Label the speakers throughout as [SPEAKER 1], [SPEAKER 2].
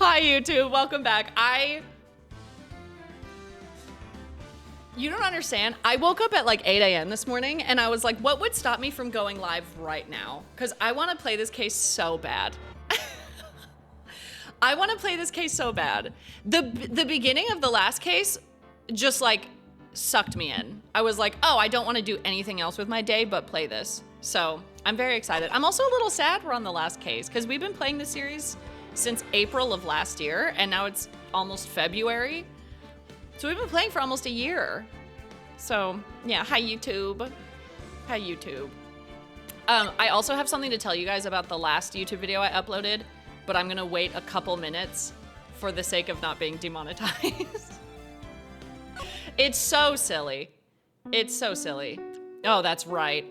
[SPEAKER 1] Hi, YouTube. Welcome back. You don't understand. I woke up at like 8 a.m. this morning and I was like, what would stop me from going live right now? Because I want to play this case so bad. I want to play this case so bad. The beginning of the last case just like sucked me in. I was like, oh, I don't want to do anything else with my day but play this. So I'm very excited. I'm also a little sad we're on the last case because we've been playing this series since April of last year and now it's almost February. So we've been playing for almost a year. So yeah, hi YouTube. Hi YouTube. I also have something to tell you guys about the last YouTube video I uploaded, but I'm gonna wait a couple minutes for the sake of not being demonetized. It's so silly. It's so silly. Oh, that's right.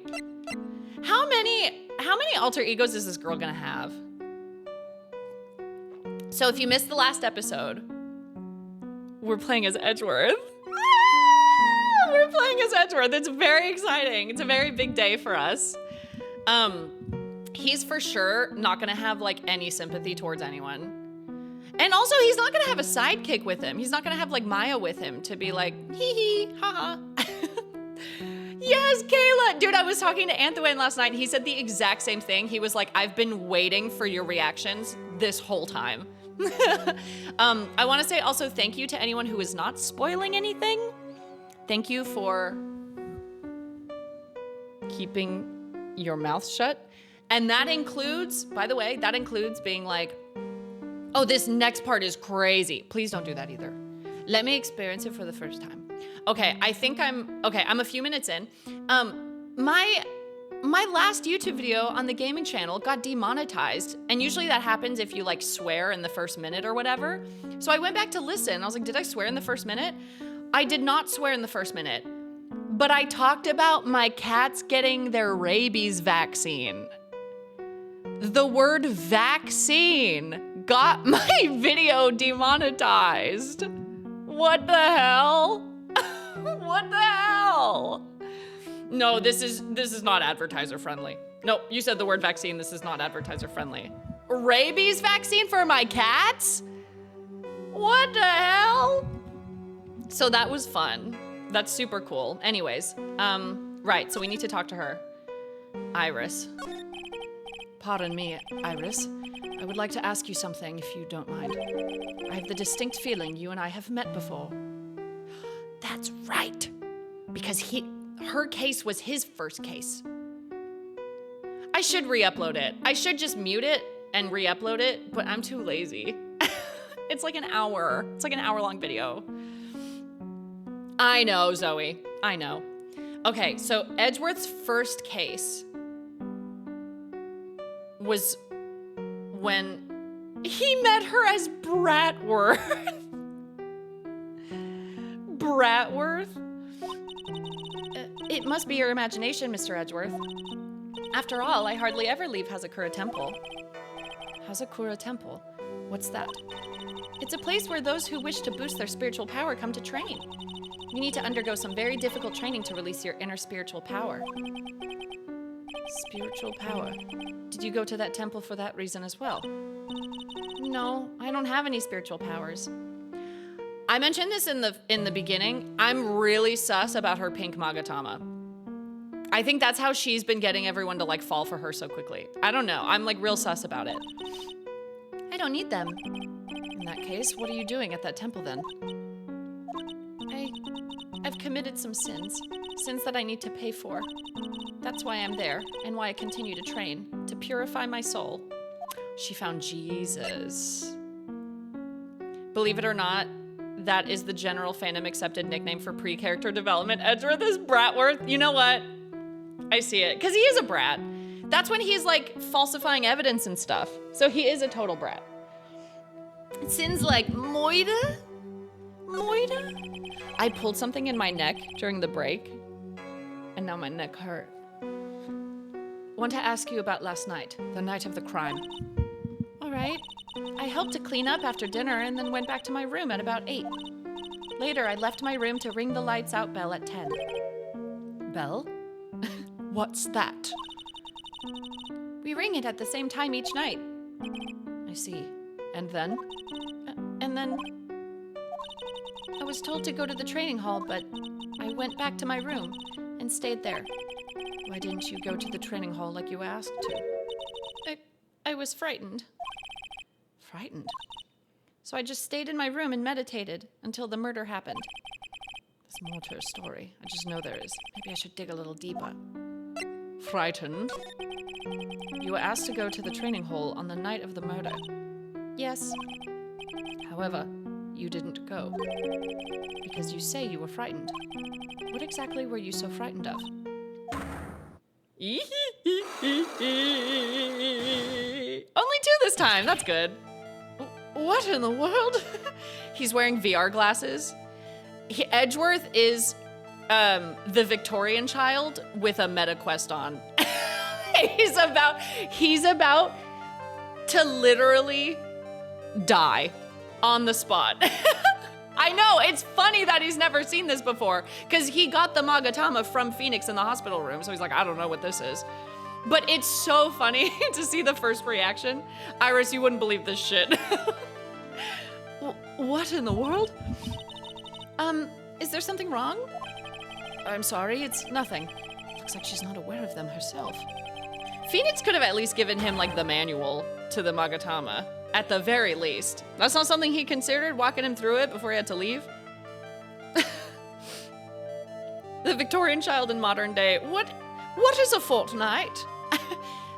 [SPEAKER 1] How many alter egos is this girl gonna have? So if you missed the last episode, we're playing as Edgeworth. We're playing as Edgeworth. It's very exciting. It's a very big day for us. He's for sure not gonna have like any sympathy towards anyone. And also he's not gonna have a sidekick with him. He's not gonna have like Maya with him to be like, hee hee, haha. Yes, Kayla. Dude, I was talking to Anthony last night and he said the exact same thing. He was like, I've been waiting for your reactions this whole time. I want to say also thank you to anyone who is not spoiling anything. Thank you for keeping your mouth shut. And that includes, by the way, that includes being like, oh, this next part is crazy. Please don't do that either. Let me experience it for the first time. Okay, I'm a few minutes in. My last YouTube video on the gaming channel got demonetized, and usually that happens if you like swear in the first minute or whatever. So I went back to listen. I was like, did I swear in the first minute? I did not swear in the first minute, but I talked about my cats getting their rabies vaccine. The word vaccine got my video demonetized. What the hell? What the hell? No, this is not advertiser friendly. Nope, you said the word vaccine. This is not advertiser friendly. Rabies vaccine for my cats? What the hell? So that was fun. That's super cool. Anyways, right, so we need to talk to her. Iris. Pardon me, Iris. I would like to ask you something if you don't mind. I have the distinct feeling you and I have met before. That's right, because her case was his first case. I should re-upload it. I should just mute it and re-upload it, but I'm too lazy. It's like an hour. It's like an hour-long video. I know, Zoe. I know. Okay, so Edgeworth's first case was when he met her as Bratworth. Bratworth? It must be your imagination, Mr. Edgeworth. After all, I hardly ever leave Hazakura Temple. Hazakura Temple? What's that? It's a place where those who wish to boost their spiritual power come to train. You need to undergo some very difficult training to release your inner spiritual power. Spiritual power. Did you go to that temple for that reason as well? No, I don't have any spiritual powers. I mentioned this in the beginning. I'm really sus about her pink Magatama. I think that's how she's been getting everyone to like fall for her so quickly. I don't know. I'm like real sus about it. I don't need them. In that case, what are you doing at that temple then? I've committed some sins that I need to pay for. That's why I'm there and why I continue to train, to purify my soul. She found Jesus. Believe it or not, that is the general fandom accepted nickname for pre-character development. Edgeworth is Bratworth. You know what? I see it, because he is a brat. That's when he's like falsifying evidence and stuff. So he is a total brat. Sins like Moida? Moida? I pulled something in my neck during the break, and now my neck hurt. Want to ask you about last night, the night of the crime. All right. I helped to clean up after dinner and then went back to my room at about 8. Later, I left my room to ring the lights out bell at 10. Bell? What's that? We ring it at the same time each night. I see. And then? And then I was told to go to the training hall, but I went back to my room and stayed there. Why didn't you go to the training hall like you asked to? I was frightened. Frightened? So I just stayed in my room and meditated until the murder happened. There's more to her story. I just know there is. Maybe I should dig a little deeper. Frightened? You were asked to go to the training hall on the night of the murder. Yes. However, you didn't go. Because you say you were frightened. What exactly were you so frightened of? Only 2 this time. That's good. What in the world? He's wearing VR glasses. Edgeworth is the Victorian child with a meta quest on. He's about to literally die on the spot. I know, it's funny that he's never seen this before, because he got the Magatama from Phoenix in the hospital room, so he's like, I don't know what this is. But it's so funny to see the first reaction. Iris, you wouldn't believe this shit. What in the world? Is there something wrong? I'm sorry, it's nothing. Looks like she's not aware of them herself. Phoenix could have at least given him, like, the manual to the Magatama. At the very least. That's not something he considered, walking him through it before he had to leave? The Victorian child in modern day. What is a fortnight?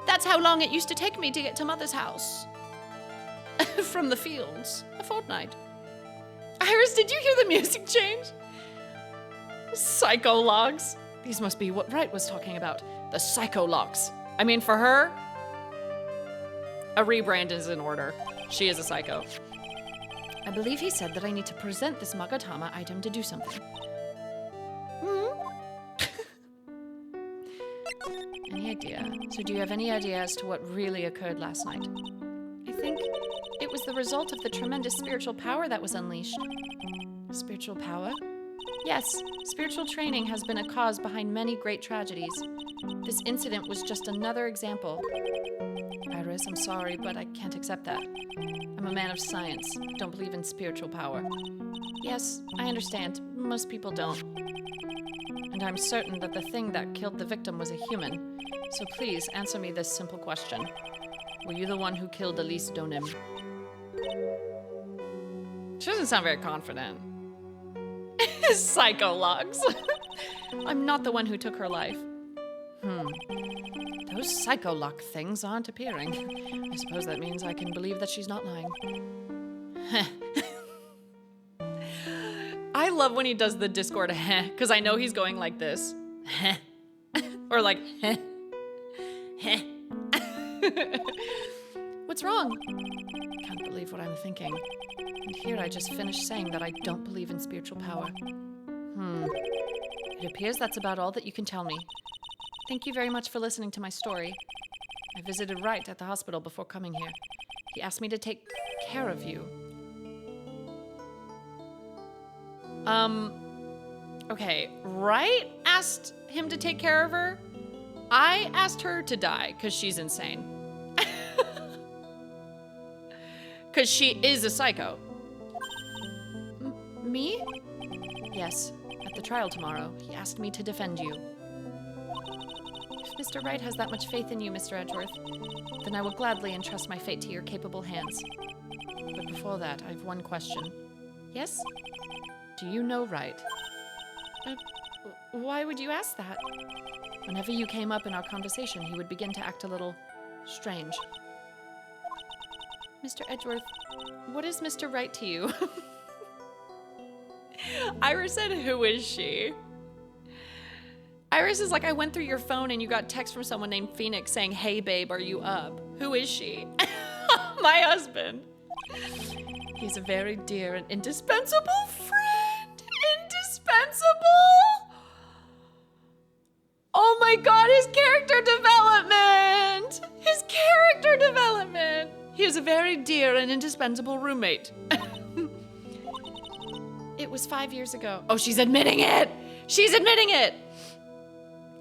[SPEAKER 1] That's how long it used to take me to get to Mother's house. From the fields. A fortnight. Iris, did you hear the music change? Psycholocks. These must be what Wright was talking about. The Psycholocks. I mean, for her, a rebrand is in order. She is a psycho. I believe he said that I need to present this Magatama item to do something. Any idea? So do you have any idea as to what really occurred last night? I think it was the result of the tremendous spiritual power that was unleashed. Spiritual power? Yes, spiritual training has been a cause behind many great tragedies. This incident was just another example. Iris, I'm sorry, but I can't accept that. I'm a man of science, don't believe in spiritual power. Yes, I understand. Most people don't. And I'm certain that the thing that killed the victim was a human. So please answer me this simple question. Were you the one who killed Elise Donim? She doesn't sound very confident. Psycholocks. I'm not the one who took her life. Those psycholock things aren't appearing. I suppose that means I can believe that she's not lying. I love when he does the Discord heh, because I know he's going like this. Heh. Or like heh. Heh. What's wrong? Can't believe what I'm thinking. And here I just finished saying that I don't believe in spiritual power. It appears that's about all that you can tell me. Thank you very much for listening to my story. I visited Wright at the hospital before coming here. He asked me to take care of you. Okay, Wright asked him to take care of her. I asked her to die because she's insane. Because she is a psycho. Me? Yes, at the trial tomorrow, he asked me to defend you. If Mr. Wright has that much faith in you, Mr. Edgeworth, then I will gladly entrust my fate to your capable hands. But before that, I have one question. Yes? Do you know Wright? Why would you ask that? Whenever you came up in our conversation, he would begin to act a little strange. Mr. Edgeworth, what is Mr. Wright to you? Iris said, who is she? Iris is like, I went through your phone and you got text from someone named Phoenix saying, hey babe, are you up? Who is she? My husband. He's a very dear and indispensable friend. Indispensable? Oh my God, his character development. His character development. He is a very dear and indispensable roommate. It was 5 years ago. Oh, she's admitting it. She's admitting it.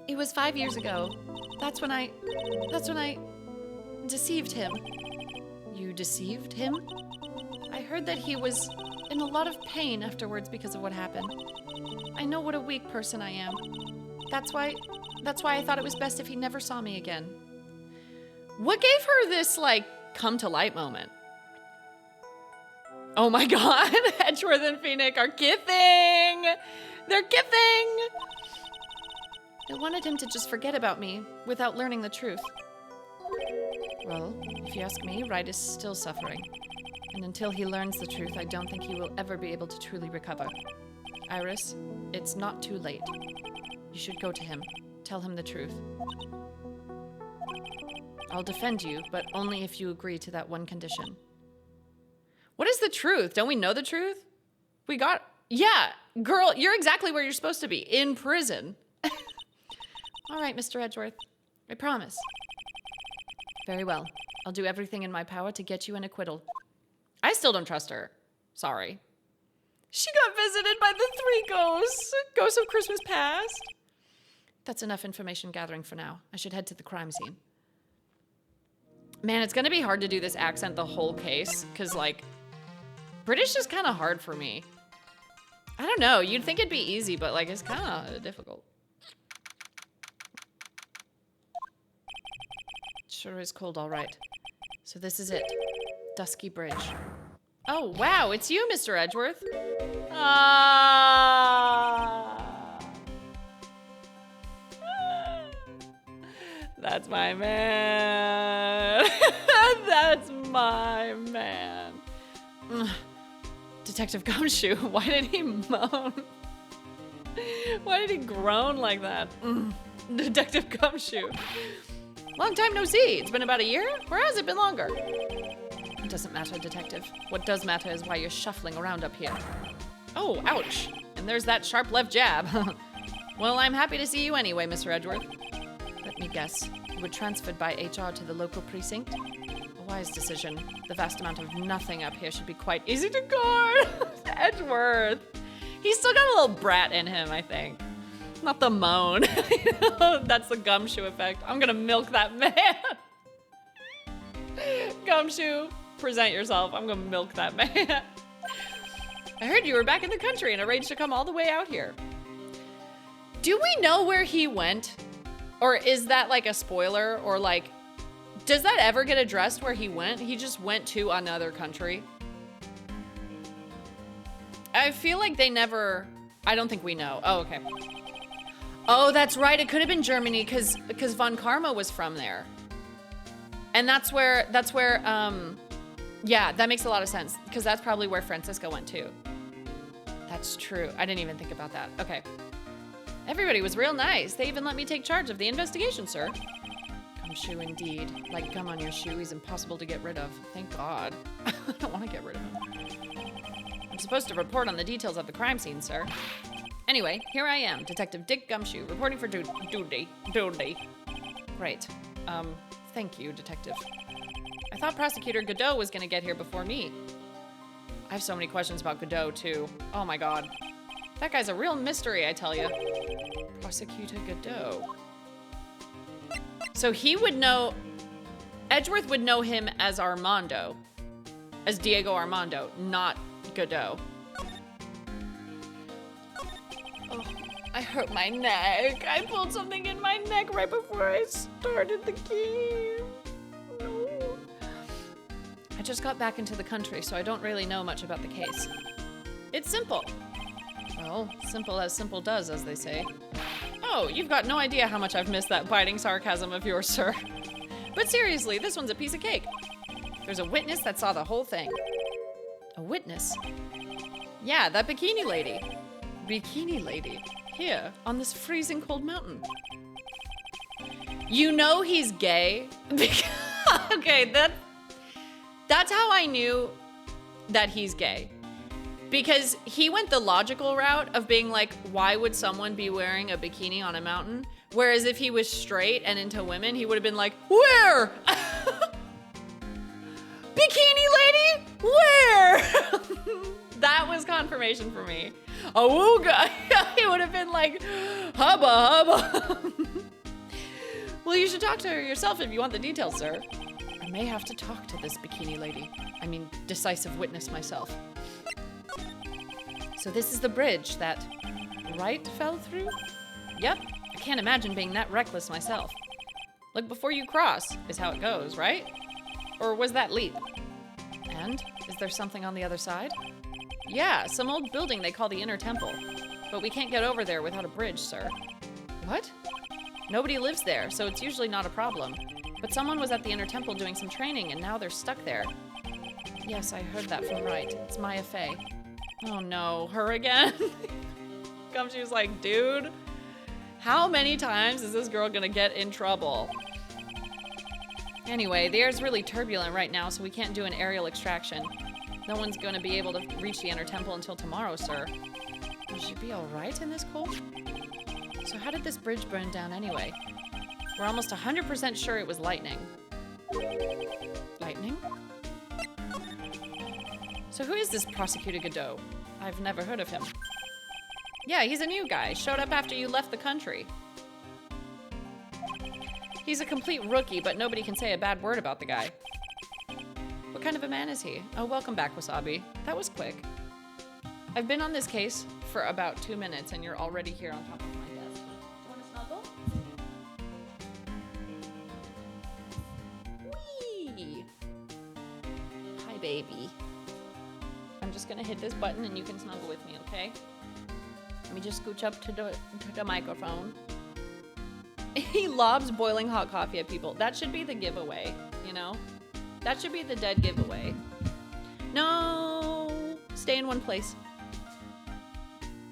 [SPEAKER 1] It was 5 years ago. That's when I deceived him. You deceived him? I heard that he was in a lot of pain afterwards because of what happened. I know what a weak person I am. That's why I thought it was best if he never saw me again. What gave her this, like, come to light moment? Oh my god, Edgeworth and Phoenix are kissing! They're kissing! I wanted him to just forget about me without learning the truth. Well, if you ask me, Wright is still suffering. And until he learns the truth, I don't think he will ever be able to truly recover. Iris, it's not too late. You should go to him. Tell him the truth. I'll defend you, but only if you agree to that one condition. What is the truth? Don't we know the truth? Yeah, girl, you're exactly where you're supposed to be, in prison. All right, Mr. Edgeworth, I promise. Very well. I'll do everything in my power to get you an acquittal. I still don't trust her. Sorry. She got visited by the 3 ghosts. Ghosts of Christmas past. That's enough information gathering for now. I should head to the crime scene. Man, it's gonna be hard to do this accent the whole case, because, like, British is kind of hard for me. I don't know. You'd think it'd be easy, but, like, it's kind of difficult. Sure is cold, all right. So this is it. Dusky Bridge. Oh, wow. It's you, Mr. Edgeworth. Ah. That's my man. That's my man. Detective Gumshoe, why did he moan? Why did he groan like that? Detective Gumshoe. Long time no see. It's been about a year? Or has it been longer? It doesn't matter, Detective. What does matter is why you're shuffling around up here. Oh, ouch. And there's that sharp left jab. Well, I'm happy to see you anyway, Mr. Edgeworth. Let me guess. You were transferred by HR to the local precinct? A wise decision. The vast amount of nothing up here should be quite easy to guard. Edgeworth. He's still got a little brat in him, I think. Not the moan. That's the Gumshoe effect. I'm gonna milk that man. Gumshoe, present yourself. I'm gonna milk that man. I heard you were back in the country and arranged to come all the way out here. Do we know where he went? Or is that like a spoiler? Or like, does that ever get addressed where he went? He just went to another country. I feel like they never, I don't think we know. Oh, okay. Oh, that's right. It could have been Germany because Von Karma was from there. And that's where, yeah, that makes a lot of sense because that's probably where Francisco went too. That's true. I didn't even think about that. Okay. Everybody was real nice. They even let me take charge of the investigation, sir. Gumshoe indeed. Like gum on your shoe, he's impossible to get rid of. Thank God. I don't want to get rid of him. I'm supposed to report on the details of the crime scene, sir. Anyway, here I am, Detective Dick Gumshoe, reporting for duty. Great. Thank you, Detective. I thought Prosecutor Godot was gonna get here before me. I have so many questions about Godot, too. Oh my god. That guy's a real mystery, I tell you. Prosecutor Godot. So he would know... Edgeworth would know him as Armando. As Diego Armando, not Godot. Oh, I hurt my neck. I pulled something in my neck right before I started the game. No. I just got back into the country, so I don't really know much about the case. It's simple. Well, simple as simple does, as they say. Oh, you've got no idea how much I've missed that biting sarcasm of yours, sir. But seriously, this one's a piece of cake. There's a witness that saw the whole thing. A witness? Yeah, that bikini lady. Bikini lady. Here, on this freezing cold mountain. You know he's gay? Okay, that's how I knew that he's gay. Because he went the logical route of being like, why would someone be wearing a bikini on a mountain? Whereas if he was straight and into women, he would have been like, where? Bikini lady? Where? That was confirmation for me. Awooga. He would have been like, hubba hubba. Well, you should talk to her yourself if you want the details, sir. I may have to talk to this bikini lady. I mean, decisive witness myself. So this is the bridge that Wright fell through? Yep, I can't imagine being that reckless myself. Look before you cross is how it goes, right? Or was that leap? And is there something on the other side? Yeah, some old building they call the Inner Temple. But we can't get over there without a bridge, sir. What? Nobody lives there, so it's usually not a problem. But someone was at the Inner Temple doing some training, and now they're stuck there. Yes, I heard that from Wright. It's Maya Fey. Oh no, her again? Gumshoe's like, dude, how many times is this girl gonna get in trouble? Anyway, the air's really turbulent right now, so we can't do an aerial extraction. No one's gonna be able to reach the Inner Temple until tomorrow, sir. Will she be alright in this cold? So how did this bridge burn down anyway? We're almost 100% sure it was lightning. Lightning? So who is this Prosecutor Godot? I've never heard of him. Yeah, he's a new guy. Showed up after you left the country. He's a complete rookie, but nobody can say a bad word about the guy. What kind of a man is he? Oh, welcome back, Wasabi. That was quick. I've been on this case for about 2 minutes, and you're already here on top of my desk. Do you want to snuggle? Whee! Hi, baby. I'm just gonna hit this button, and you can snuggle with me, okay? Let me just scooch up to the microphone. He lobs boiling hot coffee at people. That should be the giveaway, you know? That should be the dead giveaway. No! Stay in one place.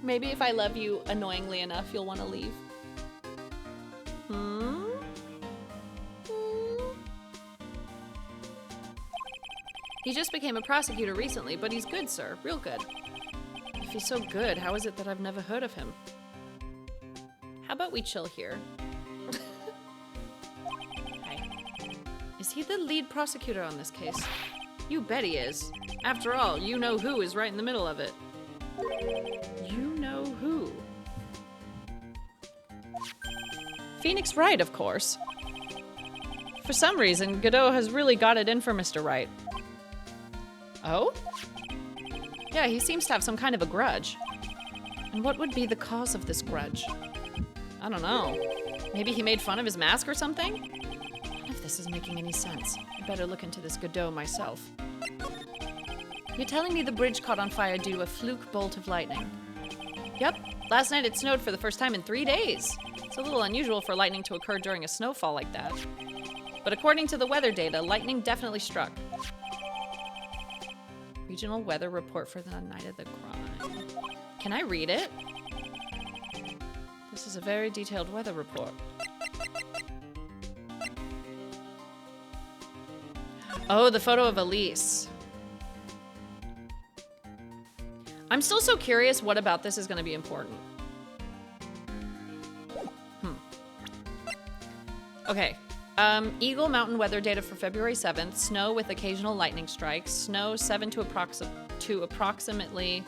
[SPEAKER 1] Maybe if I love you annoyingly enough, you'll want to leave. He just became a prosecutor recently, but he's good, sir. Real good. If he's so good, how is it that I've never heard of him? How about we chill here? Hi. Is he the lead prosecutor on this case? You bet he is. After all, you know who is right in the middle of it. You know who? Phoenix Wright, of course. For some reason, Godot has really got it in for Mr. Wright. Oh? Yeah, he seems to have some kind of a grudge. And what would be the cause of this grudge? I don't know. Maybe he made fun of his mask or something? None of this is making any sense. I better look into this Godot myself. You're telling me the bridge caught on fire due to a fluke bolt of lightning? Yep. Last night it snowed for the first time in 3 days. It's a little unusual for lightning to occur during a snowfall like that. But according to the weather data, lightning definitely struck. Regional weather report for the night of the crime. Can I read it? This is a very detailed weather report. Oh, the photo of Elise. I'm still so curious what about this is going to be important. Okay. Eagle Mountain weather data for February 7th. Snow with occasional lightning strikes. Snow 7 to approximately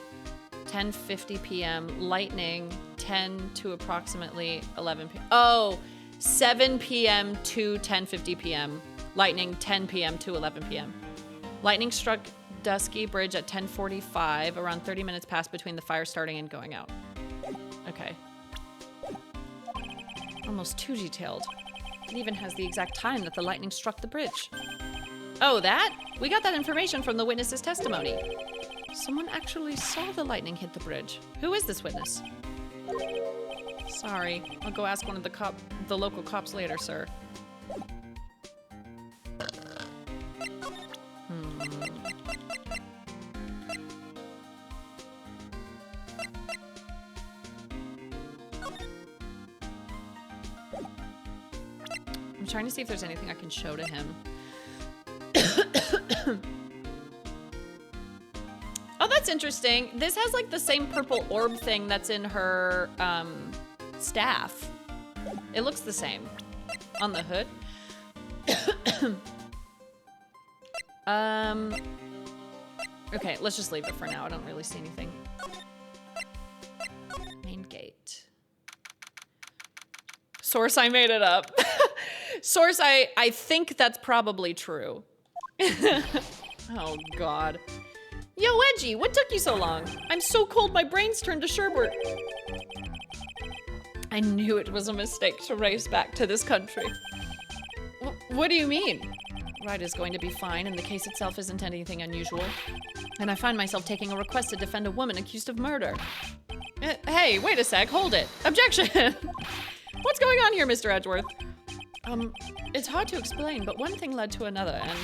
[SPEAKER 1] 10:50 p.m. Lightning 10 to approximately 11 p.m. Oh, 7 p.m. to 10:50 p.m. Lightning 10 p.m. to 11 p.m. Lightning struck Dusky Bridge at 10:45, around 30 minutes passed between the fire starting and going out. Okay. Almost too detailed. It even has the exact time that the lightning struck the bridge. Oh, that? We got that information from the witness's testimony. Someone actually saw the lightning hit the bridge. Who is this witness? Sorry, I'll go ask one of the local cops later, sir. I'm trying to see if there's anything I can show to him. Oh, that's interesting. This has like the same purple orb thing that's in her staff. It looks the same on the hood. Okay, let's just leave it for now. I don't really see anything. Main gate. Source, I made it up. Source, I think that's probably true. Oh, God. Yo, Edgy, what took you so long? I'm so cold, my brain's turned to sherbet. I knew it was a mistake to race back to this country. What do you mean? Wright is going to be fine, and the case itself isn't anything unusual. And I find myself taking a request to defend a woman accused of murder. Hey, wait a sec, hold it. Objection! What's going on here, Mr. Edgeworth? It's hard to explain, but one thing led to another, and...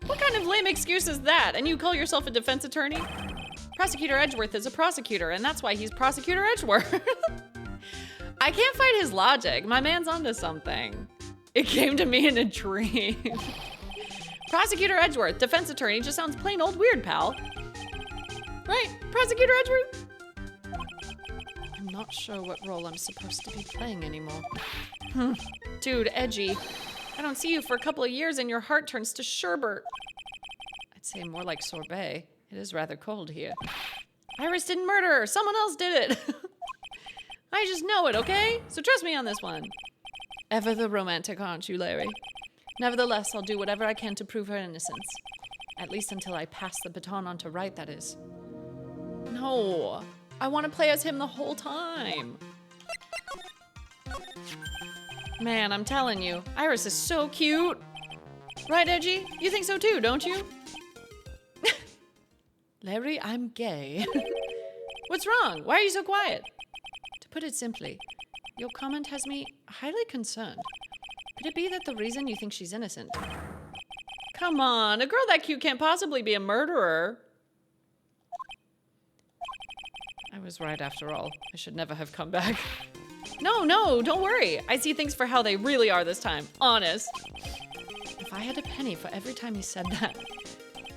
[SPEAKER 1] What kind of lame excuse is that? And you call yourself a defense attorney? Prosecutor Edgeworth is a prosecutor, and that's why he's Prosecutor Edgeworth. I can't fight his logic. My man's onto something. It came to me in a dream. Prosecutor Edgeworth, defense attorney, just sounds plain old weird, pal. Right, Prosecutor Edgeworth? I'm not sure what role I'm supposed to be playing anymore. Dude, Edgy. I don't see you for a couple of years and your heart turns to sherbet. I'd say more like sorbet. It is rather cold here. Iris didn't murder her. Someone else did it. I just know it, okay? So trust me on this one. Ever the romantic, aren't you, Larry? Nevertheless, I'll do whatever I can to prove her innocence. At least until I pass the baton on to Wright, that is. No, I want to play as him the whole time. Man, I'm telling you, Iris is so cute. Right, Edgy? You think so too, don't you? Larry, I'm gay. What's wrong? Why are you so quiet? To put it simply, your comment has me highly concerned. Could it be that the reason you think she's innocent? Come on, a girl that cute can't possibly be a murderer. I was right after all. I should never have come back. No, don't worry. I see things for how they really are this time. Honest. If I had a penny for every time you said that.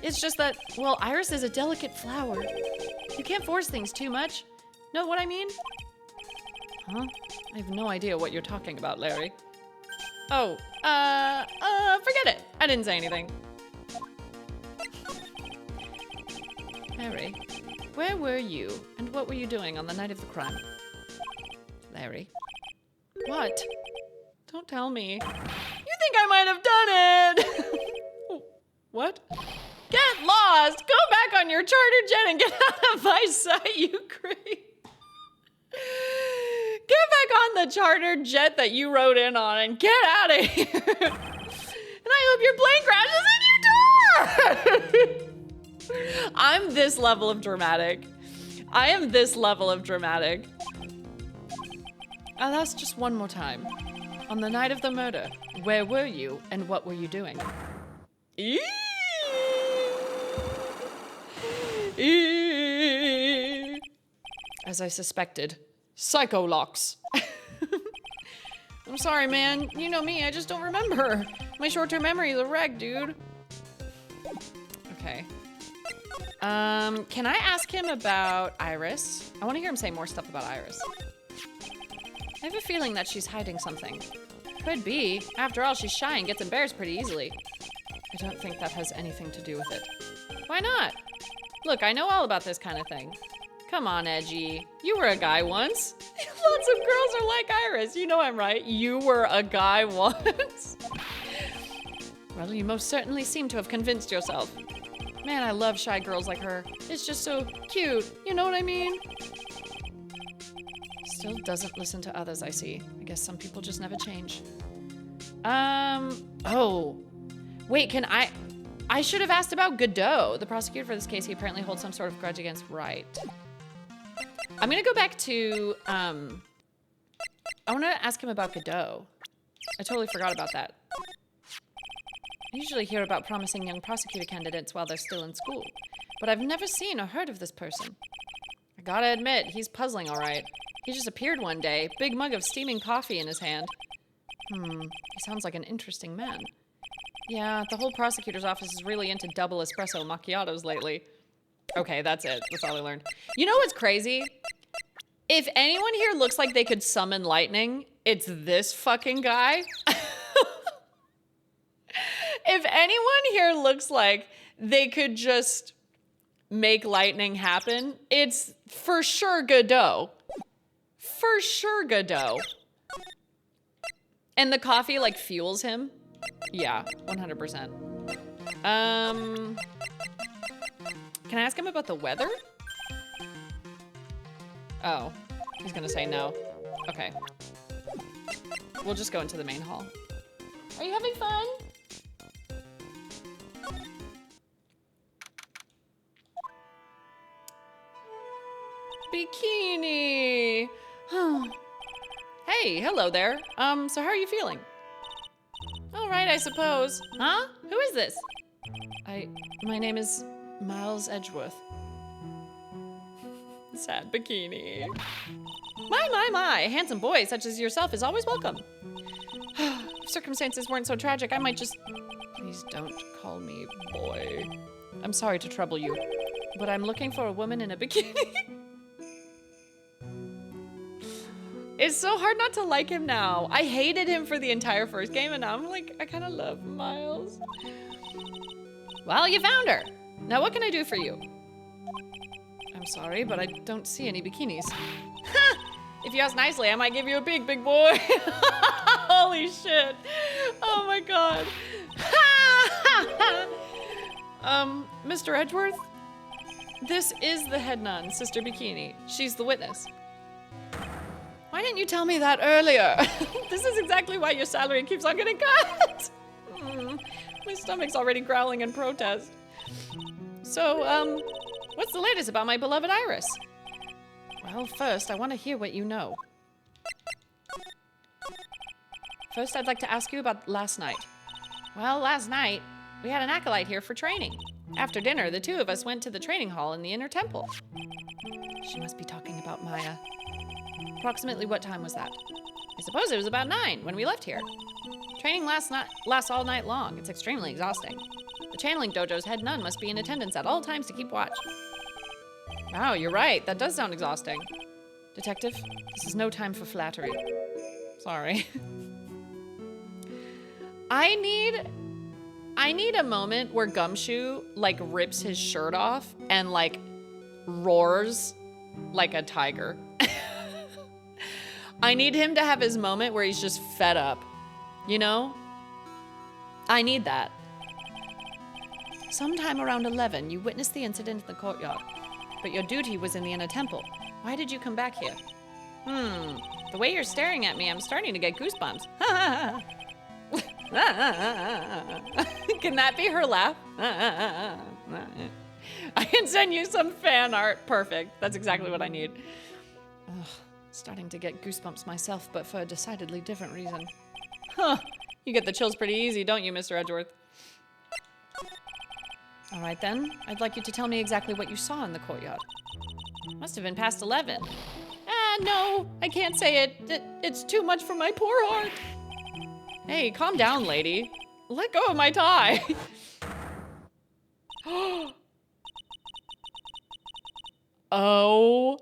[SPEAKER 1] It's just that, well, Iris is a delicate flower. You can't force things too much. Know what I mean? Huh? I have no idea what you're talking about, Larry. Oh, forget it. I didn't say anything. Larry, where were you and what were you doing on the night of the crime? Larry. What? Don't tell me. You think I might have done it! What? Get lost! Go back on your charter jet and get out of my sight, you creep! Get back on the charter jet that you rode in on and get out of here! And I hope your plane crashes in your door! I'm this level of dramatic. I am this level of dramatic. I'll ask just one more time. On the night of the murder, where were you and what were you doing? As I suspected, Psycholocks. I'm sorry, man. You know me, I just don't remember. My short-term memory is a wreck, dude. Okay. Can I ask him about Iris? I want to hear him say more stuff about Iris. I have a feeling that she's hiding something. Could be. After all, she's shy and gets embarrassed pretty easily. I don't think that has anything to do with it. Why not? Look, I know all about this kind of thing. Come on, Edgy. You were a guy once. Lots of girls are like Iris. You know I'm right. You were a guy once. Well, you most certainly seem to have convinced yourself. Man, I love shy girls like her. It's just so cute. You know what I mean? Still doesn't listen to others, I see. I guess some people just never change. Oh. Wait, I should have asked about Godot. The prosecutor for this case, he apparently holds some sort of grudge against Wright. I'm gonna go back to, I wanna ask him about Godot. I totally forgot about that. I usually hear about promising young prosecutor candidates while they're still in school, but I've never seen or heard of this person. I gotta admit, he's puzzling all right. He just appeared one day, big mug of steaming coffee in his hand. He sounds like an interesting man. Yeah, the whole prosecutor's office is really into double espresso macchiatos lately. Okay, that's it. That's all I learned. You know what's crazy? If anyone here looks like they could summon lightning, it's this fucking guy. If anyone here looks like they could just make lightning happen, it's for sure Godot. For sure Godot. And the coffee like fuels him. Yeah, 100%. Can I ask him about the weather? Oh, he's gonna say no. Okay. We'll just go into the main hall. Are you having fun? Bikini. Hey, hello there. So how are you feeling? All right, I suppose. Huh? Who is this? My name is Miles Edgeworth. Sad Bikini. My. Handsome boy such as yourself is always welcome. If circumstances weren't so tragic, I might just... Please don't call me boy. I'm sorry to trouble you, but I'm looking for a woman in a bikini. It's so hard not to like him now. I hated him for the entire first game, and now I'm like, I kind of love Miles. Well, you found her. Now what can I do for you? I'm sorry, but I don't see any bikinis. If you ask nicely, I might give you a big boy. Holy shit. Oh my god. Mr. Edgeworth? This is the head nun, Sister Bikini. She's the witness. Why didn't you tell me that earlier? This is exactly why your salary keeps on getting cut. My stomach's already growling in protest. So, what's the latest about my beloved Iris? Well, first, I want to hear what you know. First, I'd like to ask you about last night. Well, last night, we had an acolyte here for training. After dinner, the two of us went to the training hall in the inner temple. She must be talking about Maya. Approximately what time was that? I suppose it was about 9 when we left here. Training lasts all night long. It's extremely exhausting. The channeling dojo's head nun must be in attendance at all times to keep watch. Wow, you're right. That does sound exhausting. Detective, this is no time for flattery. Sorry. I need a moment where Gumshoe, like, rips his shirt off and, like, roars like a tiger. I need him to have his moment where he's just fed up. You know? I need that. Sometime around 11, you witnessed the incident in the courtyard. But your duty was in the inner temple. Why did you come back here? The way you're staring at me, I'm starting to get goosebumps. Can that be her laugh? I can send you some fan art. Perfect. That's exactly what I need. Ugh, starting to get goosebumps myself, but for a decidedly different reason. Huh. You get the chills pretty easy, don't you, Mr. Edgeworth? All right, then. I'd like you to tell me exactly what you saw in the courtyard. Must have been past 11. No, I can't say it. It's too much for my poor heart. Hey, calm down, lady. Let go of my tie. Oh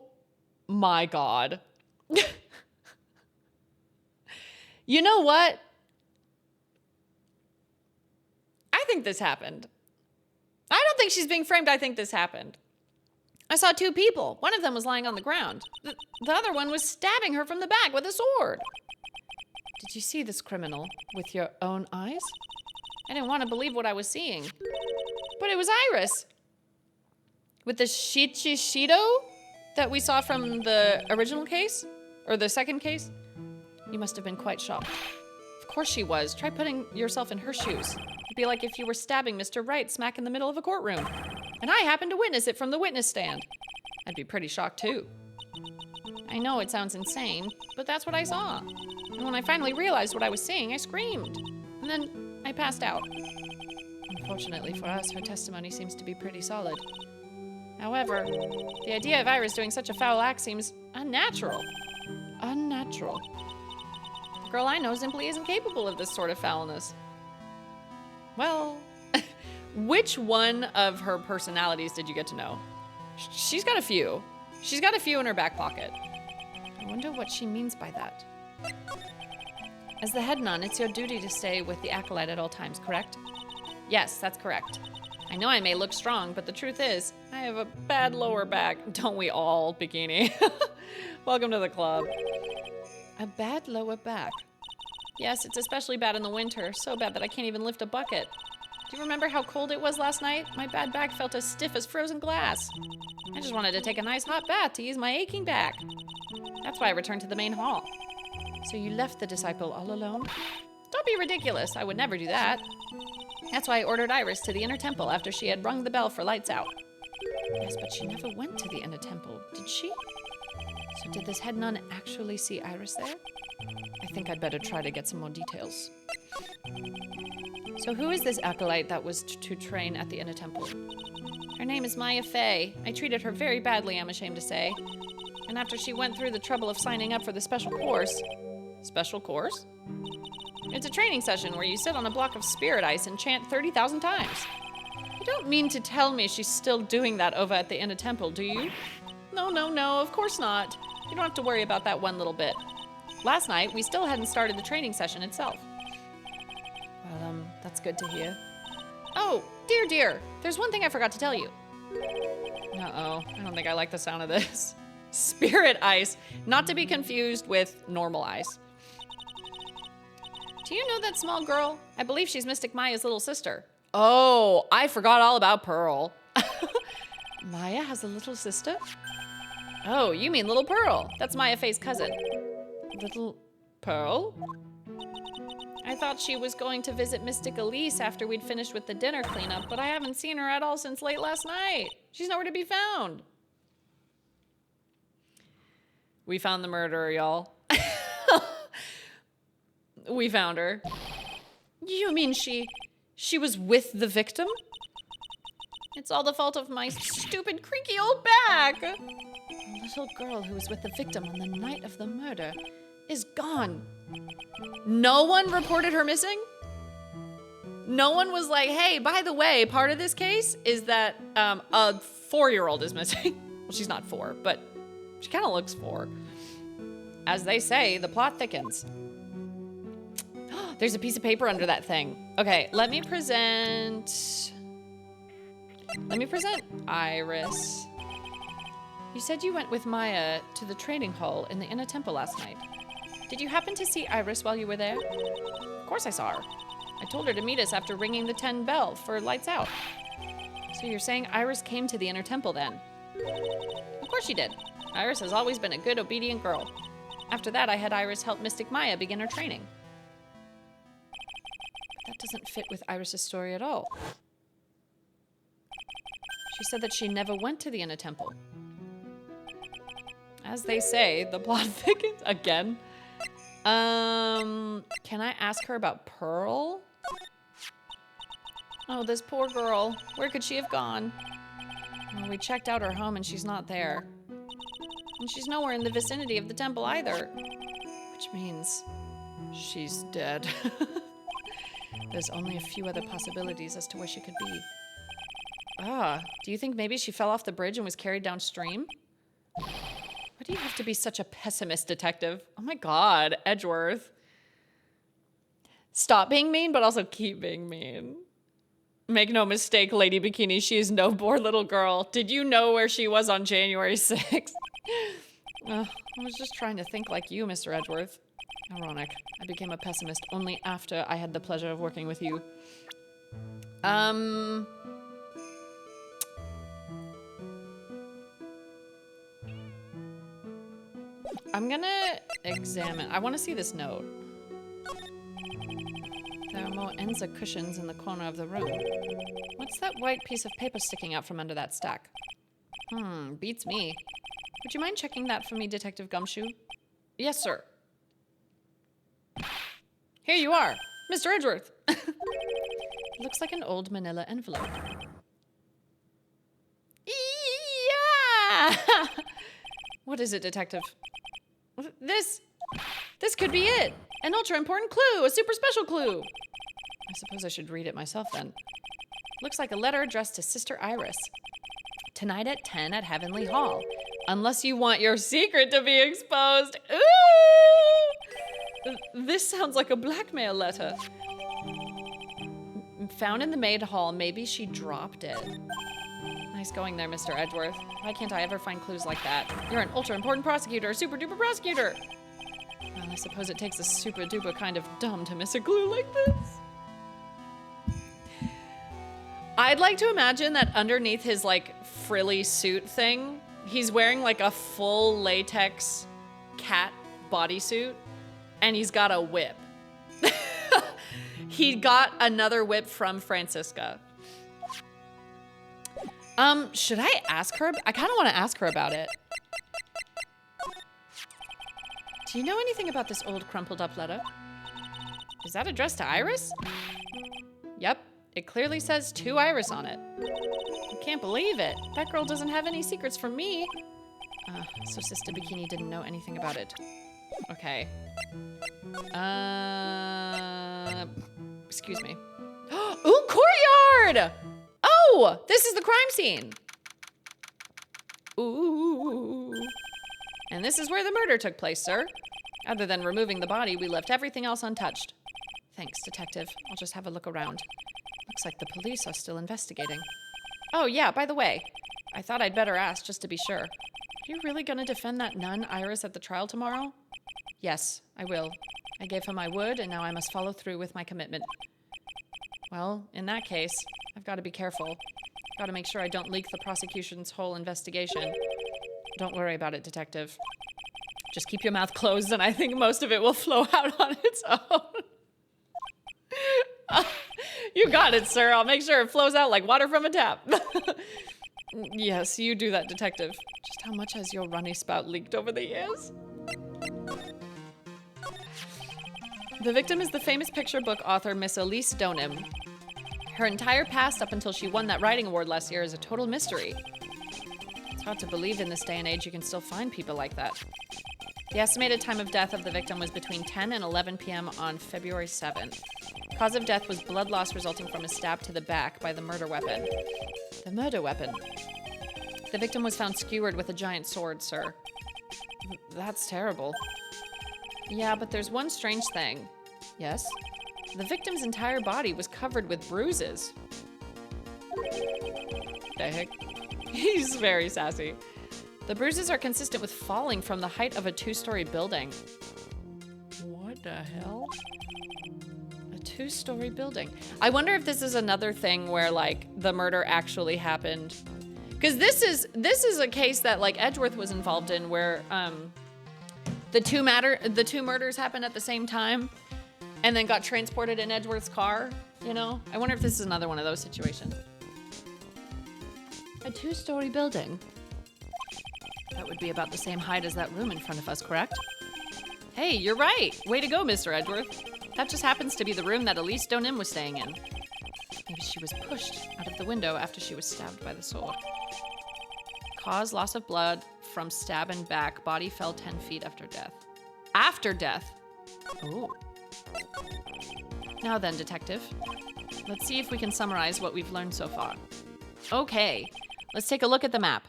[SPEAKER 1] my god. You know what? I think this happened. I don't think she's being framed. I think this happened. I saw 2 people. One of them was lying on the ground. The other one was stabbing her from the back with a sword. Did you see this criminal with your own eyes? I didn't want to believe what I was seeing. But it was Iris. With the Shichishido that we saw from the original case? Or the second case? You must have been quite shocked. Of course she was. Try putting yourself in her shoes. It'd be like if you were stabbing Mr. Wright smack in the middle of a courtroom. And I happened to witness it from the witness stand. I'd be pretty shocked too. I know it sounds insane, but that's what I saw. And when I finally realized what I was seeing, I screamed. And then I passed out. Unfortunately for us, her testimony seems to be pretty solid. However, the idea of Iris doing such a foul act seems unnatural. Unnatural. The girl I know simply isn't capable of this sort of foulness. Well, which one of her personalities did you get to know? She's got a few. She's got a few in her back pocket. I wonder what she means by that. As the head nun, it's your duty to stay with the acolyte at all times, correct? Yes, that's correct. I know I may look strong, but the truth is, I have a bad lower back. Don't we all, Bikini? Welcome to the club. A bad lower back. Yes, it's especially bad in the winter. So bad that I can't even lift a bucket. Do you remember how cold it was last night? My bad back felt as stiff as frozen glass. I just wanted to take a nice hot bath to ease my aching back. That's why I returned to the main hall. So you left the disciple all alone? Don't be ridiculous. I would never do that. That's why I ordered Iris to the inner temple after she had rung the bell for lights out. Yes, but she never went to the inner temple, did she? So did this head nun actually see Iris there? I think I'd better try to get some more details. So who is this acolyte that was to train at the inner temple? Her name is Maya Fey. I treated her very badly, I'm ashamed to say. And after she went through the trouble of signing up for the special course... Special course? It's a training session where you sit on a block of spirit ice and chant 30,000 times. You don't mean to tell me she's still doing that over at the inner temple, do you? No, of course not. You don't have to worry about that one little bit. Last night, we still hadn't started the training session itself. Well, that's good to hear. Oh, dear, there's one thing I forgot to tell you. Uh-oh, I don't think I like the sound of this. Spirit ice, not to be confused with normal ice. Do you know that small girl? I believe she's Mystic Maya's little sister. Oh, I forgot all about Pearl. Maya has a little sister? Oh, you mean Little Pearl. That's Maya Fey's cousin. Little Pearl? I thought she was going to visit Mystic Elise after we'd finished with the dinner cleanup, but I haven't seen her at all since late last night. She's nowhere to be found. We found the murderer, y'all. We found her. You mean she was with the victim? It's all the fault of my stupid, creaky old back. The little girl who was with the victim on the night of the murder is gone. No one reported her missing? No one was like, hey, by the way, part of this case is that a 4-year-old is missing. Well, she's not 4, but she kind of looks 4. As they say, the plot thickens. There's a piece of paper under that thing. Okay, let me present Iris. You said you went with Maya to the training hall in the inner temple last night. Did you happen to see Iris while you were there? Of course I saw her. I told her to meet us after ringing the 10 bell for lights out. So you're saying Iris came to the inner temple then? Of course she did. Iris has always been a good, obedient girl. After that, I had Iris help Mystic Maya begin her training. That doesn't fit with Iris' story at all. She said that she never went to the inner temple. As they say, the plot thickens again. Can I ask her about Pearl? Oh, this poor girl. Where could she have gone? Well, we checked out her home and she's not there. And she's nowhere in the vicinity of the temple either. Which means she's dead. There's only a few other possibilities as to where she could be. Do you think maybe she fell off the bridge and was carried downstream? Why do you have to be such a pessimist, detective? Oh my god, Edgeworth. Stop being mean, but also keep being mean. Make no mistake, Lady Bikini, she is no poor little girl. Did you know where she was on January 6th? I was just trying to think like you, Mr. Edgeworth. Ironic. I became a pessimist only after I had the pleasure of working with you. I'm gonna examine. I want to see this note. There are more Enza cushions in the corner of the room. What's that white piece of paper sticking out from under that stack? Beats me. Would you mind checking that for me, Detective Gumshoe? Yes, sir. Here you are, Mr. Edgeworth. It looks like an old manila envelope. Yeah! What is it, Detective? This could be it. An ultra important clue, a super special clue. I suppose I should read it myself then. Looks like a letter addressed to Sister Iris. Tonight at 10 at Heavenly Hall. Unless you want your secret to be exposed. Ooh! This sounds like a blackmail letter. Found in the maid hall. Maybe she dropped it. Nice going there, Mr. Edgeworth. Why can't I ever find clues like that? You're an ultra important prosecutor, a super duper prosecutor. Well, I suppose it takes a super duper kind of dumb to miss a clue like this. I'd like to imagine that underneath his like frilly suit thing, he's wearing like a full latex cat bodysuit and he's got a whip. He got another whip from Francisca. Should I ask her? I kind of want to ask her about it. Do you know anything about this old crumpled up letter? Is that addressed to Iris? Yep. It clearly says to Iris on it. I can't believe it. That girl doesn't have any secrets from me. So Sister Bikini didn't know anything about it. Okay. Excuse me. Ooh, courtyard! Oh, this is the crime scene. Ooh. And this is where the murder took place, sir. Other than removing the body, we left everything else untouched. Thanks, Detective. I'll just have a look around. Looks like the police are still investigating. Oh, yeah, by the way, I thought I'd better ask just to be sure. Are you really gonna defend that nun, Iris, at the trial tomorrow? Yes, I will. I gave her my word, and now I must follow through with my commitment. Well, in that case, I've got to be careful. Got to make sure I don't leak the prosecution's whole investigation. Don't worry about it, Detective. Just keep your mouth closed, and I think most of it will flow out on its own. You got it, sir. I'll make sure it flows out like water from a tap. Yes, you do that, Detective. Just how much has your runny spout leaked over the years? The victim is the famous picture book author Miss Elise Donim. Her entire past up until she won that writing award last year is a total mystery. It's hard to believe in this day and age you can still find people like that. The estimated time of death of the victim was between 10 and 11 p.m. on February 7th. Cause of death was blood loss resulting from a stab to the back by the murder weapon. The murder weapon? The victim was found skewered with a giant sword, sir. That's terrible. Yeah, but there's one strange thing. Yes? The victim's entire body was covered with bruises. The heck? He's very sassy. The bruises are consistent with falling from the height of a 2-story building. What the hell? A 2-story building. I wonder if this is another thing where like the murder actually happened. Because this is a case that like Edgeworth was involved in where the two murders happened at the same time and then got transported in Edgeworth's car, you know? I wonder if this is another one of those situations. A 2-story building. That would be about the same height as that room in front of us, correct? Hey, you're right. Way to go, Mr. Edgeworth. That just happens to be the room that Elise Donim was staying in. Maybe she was pushed out of the window after she was stabbed by the sword. Cause, loss of blood from stab and back. Body fell 10 feet after death. After death? Ooh. Now then, Detective. Let's see if we can summarize what we've learned so far. Okay, let's take a look at the map.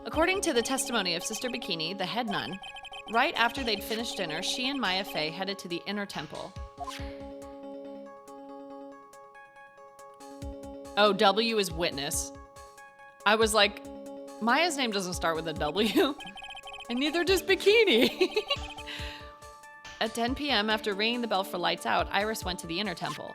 [SPEAKER 1] According to the testimony of Sister Bikini, the head nun, right after they'd finished dinner, she and Maya Fey headed to the inner temple. Oh, W is witness. I was like, Maya's name doesn't start with a W, and neither does Bikini. At 10 p.m., after ringing the bell for lights out, Iris went to the inner temple.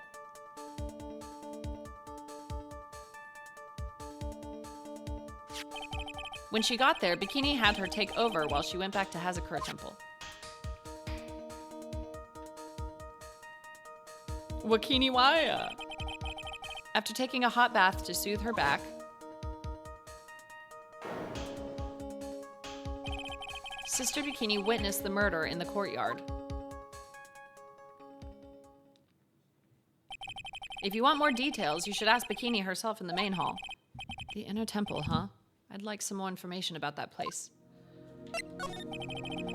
[SPEAKER 1] When she got there, Bikini had her take over while she went back to Hazakura Temple. Wakini Waya. After taking a hot bath to soothe her back, Sister Bikini witnessed the murder in the courtyard. If you want more details, you should ask Bikini herself in the main hall. The inner temple, huh? I'd like some more information about that place.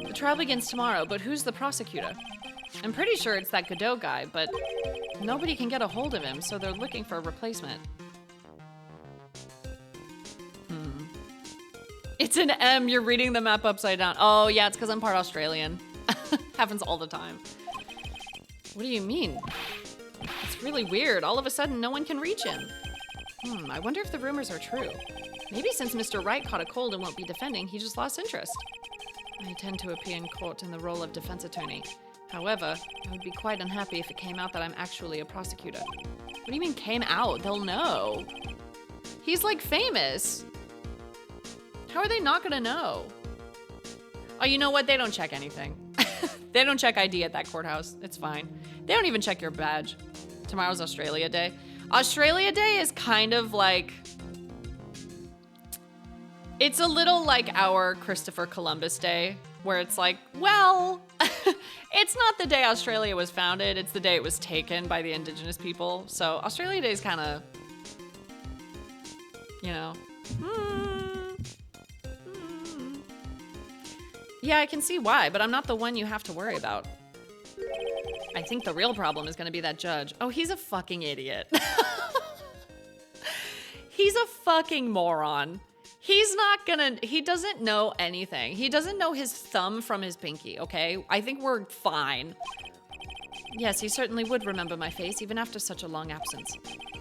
[SPEAKER 1] The trial begins tomorrow, but who's the prosecutor? I'm pretty sure it's that Godot guy, but nobody can get a hold of him, so they're looking for a replacement. It's an M. You're reading the map upside down. Oh, yeah, it's because I'm part Australian. Happens all the time. What do you mean? It's really weird. All of a sudden, no one can reach him. I wonder if the rumors are true. Maybe since Mr. Wright caught a cold and won't be defending, he just lost interest. I intend to appear in court in the role of defense attorney. However, I would be quite unhappy if it came out that I'm actually a prosecutor. What do you mean came out? They'll know. He's like famous. How are they not gonna know? Oh, you know what? They don't check anything. They don't check ID at that courthouse. It's fine. They don't even check your badge. Tomorrow's Australia Day. Australia Day is kind of like... It's a little like our Christopher Columbus Day, where it's like, well, it's not the day Australia was founded, it's the day it was taken by the indigenous people. So Australia Day is kind of, you know. Yeah, I can see why, but I'm not the one you have to worry about. I think the real problem is going to be that judge. Oh, he's a fucking idiot. He's a fucking moron. He doesn't know anything. He doesn't know his thumb from his pinky, okay? I think we're fine. Yes, he certainly would remember my face, even after such a long absence.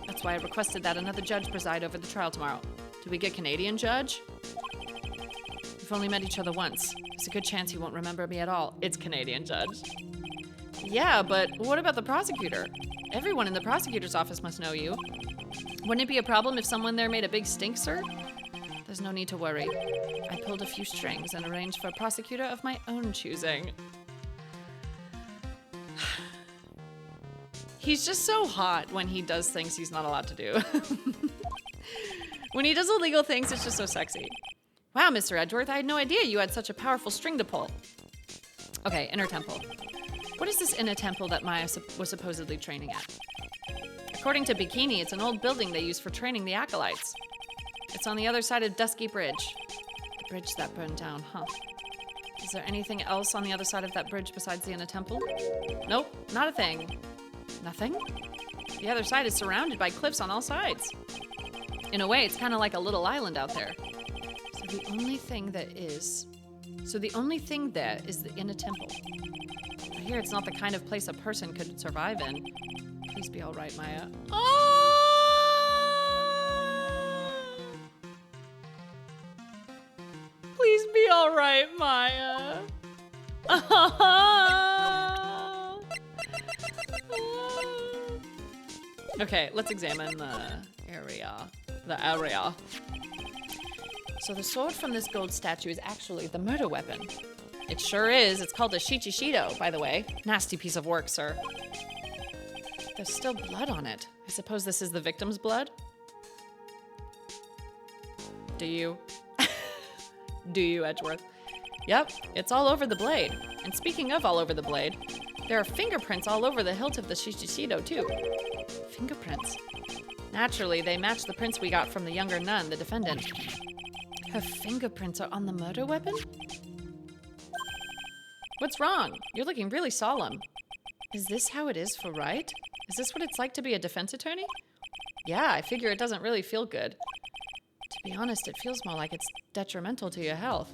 [SPEAKER 1] That's why I requested that another judge preside over the trial tomorrow. Do we get Canadian judge? We've only met each other once. There's a good chance he won't remember me at all. It's Canadian judge. Yeah, but what about the prosecutor? Everyone in the prosecutor's office must know you. Wouldn't it be a problem if someone there made a big stink, sir? There's no need to worry. I pulled a few strings and arranged for a prosecutor of my own choosing. He's just so hot when he does things he's not allowed to do. When he does illegal things, it's just so sexy. Wow, Mr. Edgeworth, I had no idea you had such a powerful string to pull. Okay, inner temple. What is this inner temple that Maya was supposedly training at? According to Bikini, it's an old building they use for training the acolytes. It's on the other side of Dusky Bridge. The bridge that burned down, huh? Is there anything else on the other side of that bridge besides the inner temple? Nope, not a thing. Nothing? The other side is surrounded by cliffs on all sides. In a way, it's kind of like a little island out there. So the only thing there is the inner temple. I hear it's not the kind of place a person could survive in. Please be all right, Maya. Oh! Please be all right, Maya. Okay, let's examine the area. So the sword from this gold statue is actually the murder weapon. It sure is. It's called a shichishido, by the way. Nasty piece of work, sir. There's still blood on it. I suppose this is the victim's blood? Do you? Do you, Edgeworth? Yep, it's all over the blade. And speaking of all over the blade, there are fingerprints all over the hilt of the shichishido, too. Fingerprints? Naturally, they match the prints we got from the younger nun, the defendant. Her fingerprints are on the murder weapon? What's wrong? You're looking really solemn. Is this how it is for Wright? Is this what it's like to be a defense attorney? Yeah, I figure it doesn't really feel good. To be honest, it feels more like it's detrimental to your health.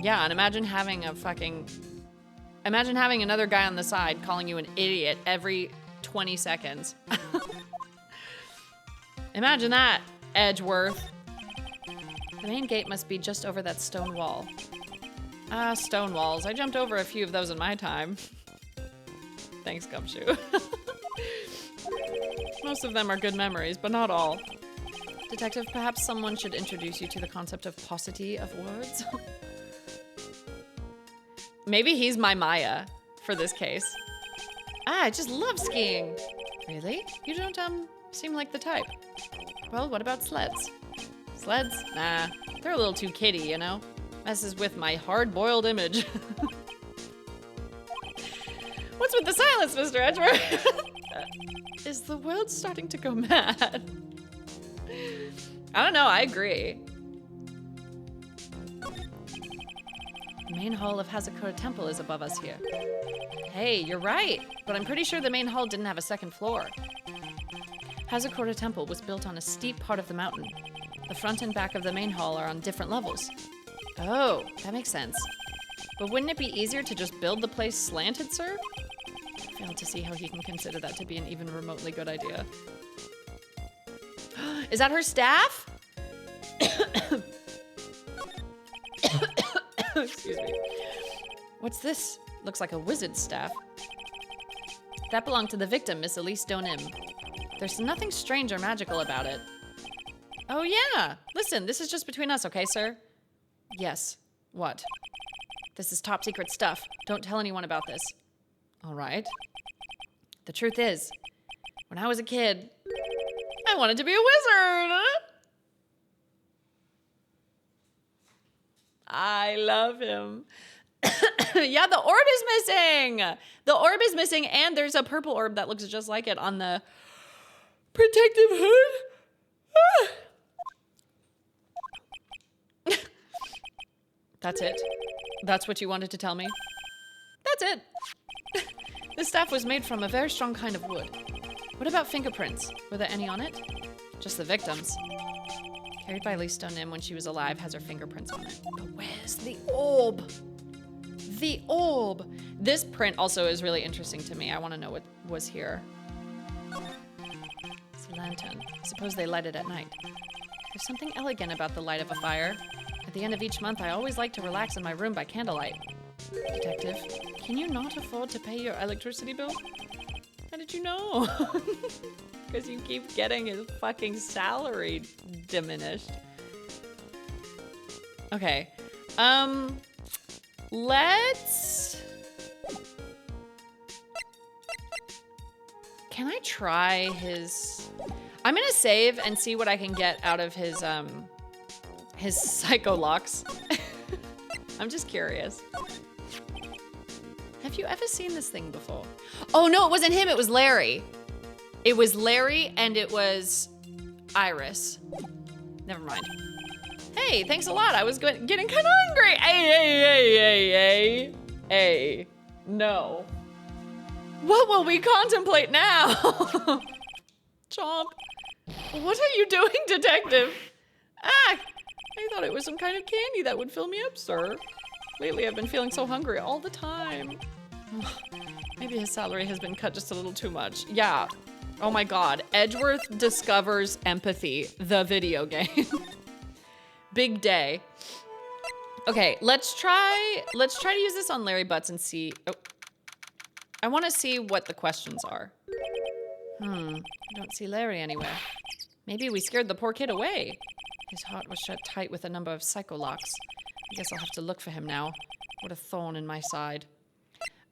[SPEAKER 1] Yeah, and imagine having another guy on the side calling you an idiot every 20 seconds. Imagine that, Edgeworth. The main gate must be just over that stone wall. Ah, stone walls. I jumped over a few of those in my time. Thanks, Gumshoe. Most of them are good memories, but not all. Detective, perhaps someone should introduce you to the concept of paucity of words. Maybe he's my Maya for this case. Ah, I just love skiing. Really? You don't, seem like the type. Well, what about sleds? Sleds? Nah, they're a little too kiddie, you know? Messes with my hard-boiled image. What's with the silence, Mr. Edgeworth? Is the world starting to go mad? I don't know, I agree. The main hall of Hazakura Temple is above us here. Hey, you're right, but I'm pretty sure the main hall didn't have a second floor. Hazakura Temple was built on a steep part of the mountain. The front and back of the main hall are on different levels. Oh, that makes sense. But wouldn't it be easier to just build the place slanted, sir? I fail to see how he can consider that to be an even remotely good idea. Is that her staff? Excuse me. What's this? Looks like a wizard's staff. That belonged to the victim, Miss Elise Donim. There's nothing strange or magical about it. Oh yeah. Listen, this is just between us, okay, sir? Yes. What? This is top secret stuff. Don't tell anyone about this. All right. The truth is, when I was a kid, I wanted to be a wizard. I love him. Yeah, the orb is missing. The orb is missing, and there's a purple orb that looks just like it on the protective hood. That's it. That's what you wanted to tell me? That's it. The staff was made from a very strong kind of wood. What about fingerprints? Were there any on it? Just the victim's. Carried by Elise Donim when she was alive, has her fingerprints on it. But where's the orb? The orb. This print also is really interesting to me. I want to know what was here. It's a lantern. I suppose they light it at night. There's something elegant about the light of a fire. At the end of each month, I always like to relax in my room by candlelight. Detective, can you not afford to pay your electricity bill? How did you know? Because you keep getting his fucking salary diminished. Okay. Let's... Can I try his... I'm gonna save and see what I can get out of his Psycholocks. I'm just curious. Have you ever seen this thing before? Oh no, it wasn't him, it was Larry. It was Larry and it was Iris. Never mind. Hey, thanks a lot. I was getting kind of hungry. Hey. No. What will we contemplate now? Chomp. What are you doing, detective? Ah, I thought it was some kind of candy that would fill me up, sir. Lately, I've been feeling so hungry all the time. Maybe his salary has been cut just a little too much. Yeah. Oh my God. Edgeworth discovers empathy, the video game. Big day. Okay, let's try to use this on Larry Butts and see. Oh, I want to see what the questions are. I don't see Larry anywhere. Maybe we scared the poor kid away. His heart was shut tight with a number of psycholocks. I guess I'll have to look for him now. What a thorn in my side.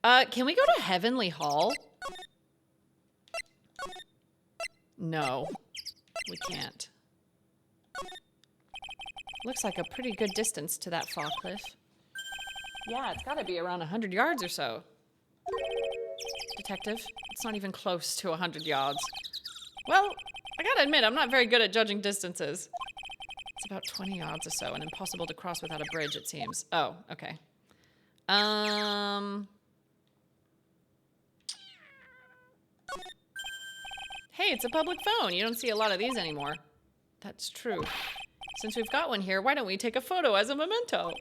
[SPEAKER 1] Can we go to Heavenly Hall? No, we can't. Looks like a pretty good distance to that far cliff. Yeah, it's gotta be around 100 yards or so. Detective, it's not even close to 100 yards. Well, I gotta admit, I'm not very good at judging distances. It's about 20 yards or so, and impossible to cross without a bridge, it seems. Oh, okay. Hey, it's a public phone. You don't see a lot of these anymore. That's true. Since we've got one here, why don't we take a photo as a memento?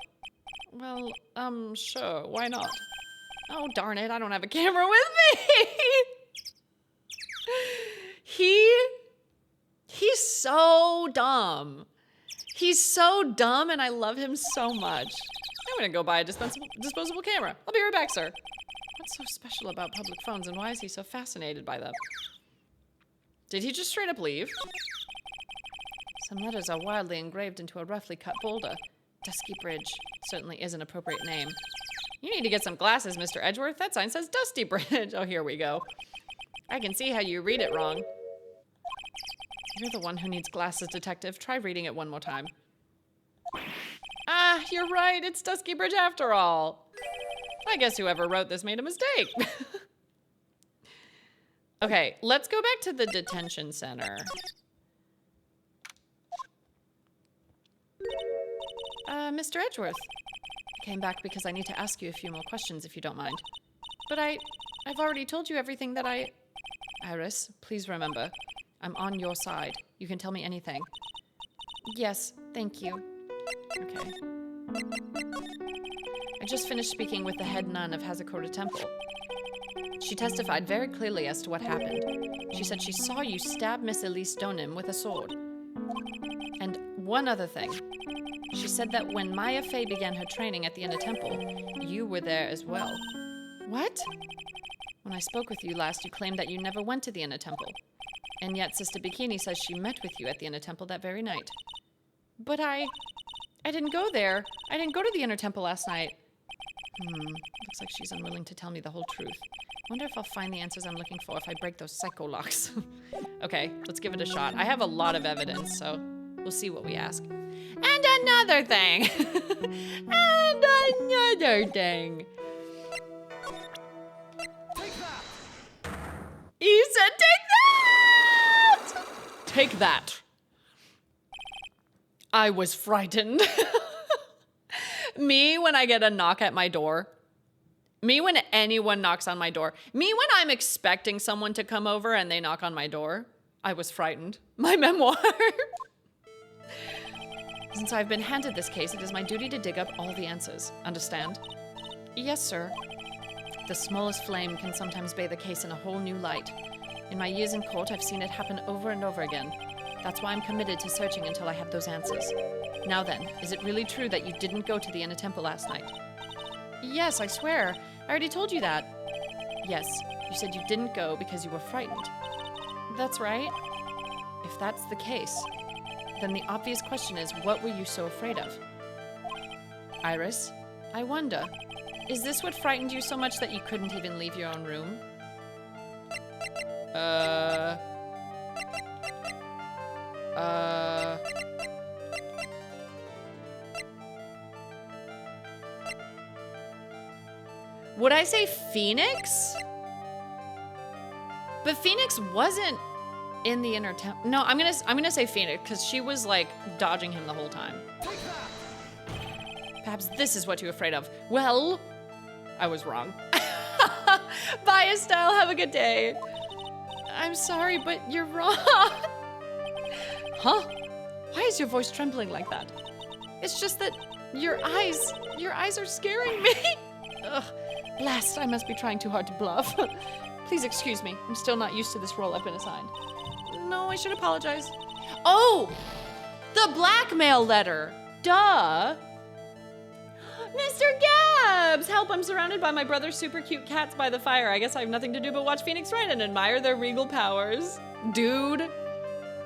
[SPEAKER 1] Well, sure, why not? Oh, darn it, I don't have a camera with me! He's so dumb. He's so dumb, and I love him so much. I'm gonna go buy a disposable camera. I'll be right back, sir. What's so special about public phones, and why is he so fascinated by them? Did he just straight up leave? Some letters are wildly engraved into a roughly cut boulder. Dusky Bridge certainly is an appropriate name. You need to get some glasses, Mr. Edgeworth. That sign says Dusty Bridge. Oh, here we go. I can see how you read it wrong. You're the one who needs glasses, detective. Try reading it one more time. Ah, you're right. It's Dusky Bridge after all. I guess whoever wrote this made a mistake. Okay, let's go back to the detention center. Mr. Edgeworth. I came back because I need to ask you a few more questions, if you don't mind. But I've already told you everything that I... Iris, please remember, I'm on your side. You can tell me anything. Yes, thank you. Okay. I just finished speaking with the head nun of Hazakota Temple. She testified very clearly as to what happened. She said she saw you stab Miss Elise Donim with a sword. One other thing. She said that when Maya Fey began her training at the Inner Temple, you were there as well. What? When I spoke with you last, you claimed that you never went to the Inner Temple. And yet Sister Bikini says she met with you at the Inner Temple that very night. But I didn't go there. I didn't go to the Inner Temple last night. Looks like she's unwilling to tell me the whole truth. Wonder if I'll find the answers I'm looking for if I break those Psycholocks. Okay, let's give it a shot. I have a lot of evidence, so we'll see what we ask. And another thing. And another thing.
[SPEAKER 2] Take that!
[SPEAKER 1] He said, take that! Take that. I was frightened. Me when I get a knock at my door. Me when anyone knocks on my door. Me when I'm expecting someone to come over and they knock on my door. I was frightened. My memoir. Since I've been handed this case, it is my duty to dig up all the answers. Understand? Yes, sir. The smallest flame can sometimes bathe a case in a whole new light. In my years in court, I've seen it happen over and over again. That's why I'm committed to searching until I have those answers. Now then, is it really true that you didn't go to the Inner Temple last night? Yes, I swear. I already told you that. Yes, you said you didn't go because you were frightened. That's right. If that's the case, then the obvious question is, what were you so afraid of? Iris, I wonder, is this what frightened you so much that you couldn't even leave your own room? Would I say Phoenix? But Phoenix wasn't in the Inner Temple. No, I'm gonna say Phoenix because she was like dodging him the whole time. Perhaps this is what you're afraid of. Well, I was wrong. Bye, Estelle. Have a good day. I'm sorry, but you're wrong. Huh? Why is your voice trembling like that? It's just that your eyes are scaring me. Ugh. Blast, I must be trying too hard to bluff. Please excuse me. I'm still not used to this role I've been assigned. No, I should apologize. Oh! The blackmail letter. Duh. Mr. Gabbs! Help, I'm surrounded by my brother's super cute cats by the fire. I guess I have nothing to do but watch Phoenix Wright and admire their regal powers. Dude,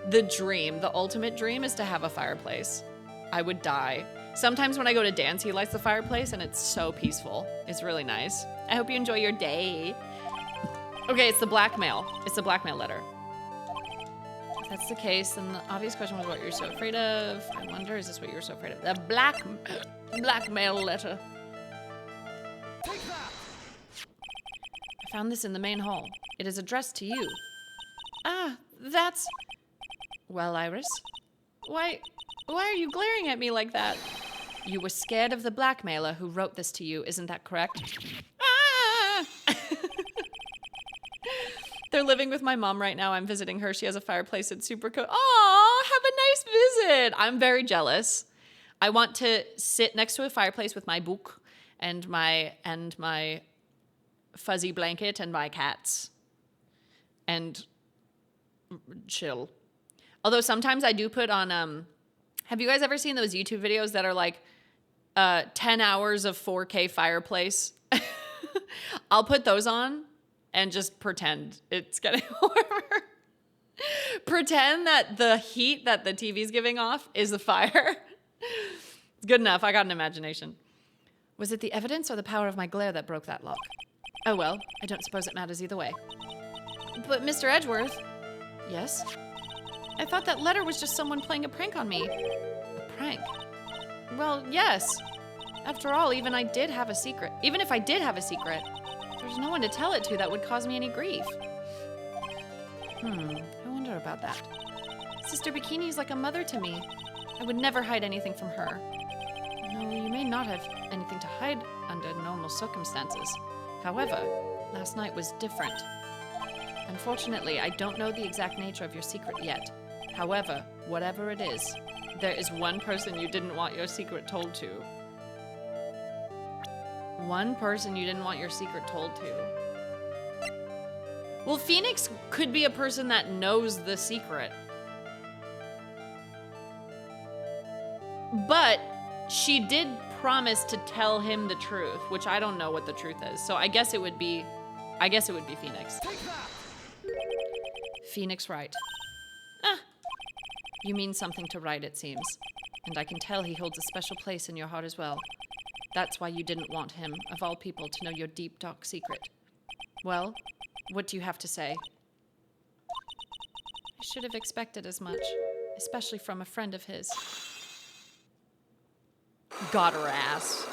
[SPEAKER 1] the dream, the ultimate dream is to have a fireplace. I would die. Sometimes when I go to dance, he lights the fireplace and it's so peaceful. It's really nice. I hope you enjoy your day. Okay, it's the blackmail. It's the blackmail letter. If that's the case, then the obvious question was what you're so afraid of. I wonder, is this what you're so afraid of? The blackmail letter.
[SPEAKER 2] Take that!
[SPEAKER 1] I found this in the main hall. It is addressed to you. Ah, that's... Well, Iris, why are you glaring at me like that? You were scared of the blackmailer who wrote this to you, isn't that correct? Ah! They're living with my mom right now. I'm visiting her. She has a fireplace. It's super cool. Aw, have a nice visit. I'm very jealous. I want to sit next to a fireplace with my book and my fuzzy blanket and my cats and chill. Although sometimes I do put on, have you guys ever seen those YouTube videos that are like 10 hours of 4K fireplace? I'll put those on and just pretend it's getting warmer. Pretend that the heat that the TV's giving off is the fire. It's good enough. I got an imagination. Was it the evidence or the power of my glare that broke that lock? Oh well, I don't suppose it matters either way. But Mr. Edgeworth? Yes? I thought that letter was just someone playing a prank on me. A prank? Well, yes. After all, even if I did have a secret, there's no one to tell it to that would cause me any grief. I wonder about that. Sister Bikini is like a mother to me. I would never hide anything from her. No, you may not have anything to hide under normal circumstances. However, last night was different. Unfortunately, I don't know the exact nature of your secret yet. However, whatever it is, there is one person you didn't want your secret told to. One person you didn't want your secret told to. Well, Phoenix could be a person that knows the secret. But she did promise to tell him the truth, which I don't know what the truth is. So I guess it would be Phoenix.
[SPEAKER 2] Take that!
[SPEAKER 1] Phoenix Wright. Ah, you mean something to Wright, it seems. And I can tell he holds a special place in your heart as well. That's why you didn't want him, of all people, to know your deep, dark secret. Well, what do you have to say? I should have expected as much, especially from a friend of his. Got her ass.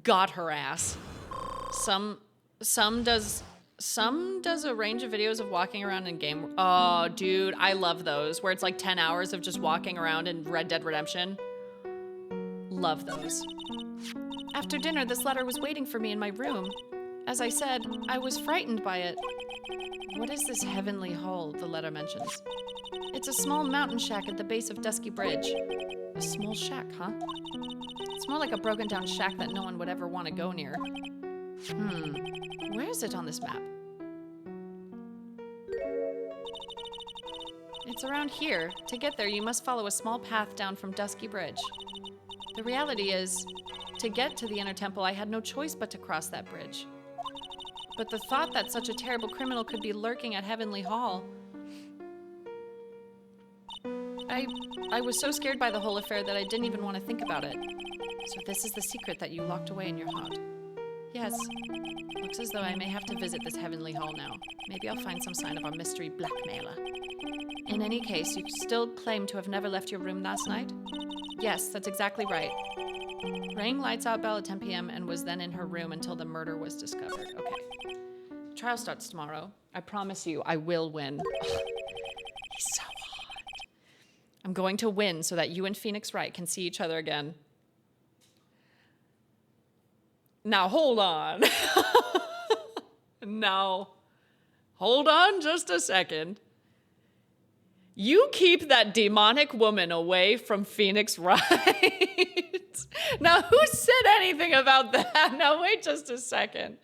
[SPEAKER 1] Got her ass. Some does a range of videos of walking around in game. Oh, dude, I love those where it's like 10 hours of just walking around in Red Dead Redemption. Love those. After dinner, this letter was waiting for me in my room. As I said, I was frightened by it. What is this heavenly hall the letter mentions? It's a small mountain shack at the base of Dusky Bridge. A small shack, huh? It's more like a broken down shack that no one would ever want to go near. Where is it on this map? It's around here. To get there, you must follow a small path down from Dusky Bridge. The reality is, to get to the inner temple, I had no choice but to cross that bridge. But the thought that such a terrible criminal could be lurking at Heavenly Hall... I was so scared by the whole affair that I didn't even want to think about it. So this is the secret that you locked away in your heart. Yes. Looks as though I may have to visit this Heavenly Hall now. Maybe I'll find some sign of our mystery blackmailer. In any case, you still claim to have never left your room last night? Yes, that's exactly right. Rang lights out bell at 10 p.m. and was then in her room until the murder was discovered. Okay. The trial starts tomorrow. I promise you, I will win. He's so hot. I'm going to win so that you and Phoenix Wright can see each other again. Now, hold on. Now, hold on just a second. You keep that demonic woman away from Phoenix Wright. Now, who said anything about that? Now, wait just a second.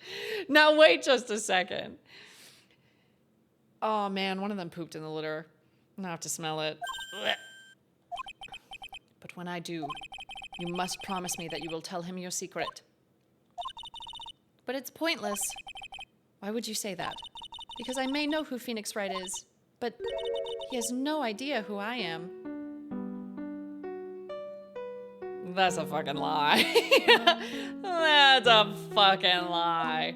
[SPEAKER 1] Oh, man, one of them pooped in the litter. I have to smell it. But when I do, you must promise me that you will tell him your secret. But it's pointless. Why would you say that? Because I may know who Phoenix Wright is, but he has no idea who I am. That's a fucking lie. That's a fucking lie.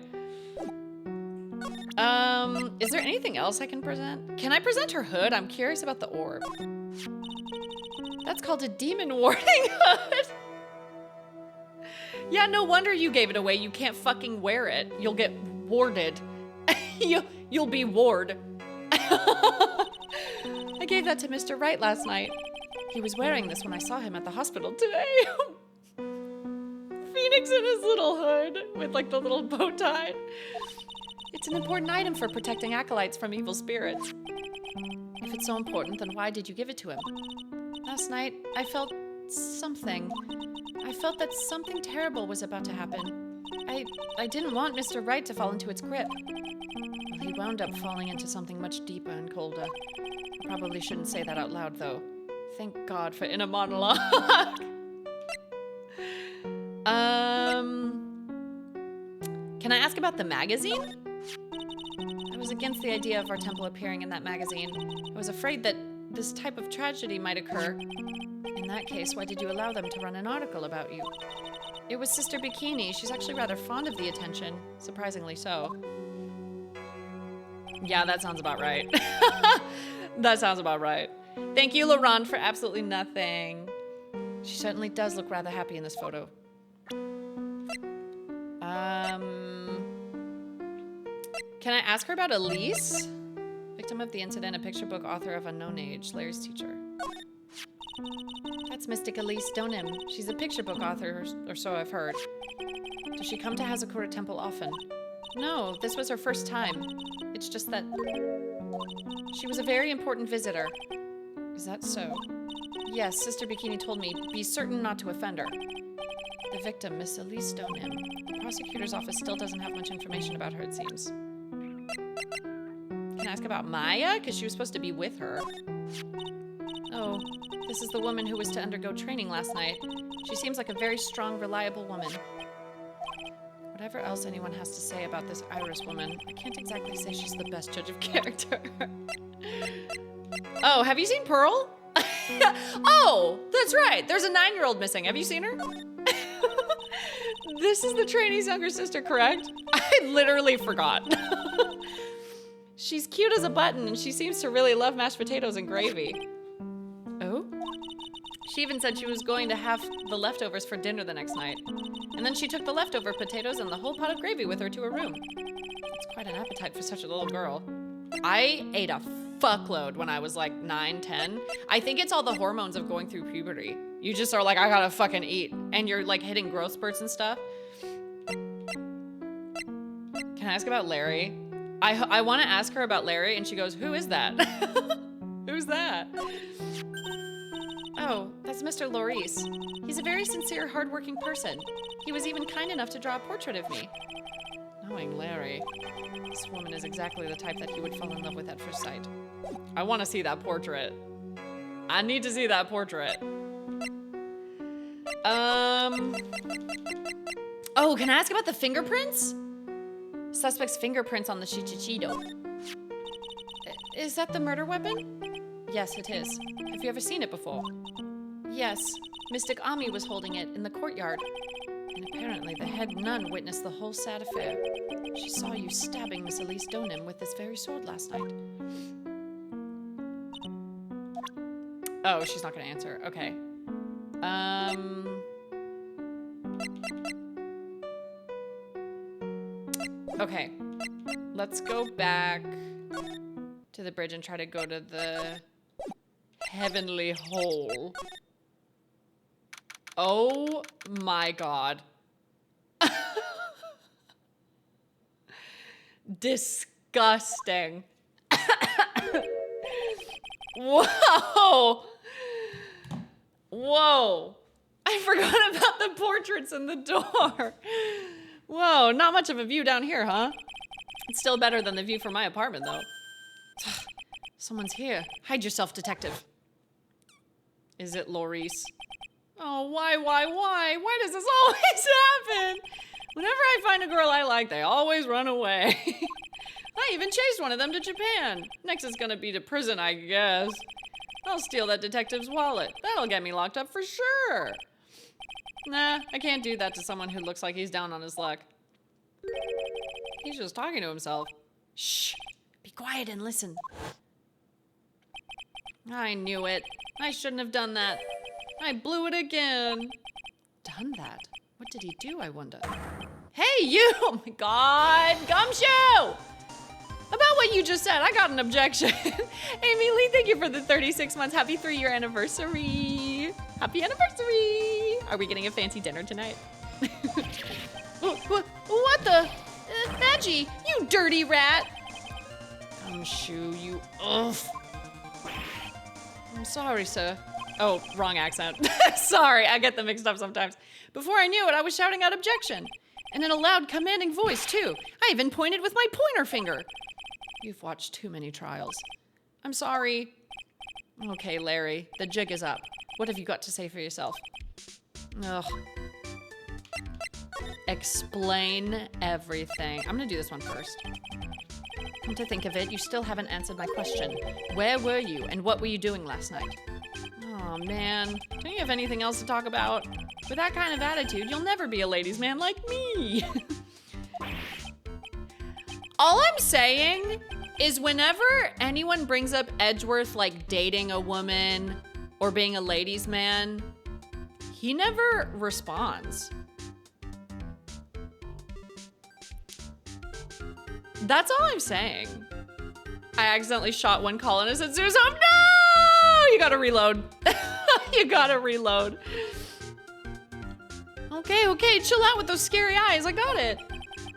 [SPEAKER 1] Is there anything else I can present? Can I present her hood? I'm curious about the orb. That's called a demon warding hood. Yeah, no wonder you gave it away. You can't fucking wear it. You'll get warded. You'll be ward. I gave that to Mr. Wright last night. He was wearing this when I saw him at the hospital today. Phoenix in his little hood with like the little bow tie. It's an important item for protecting acolytes from evil spirits. If it's so important, then why did you give it to him? Last night, I felt something. I felt that something terrible was about to happen. I didn't want Mr. Wright to fall into its grip. Well, he wound up falling into something much deeper and colder. I probably shouldn't say that out loud, though. Thank God for inner monologue. Can I ask about the magazine? I was against the idea of our temple appearing in that magazine. I was afraid that this type of tragedy might occur. In that case, why did you allow them to run an article about you? It was Sister Bikini. She's actually rather fond of the attention, surprisingly so. Yeah, that sounds about right. That sounds about right. Thank you, Laurent, for absolutely nothing. She certainly does look rather happy in this photo. Can I ask her about Elise? Victim of the incident, a picture book author of unknown age, Larry's teacher. That's Mystic Elise Donim. She's a picture book author, or so I've heard. Does she come to Hazakura Temple often? No, this was her first time. It's just that she was a very important visitor. Is that so? Yes, Sister Bikini told me, be certain not to offend her. The victim, Miss Elise Donim. The prosecutor's office still doesn't have much information about her, it seems. Can I ask about Maya? Because she was supposed to be with her. Oh, This is the woman who was to undergo training last night. She seems like a very strong, reliable woman. Whatever else anyone has to say about this Iris woman, I can't exactly say she's the best judge of character. Oh, have you seen Pearl? Oh, that's right. There's a 9-year-old missing. Have you seen her? This is the trainee's younger sister, correct? I literally forgot. She's cute as a button, and she seems to really love mashed potatoes and gravy. Oh? She even said she was going to have the leftovers for dinner the next night. And then she took the leftover potatoes and the whole pot of gravy with her to her room. It's quite an appetite for such a little girl. I ate a fuckload when I was like 9, 10. I think it's all the hormones of going through puberty. You just are like, I gotta fucking eat. And you're like hitting growth spurts and stuff. Can I ask about Larry? I want to ask her about Larry, and she goes, who is that? Who's that? Oh, that's Mr. Laurice. He's a very sincere, hardworking person. He was even kind enough to draw a portrait of me. Knowing Larry, this woman is exactly the type that he would fall in love with at first sight. I want to see that portrait. I need to see that portrait. Oh, can I ask about the fingerprints? Suspect's fingerprints on the Shichichido. Is that the murder weapon? Yes, it is. Have you ever seen it before? Yes. Mystic Ami was holding it in the courtyard. And apparently the head nun witnessed the whole sad affair. She saw you stabbing Miss Elise Donim with this very sword last night. Oh, she's not gonna answer. Okay. Okay. Let's go back to the bridge and try to go to the heavenly hole. Oh my god. Disgusting. Whoa. Whoa. I forgot about the portraits in the door. Whoa, not much of a view down here, huh? It's still better than the view from my apartment, though. Someone's here. Hide yourself, detective. Is it Laurice? Oh, why? Why does this always happen? Whenever I find a girl I like, they always run away. I even chased one of them to Japan. Next is gonna be to prison, I guess. I'll steal that detective's wallet. That'll get me locked up for sure. Nah, I can't do that to someone who looks like he's down on his luck. He's just talking to himself. Shh, be quiet and listen. I knew it. I shouldn't have done that. I blew it again. Done that? What did he do, I wonder? Hey, you! Oh my god, Gumshoe! About what you just said, I got an objection. Amy Lee, thank you for the 36 months. Happy 3-year anniversary. Happy anniversary. Are we getting a fancy dinner tonight? What the? Maggie, you dirty rat. Gumshoe, you oof. I'm sorry, sir. Oh, wrong accent. Sorry, I get them mixed up sometimes. Before I knew it, I was shouting out objection. And in a loud, commanding voice, too. I even pointed with my pointer finger. You've watched too many trials. I'm sorry. Okay, Larry, the jig is up. What have you got to say for yourself? Ugh. Explain everything. I'm gonna do this one first. Come to think of it, you still haven't answered my question. Where were you, and what were you doing last night? Oh man, don't you have anything else to talk about? With that kind of attitude, you'll never be a ladies' man like me. All I'm saying is whenever anyone brings up Edgeworth like dating a woman or being a ladies' man, he never responds. That's all I'm saying. I accidentally shot one colonist at Zoo's home. No! You gotta reload. You gotta reload. Okay, chill out with those scary eyes. I got it.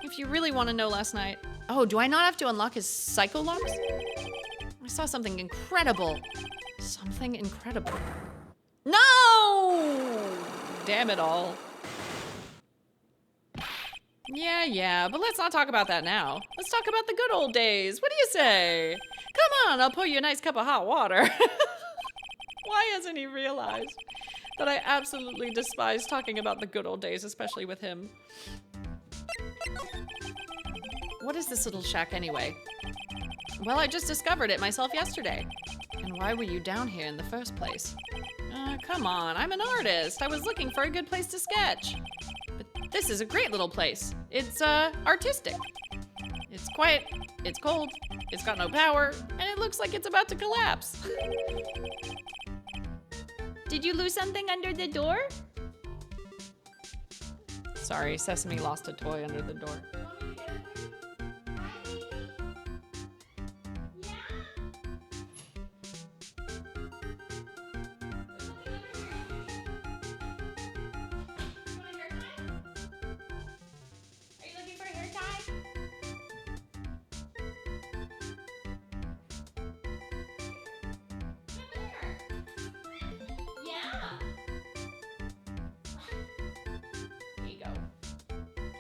[SPEAKER 1] If you really want to know last night. Oh, do I not have to unlock his Psycholocks? I saw something incredible. Something incredible. No! Damn it all. Yeah, but let's not talk about that now. Let's talk about the good old days. What do you say? Come on, I'll pour you a nice cup of hot water. Why hasn't he realized that I absolutely despise talking about the good old days, especially with him? What is this little shack anyway? Well, I just discovered it myself yesterday. And why were you down here in the first place? Come on, I'm an artist. I was looking for a good place to sketch. But this is a great little place. It's, artistic. It's quiet, it's cold, it's got no power, and it looks like it's about to collapse. Did you lose something under the door? Sorry, Sesame lost a toy under the door.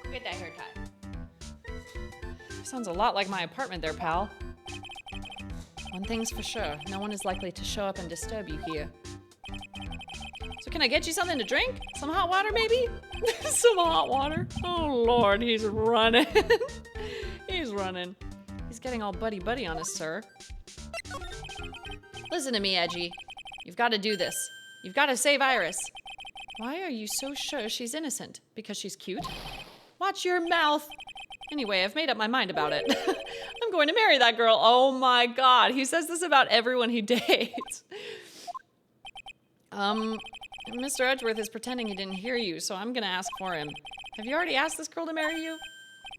[SPEAKER 1] Get that hair tie. Sounds a lot like my apartment there, pal. One thing's for sure, no one is likely to show up and disturb you here. So can I get you something to drink? Some hot water, maybe? Some hot water? Oh, Lord, he's running. He's running. He's getting all buddy-buddy on us, sir. Listen to me, Edgy. You've got to do this. You've got to save Iris. Why are you so sure she's innocent? Because she's cute? Watch your mouth. Anyway, I've made up my mind about it. I'm going to marry that girl. Oh my God. He says this about everyone he dates. Mr. Edgeworth is pretending he didn't hear you, so I'm gonna ask for him. Have you already asked this girl to marry you?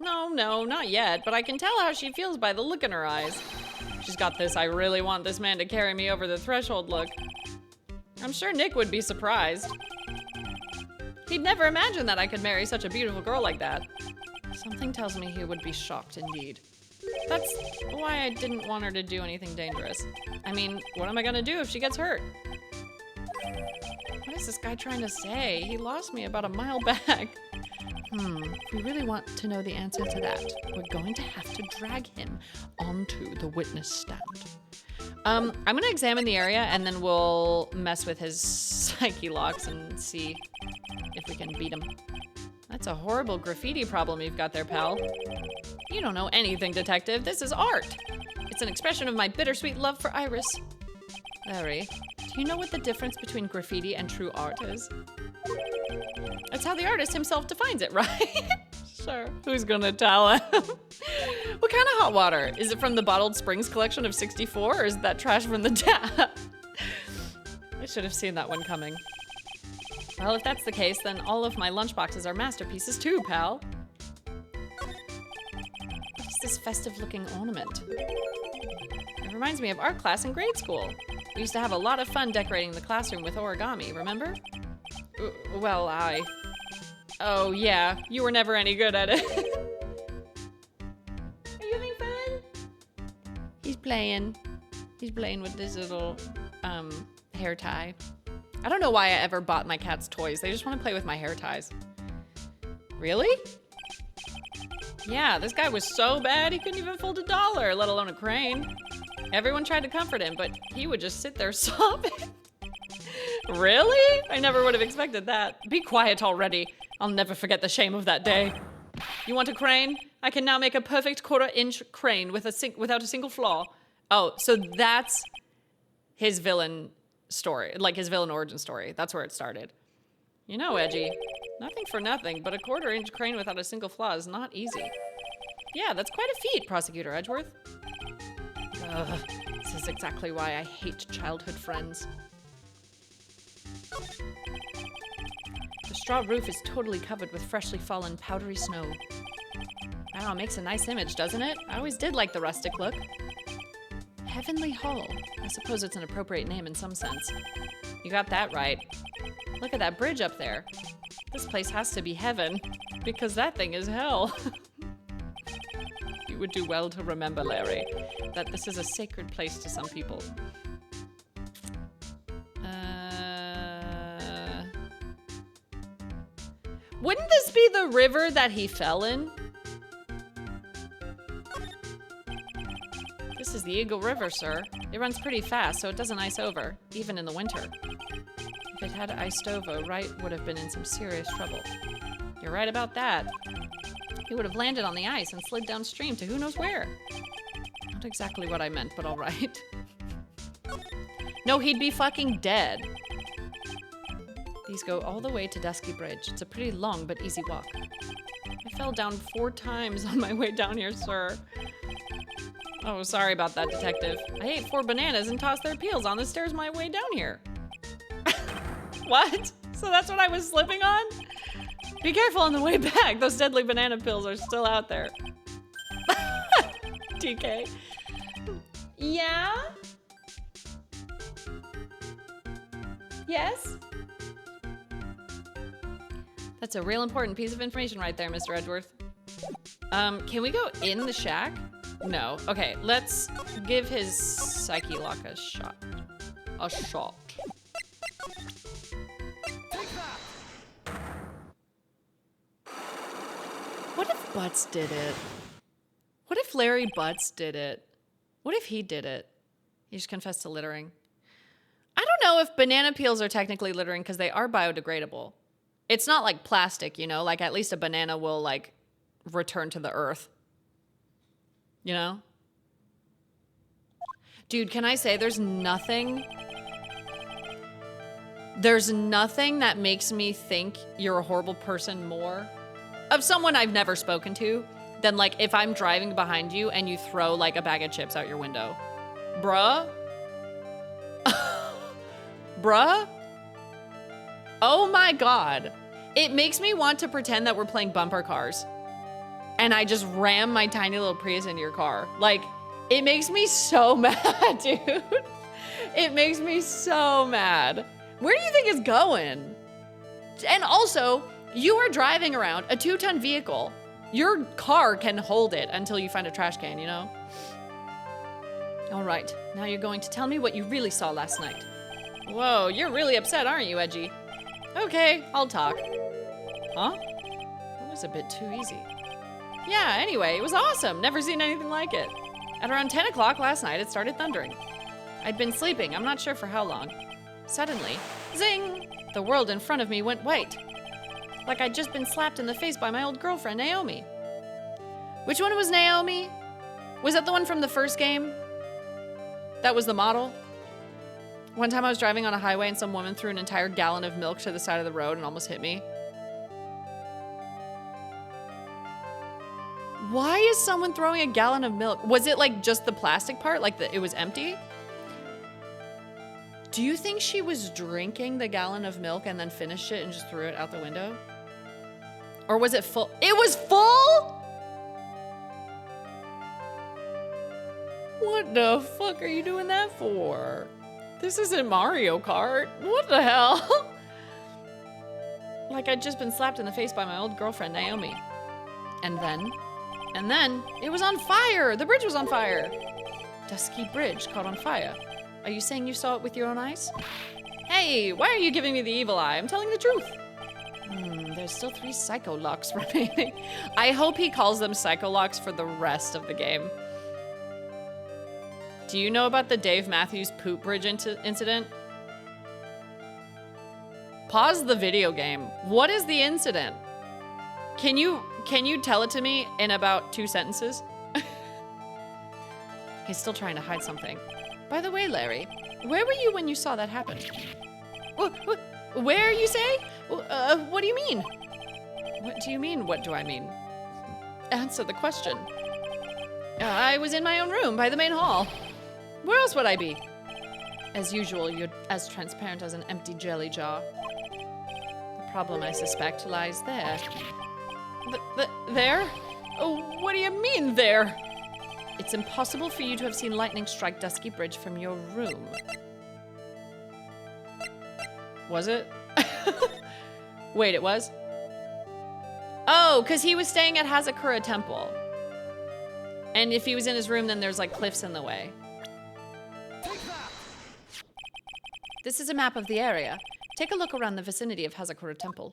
[SPEAKER 1] No, not yet, but I can tell how she feels by the look in her eyes. She's got this, I really want this man to carry me over the threshold look. I'm sure Nick would be surprised. He'd never imagined that I could marry such a beautiful girl like that. Something tells me he would be shocked indeed. That's why I didn't want her to do anything dangerous. I mean, what am I gonna do if she gets hurt? What is this guy trying to say? He lost me about a mile back. If we really want to know the answer to that, we're going to have to drag him onto the witness stand. I'm gonna examine the area and then we'll mess with his Psycholocks and see if we can beat him. That's a horrible graffiti problem you've got there, pal. You don't know anything, detective. This is art. It's an expression of my bittersweet love for Iris. Larry, do you know what the difference between graffiti and true art is? That's how the artist himself defines it, right? Sure. Who's gonna tell him? What kind of hot water? Is it from the Bottled Springs collection of 64, or is that trash from the tap? I should have seen that one coming. Well, if that's the case, then all of my lunchboxes are masterpieces too, pal. What is this festive-looking ornament? It reminds me of art class in grade school. We used to have a lot of fun decorating the classroom with origami, remember? Well, Oh, yeah, you were never any good at it. Are you having fun? He's playing. He's playing with this little, hair tie. I don't know why I ever bought my cats toys. They just want to play with my hair ties. Really? Yeah, this guy was so bad he couldn't even fold $1, let alone a crane. Everyone tried to comfort him, but he would just sit there sobbing. Really? I never would have expected that. Be quiet already. I'll never forget the shame of that day. You want a crane? I can now make a perfect 1/4-inch crane with without a single flaw. Oh, so that's his villain story, like his villain origin story. That's where it started. You know, Edgy, nothing for nothing, but a 1/4-inch crane without a single flaw is not easy. Yeah, that's quite a feat, Prosecutor Edgeworth. Ugh, this is exactly why I hate childhood friends. The straw roof is totally covered with freshly fallen powdery snow. Wow, makes a nice image, doesn't it? I always did like the rustic look. Heavenly Hall. I suppose it's an appropriate name in some sense. You got that right. Look at that bridge up there. This place has to be heaven, because that thing is hell. You would do well to remember, Larry, that this is a sacred place to some people. Wouldn't this be the river that he fell in? This is the Eagle River, sir. It runs pretty fast, so it doesn't ice over, even in the winter. If it had iced over, Wright would have been in some serious trouble. You're right about that. He would have landed on the ice and slid downstream to who knows where. Not exactly what I meant, but all right. No, he'd be fucking dead. These go all the way to Dusky Bridge. It's a pretty long but easy walk. I fell down 4 times on my way down here, sir. Oh, sorry about that, detective. I ate 4 bananas and tossed their peels on the stairs my way down here. What? So that's what I was slipping on? Be careful on the way back. Those deadly banana pills are still out there. TK. Yeah? Yes? That's a real important piece of information right there, Mr. Edgeworth. Can we go in the shack? No. Okay, let's give his Psycholocks a shot. A shot.
[SPEAKER 2] Take that!
[SPEAKER 1] What if Butts did it? What if Larry Butts did it? What if he did it? He just confessed to littering. I don't know if banana peels are technically littering because they are biodegradable. It's not like plastic, you know? Like, at least a banana will, like, return to the earth. You know? Dude, can I say there's nothing that makes me think you're a horrible person more of someone I've never spoken to than, like, if I'm driving behind you and you throw, like, a bag of chips out your window. Bruh? Bruh? Oh my God. It makes me want to pretend that we're playing bumper cars. And I just ram my tiny little Prius into your car. Like, it makes me so mad, dude. It makes me so mad. Where do you think it's going? And also, you are driving around a 2-ton vehicle. Your car can hold it until you find a trash can, you know? All right, now you're going to tell me what you really saw last night. Whoa, you're really upset, aren't you, Edgy? Okay, I'll talk. Huh? That was a bit too easy. Yeah, anyway, it was awesome. Never seen anything like it. At around 10 o'clock last night, it started thundering. I'd been sleeping, I'm not sure for how long. Suddenly, zing! The world in front of me went white. Like I'd just been slapped in the face by my old girlfriend, Naomi. Which one was Naomi? Was that the one from the first game? That was the model? One time I was driving on a highway and some woman threw an entire gallon of milk to the side of the road and almost hit me. Why is someone throwing a gallon of milk? Was it like just the plastic part? Like it was empty? Do you think she was drinking the gallon of milk and then finished it and just threw it out the window? Or was it full? It was full? What the fuck are you doing that for? This isn't Mario Kart. What the hell? Like I'd just been slapped in the face by my old girlfriend, Naomi. And then, it was on fire. The bridge was on fire. Dusky Bridge caught on fire. Are you saying you saw it with your own eyes? Hey, why are you giving me the evil eye? I'm telling the truth. There's still 3 Psycholocks remaining. I hope he calls them Psycholocks for the rest of the game. Do you know about the Dave Matthews poop bridge incident? Pause the video game. What is the incident? Can you tell it to me in about 2 sentences? He's still trying to hide something. By the way, Larry, where were you when you saw that happen? Where, you say? What do you mean? What do you mean, what do I mean? Answer the question. I was in my own room by the main hall. Where else would I be? As usual, you're as transparent as an empty jelly jar. The problem, I suspect, lies there. There? Oh, what do you mean, there? It's impossible for you to have seen lightning strike Dusky Bridge from your room. Was it? Wait, it was? Oh, because he was staying at Hazakura Temple. And if he was in his room, then there's like cliffs in the way. This is a map of the area. Take a look around the vicinity of Hazakura Temple.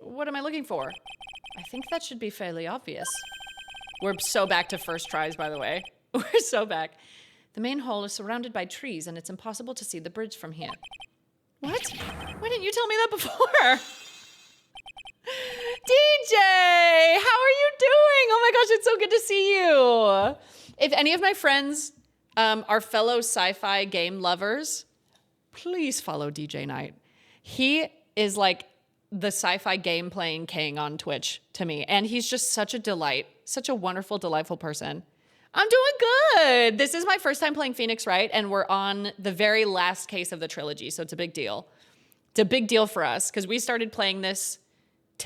[SPEAKER 1] What am I looking for? I think that should be fairly obvious. We're so back to first tries, by the way. We're so back. The main hall is surrounded by trees, and it's impossible to see the bridge from here. What? Why didn't you tell me that before? DJ, how are you doing? Oh my gosh, it's so good to see you. If any of my friends are fellow sci-fi game lovers, please follow DJ Knight. He is like the sci-fi game playing king on Twitch to me. And he's just such a delight, such a wonderful, delightful person. I'm doing good. This is my first time playing Phoenix Wright, and we're on the very last case of the trilogy, so it's a big deal. It's a big deal for us because we started playing this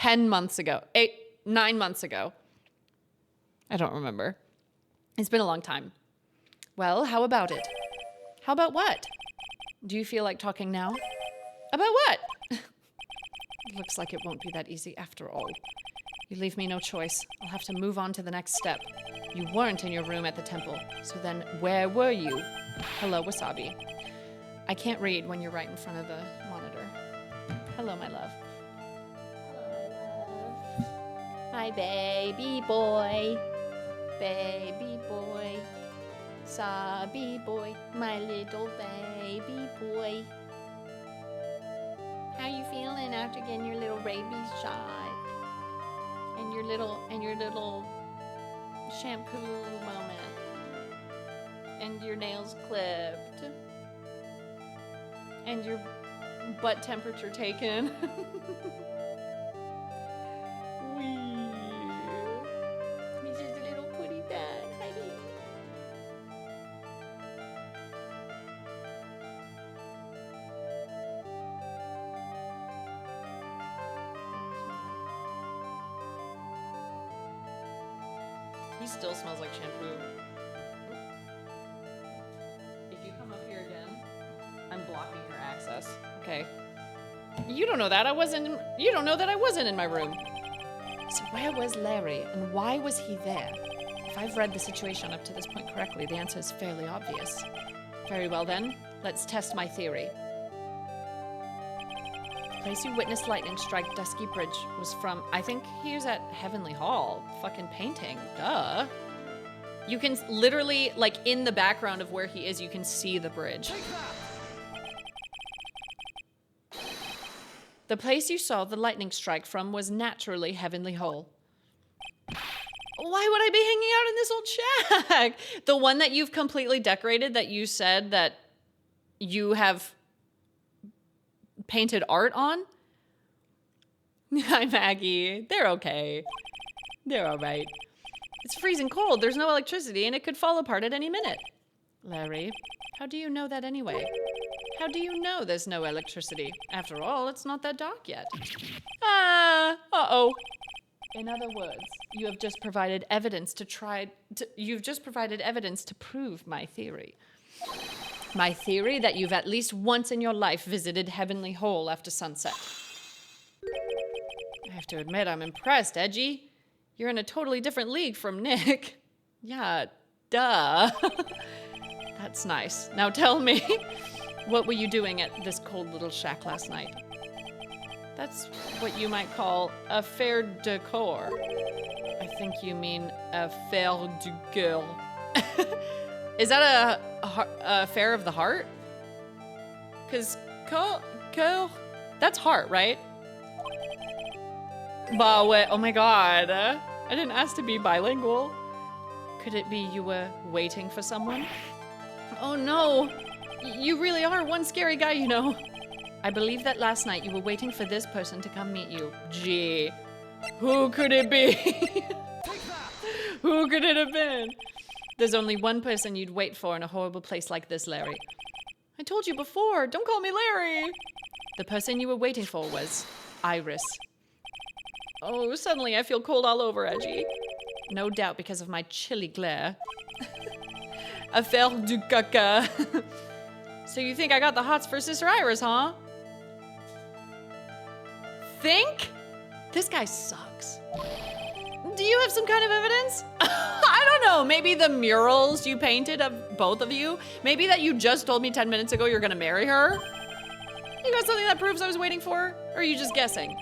[SPEAKER 1] 9 months ago. I don't remember. It's been a long time. Well, how about it? How about what? Do you feel like talking now? About what? Looks like it won't be that easy after all. You leave me no choice. I'll have to move on to the next step. You weren't in your room at the temple, so then where were you? Hello, Wasabi. I can't read when you're right in front of the monitor. Hello, my love. My baby boy. Baby boy. Sabi boy. My little baby boy. How you feeling after getting your little rabies shot? And your little shampoo moment. And your nails clipped. And your butt temperature taken. Wee. He's just a little putty dad, honey. He still smells like shampoo. If you come up here again, I'm blocking your access. Okay. You don't know that I wasn't in my room. So where was Larry and why was he there? If I've read the situation up to this point correctly, the answer is fairly obvious. Very well then, let's test my theory. The place you witnessed lightning strike Dusky Bridge was from, I think he was at Heavenly Hall, fucking painting, duh. You can literally, like in the background of where he is, you can see the bridge. The place you saw the lightning strike from was naturally Heavenly Hall. Why would I be hanging out in this old shack? The one that you've completely decorated that you said that you have painted art on? Hi, Maggie. They're okay. They're all right. It's freezing cold. There's no electricity, and it could fall apart at any minute. Larry, how do you know that anyway? How do you know there's no electricity? After all, it's not that dark yet. Uh-oh. In other words, you have just provided evidence to prove my theory. My theory that you've at least once in your life visited Heavenly Hall after sunset. I have to admit, I'm impressed, Edgy. You're in a totally different league from Nick. Yeah, duh. That's nice. Now tell me, what were you doing at this cold little shack last night? That's what you might call a fair decor. I think you mean a fair du cœur. Is that a fair of the heart? Because cœur, that's heart, right? Bah ouais, oh my god. I didn't ask to be bilingual. Could it be you were waiting for someone? Oh no, you really are one scary guy, you know. I believe that last night you were waiting for this person to come meet you. Gee, who could it be? Who could it have been? There's only one person you'd wait for in a horrible place like this, Larry. I told you before, don't call me Larry. The person you were waiting for was Iris. Oh, suddenly I feel cold all over, Edgy. No doubt because of my chilly glare. Affaire du caca. So you think I got the hots for Sister Iris, huh? Think? This guy sucks. Do you have some kind of evidence? I don't know. Maybe the murals you painted of both of you? Maybe that you just told me 10 minutes ago you're gonna marry her? You got something that proves I was waiting for? Or are you just guessing?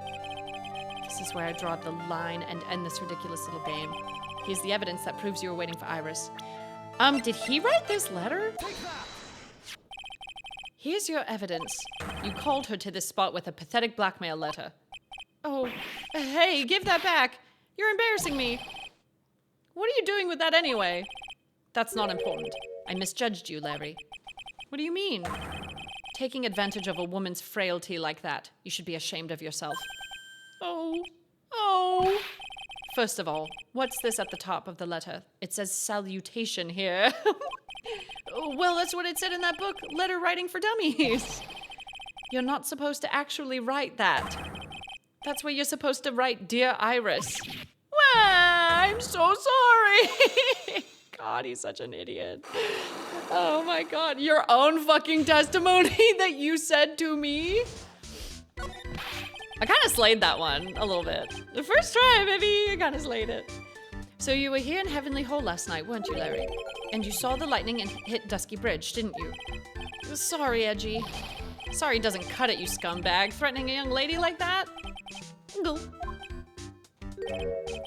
[SPEAKER 1] This is where I draw the line and end this ridiculous little game. Here's the evidence that proves you were waiting for Iris. Did he write this letter?
[SPEAKER 2] Take that!
[SPEAKER 1] Here's your evidence. You called her to this spot with a pathetic blackmail letter. Oh, hey, give that back. You're embarrassing me. What are you doing with that anyway? That's not important. I misjudged you, Larry. What do you mean? Taking advantage of a woman's frailty like that. You should be ashamed of yourself. Oh. First of all, what's this at the top of the letter? It says salutation here. Well, that's what it said in that book, Letter Writing for Dummies. You're not supposed to actually write that. That's where you're supposed to write, Dear Iris. Well, I'm so sorry. God, he's such an idiot. Oh my God, your own fucking testimony that you said to me? I kind of slayed that one a little bit. The first try, baby, I kind of slayed it. So you were here in Heavenly Hole last night, weren't you, Larry? And you saw the lightning and hit Dusky Bridge, didn't you? Sorry, Edgy. Sorry doesn't cut it, you scumbag. Threatening a young lady like that?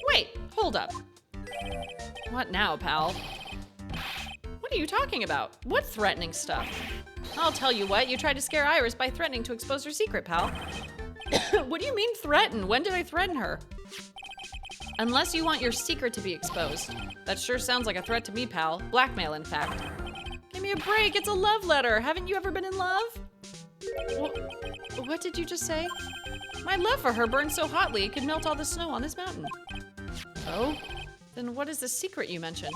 [SPEAKER 1] Wait, hold up. What now, pal? What are you talking about? What threatening stuff? I'll tell you what, you tried to scare Iris by threatening to expose her secret, pal. What do you mean threaten? When did I threaten her? Unless you want your secret to be exposed. That sure sounds like a threat to me, pal. Blackmail, in fact. Give me a break, it's a love letter. Haven't you ever been in love? What did you just say? My love for her burned so hotly it could melt all the snow on this mountain. Oh? Then what is the secret you mentioned?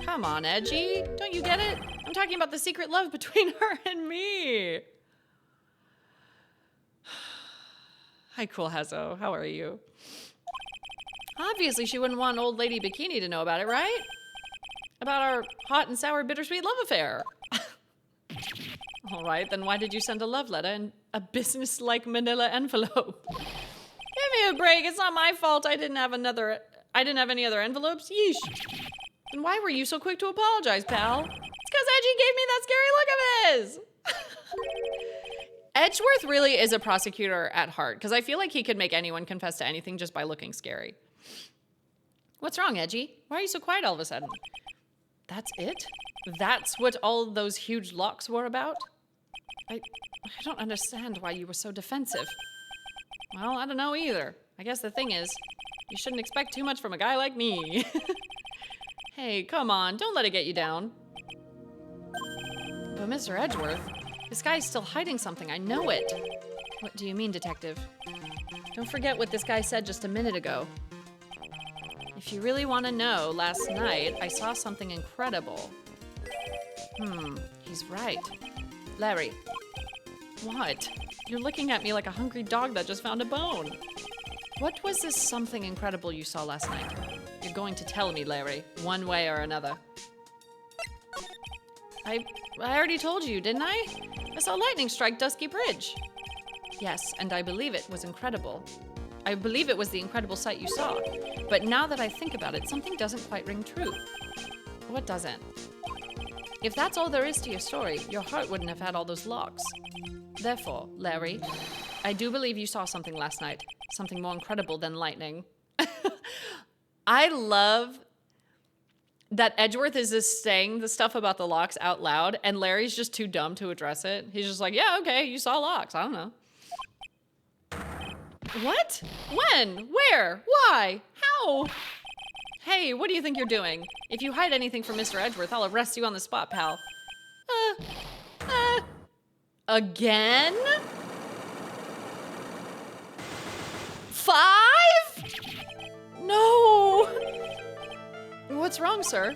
[SPEAKER 1] Come on, Edgy. Don't you get it? I'm talking about the secret love between her and me. Hi, Cool Hazo. How are you? Obviously, she wouldn't want old lady Bikini to know about it, right? About our hot and sour bittersweet love affair. All right, then why did you send a love letter in a business-like manila envelope? Give me a break. It's not my fault. I didn't have any other envelopes. Yeesh. Then why were you so quick to apologize, pal? It's because Edgy gave me that scary look of his. Edgeworth really is a prosecutor at heart, because I feel like he could make anyone confess to anything just by looking scary. What's wrong, Edgy? Why are you so quiet all of a sudden? That's it? That's what all those huge locks were about? I don't understand why you were so defensive. Well, I don't know either. I guess the thing is, you shouldn't expect too much from a guy like me. Hey, come on, don't let it get you down. But Mr. Edgeworth, this guy is still hiding something, I know it. What do you mean, Detective? Don't forget what this guy said just a minute ago. If you really want to know, last night I saw something incredible. He's right. Larry. What? You're looking at me like a hungry dog that just found a bone. What was this something incredible you saw last night? You're going to tell me, Larry, one way or another. I already told you, didn't I? I saw lightning strike Dusky Bridge. Yes, and I believe it was incredible. I believe it was the incredible sight you saw. But now that I think about it, something doesn't quite ring true. What doesn't? If that's all there is to your story, your heart wouldn't have had all those locks. Therefore, Larry, I do believe you saw something last night. Something more incredible than lightning. I love that Edgeworth is just saying the stuff about the locks out loud, and Larry's just too dumb to address it. He's just like, yeah, okay, you saw locks. I don't know. What? When? Where? Why? How? Hey, what do you think you're doing? If you hide anything from Mr. Edgeworth, I'll arrest you on the spot, pal. Again? 5? No! What's wrong, sir?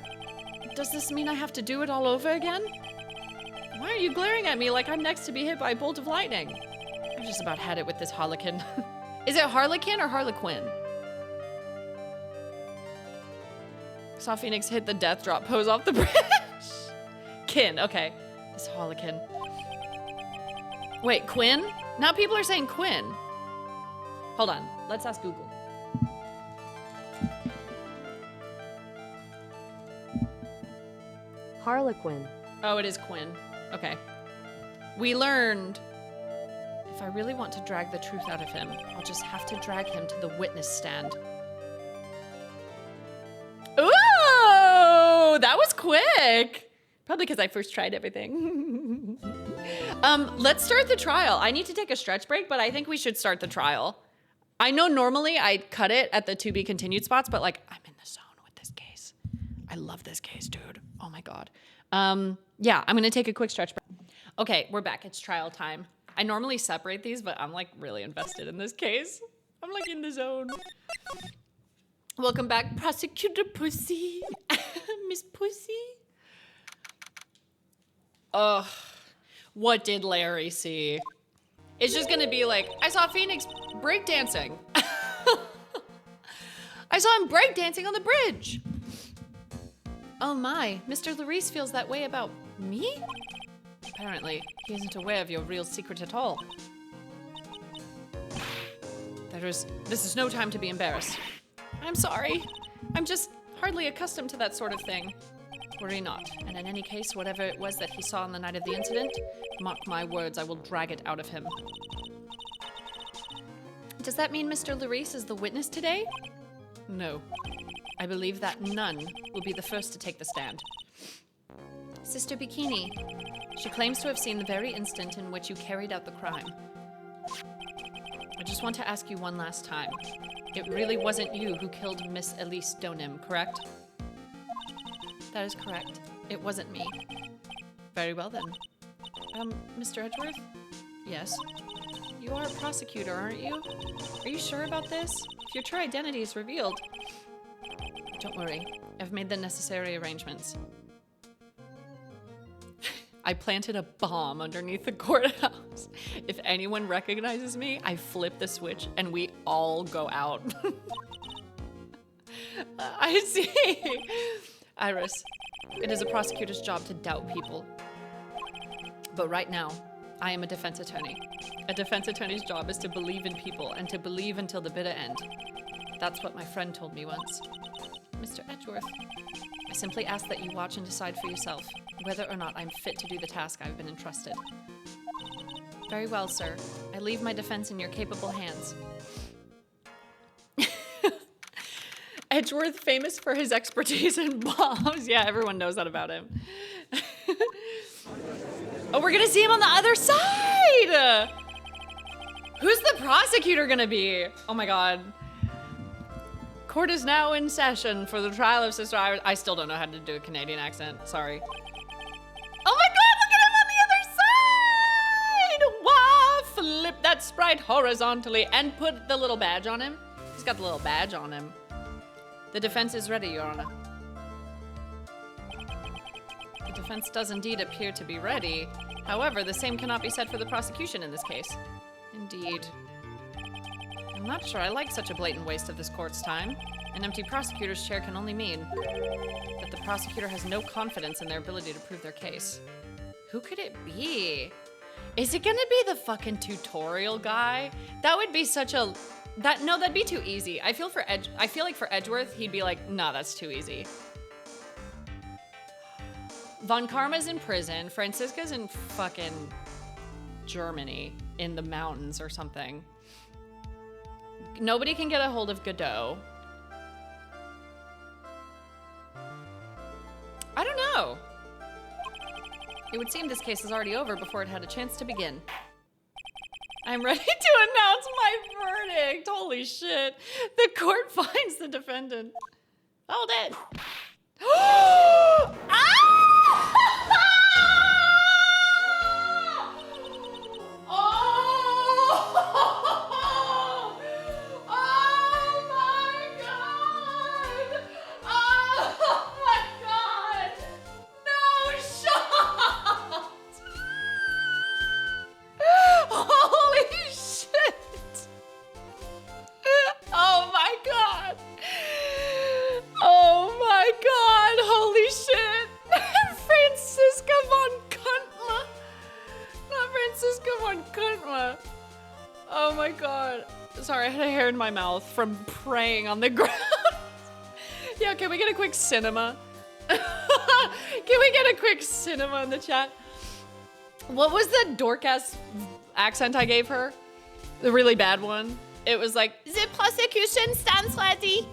[SPEAKER 1] Does this mean I have to do it all over again? Why are you glaring at me like I'm next to be hit by a bolt of lightning? I've just about had it with this harlequin. Is it harlequin or harlequin? Saw Phoenix hit the death drop pose off the bridge. Kin, okay. This harlequin. Wait, Quinn? Now people are saying Quinn. Hold on, let's ask Google.
[SPEAKER 3] Harlequin.
[SPEAKER 1] Oh, it is Quinn. Okay. We learned if I really want to drag the truth out of him, I'll just have to drag him to the witness stand. that was quick. Probably because I first tried everything. Let's start the trial. I need to take a stretch break, but I think we should start the trial. I know normally I cut it at the to be continued spots, but like I'm in the zone with this case. I love this case, dude. Oh my God. Yeah, I'm gonna take a quick stretch break. Okay, we're back. It's trial time. I normally separate these, but I'm like really invested in this case. I'm like in the zone. Welcome back, Prosecutor Pussy. Miss Pussy. Ugh. What did Larry see? It's just gonna be like, I saw Phoenix breakdancing. I saw him breakdancing on the bridge. Oh my, Mr. Larice feels that way about me? Apparently, he isn't aware of your real secret at all. This is no time to be embarrassed. I'm sorry. I'm just hardly accustomed to that sort of thing. Worry not, and in any case, whatever it was that he saw on the night of the incident, mark my words, I will drag it out of him. Does that mean Mr. Larice is the witness today? No. I believe that none will be the first to take the stand. Sister Bikini, she claims to have seen the very instant in which you carried out the crime. I just want to ask you one last time. It really wasn't you who killed Miss Elise Donim, correct? That is correct. It wasn't me. Very well then. Mr. Edgeworth? Yes? You are a prosecutor, aren't you? Are you sure about this? If your true identity is revealed... Don't worry. I've made the necessary arrangements. I planted a bomb underneath the courthouse. If anyone recognizes me, I flip the switch and we all go out. I see. Iris, it is a prosecutor's job to doubt people. But right now, I am a defense attorney. A defense attorney's job is to believe in people and to believe until the bitter end. That's what my friend told me once. Mr. Edgeworth, I simply ask that you watch and decide for yourself whether or not I'm fit to do the task I've been entrusted. Very well, sir. I leave my defense in your capable hands. Edgeworth, famous for his expertise in bombs. Yeah, everyone knows that about him. Oh, we're gonna see him on the other side! Who's the prosecutor gonna be? Oh my God. Court is now in session for the trial of Sister Iris. I still don't know how to do a Canadian accent, sorry. Oh my God, look at him on the other side! Wow, flip that sprite horizontally and put the little badge on him. He's got the little badge on him. The defense is ready, Your Honor. The defense does indeed appear to be ready. However, the same cannot be said for the prosecution in this case. Indeed. I'm not sure I like such a blatant waste of this court's time. An empty prosecutor's chair can only mean that the prosecutor has no confidence in their ability to prove their case. Who could it be? Is it gonna be the fucking tutorial guy? That would be such a... No, that'd be too easy. I feel like for Edgeworth, he'd be like, nah, that's too easy. Von Karma's in prison. Franziska's in fucking Germany in the mountains or something. Nobody can get a hold of Godot. I don't know. It would seem this case is already over before it had a chance to begin. I'm ready to announce my verdict. Holy shit. The court finds the defendant. Hold it. Ah! Oh my God. Sorry, I had a hair in my mouth from praying on the ground. Yeah, can we get a quick cinema? Can we get a quick cinema in the chat? What was the dork-ass accent I gave her? The really bad one? It was like, the prosecution stands ready.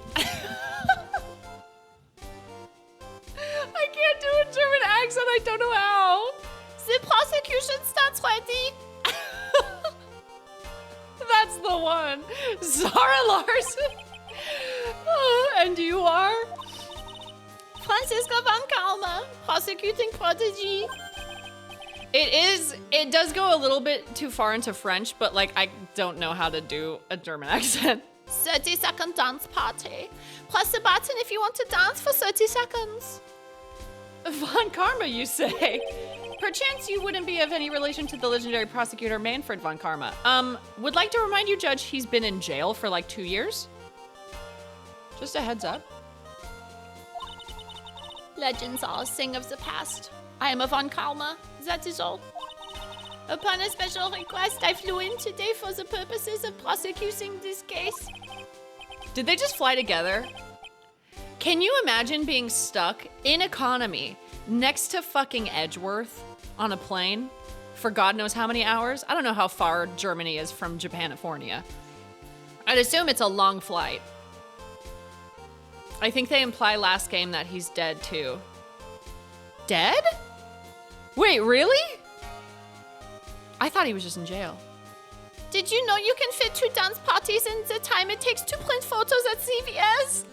[SPEAKER 1] I can't do a German accent. I don't know how.
[SPEAKER 3] The prosecution stands ready.
[SPEAKER 1] That's the one. Zara Larson. And you are?
[SPEAKER 3] Franziska von Kalmer, prosecuting prodigy.
[SPEAKER 1] It does go a little bit too far into French, but like I don't know how to do a German accent.
[SPEAKER 3] 30-second dance party. Press the button if you want to dance for 30 seconds.
[SPEAKER 1] Von Karma, you say? Perchance you wouldn't be of any relation to the legendary prosecutor Manfred von Karma. Would like to remind you, Judge, he's been in jail for like 2 years. Just a heads up.
[SPEAKER 3] Legends are a thing of the past. I am a von Kalmer, that is all. Upon a special request, I flew in today for the purposes of prosecuting this case.
[SPEAKER 1] Did they just fly together? Can you imagine being stuck in economy next to fucking Edgeworth on a plane for God knows how many hours? I don't know how far Germany is from Japanifornia. I'd assume it's a long flight. I think they imply last game that he's dead too. Dead? Wait, really? I thought he was just in jail.
[SPEAKER 3] Did you know you can fit 2 dance parties in the time it takes to print photos at CVS?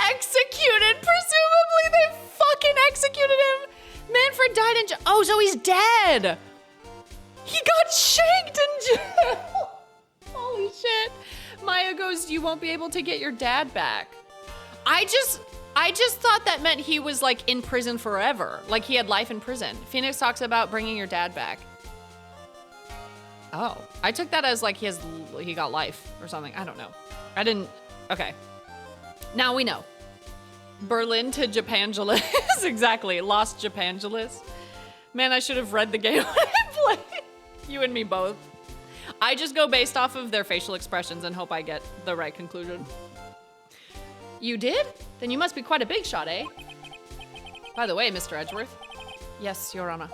[SPEAKER 1] Executed, presumably they fucking executed him. Manfred died in jail. Oh, so he's dead. He got shanked in jail. Holy shit. Maya goes, you won't be able to get your dad back. I just thought that meant he was like in prison forever. Like he had life in prison. Phoenix talks about bringing your dad back. Oh, I took that as like he got life or something. I don't know. I didn't. Okay. Now we know. Berlin to Japangelis. Exactly. Lost Japangelis. Man, I should have read the game when I played. You and me both. I just go based off of their facial expressions and hope I get the right conclusion. You did? Then you must be quite a big shot, eh? By the way, Mr. Edgeworth. Yes, Your Honor.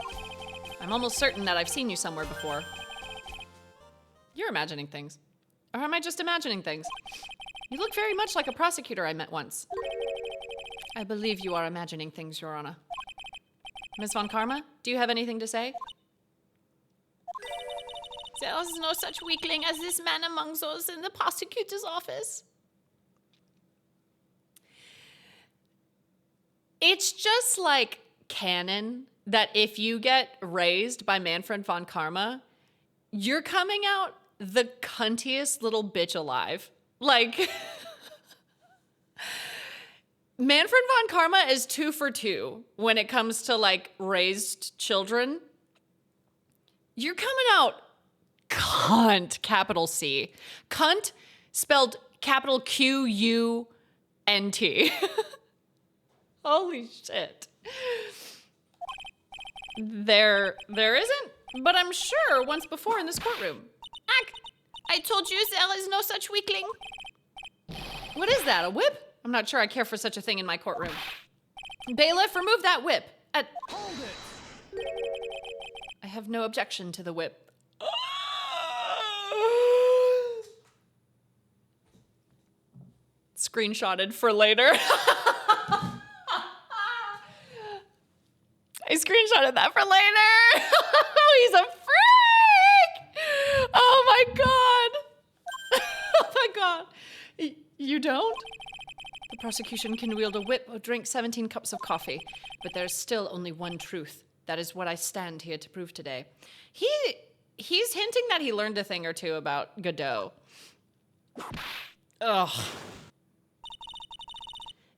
[SPEAKER 1] I'm almost certain that I've seen you somewhere before. You're imagining things. Or am I just imagining things? You look very much like a prosecutor I met once. I believe you are imagining things, Your Honor. Miss Von Karma, do you have anything to say?
[SPEAKER 3] There is no such weakling as this man among those in the prosecutor's office.
[SPEAKER 1] It's just like canon that if you get raised by Manfred von Karma, you're coming out the cuntiest little bitch alive. Like, Manfred von Karma is 2 for 2 when it comes to like raised children. You're coming out cunt, capital C. Cunt spelled capital Quunt. Holy shit. There isn't, but I'm sure once before in this courtroom.
[SPEAKER 3] I told you there is no such weakling.
[SPEAKER 1] What is that, a whip? I'm not sure I care for such a thing in my courtroom. Bailiff, remove that whip.
[SPEAKER 2] Hold it.
[SPEAKER 1] I have no objection to the whip. Screenshotted for later. I screenshotted that for later. He's a freak. Oh my God. Oh my God. You don't? The prosecution can wield a whip or drink 17 cups of coffee, but there's still only one truth. That is what I stand here to prove today. He's hinting that he learned a thing or two about Godot. Ugh.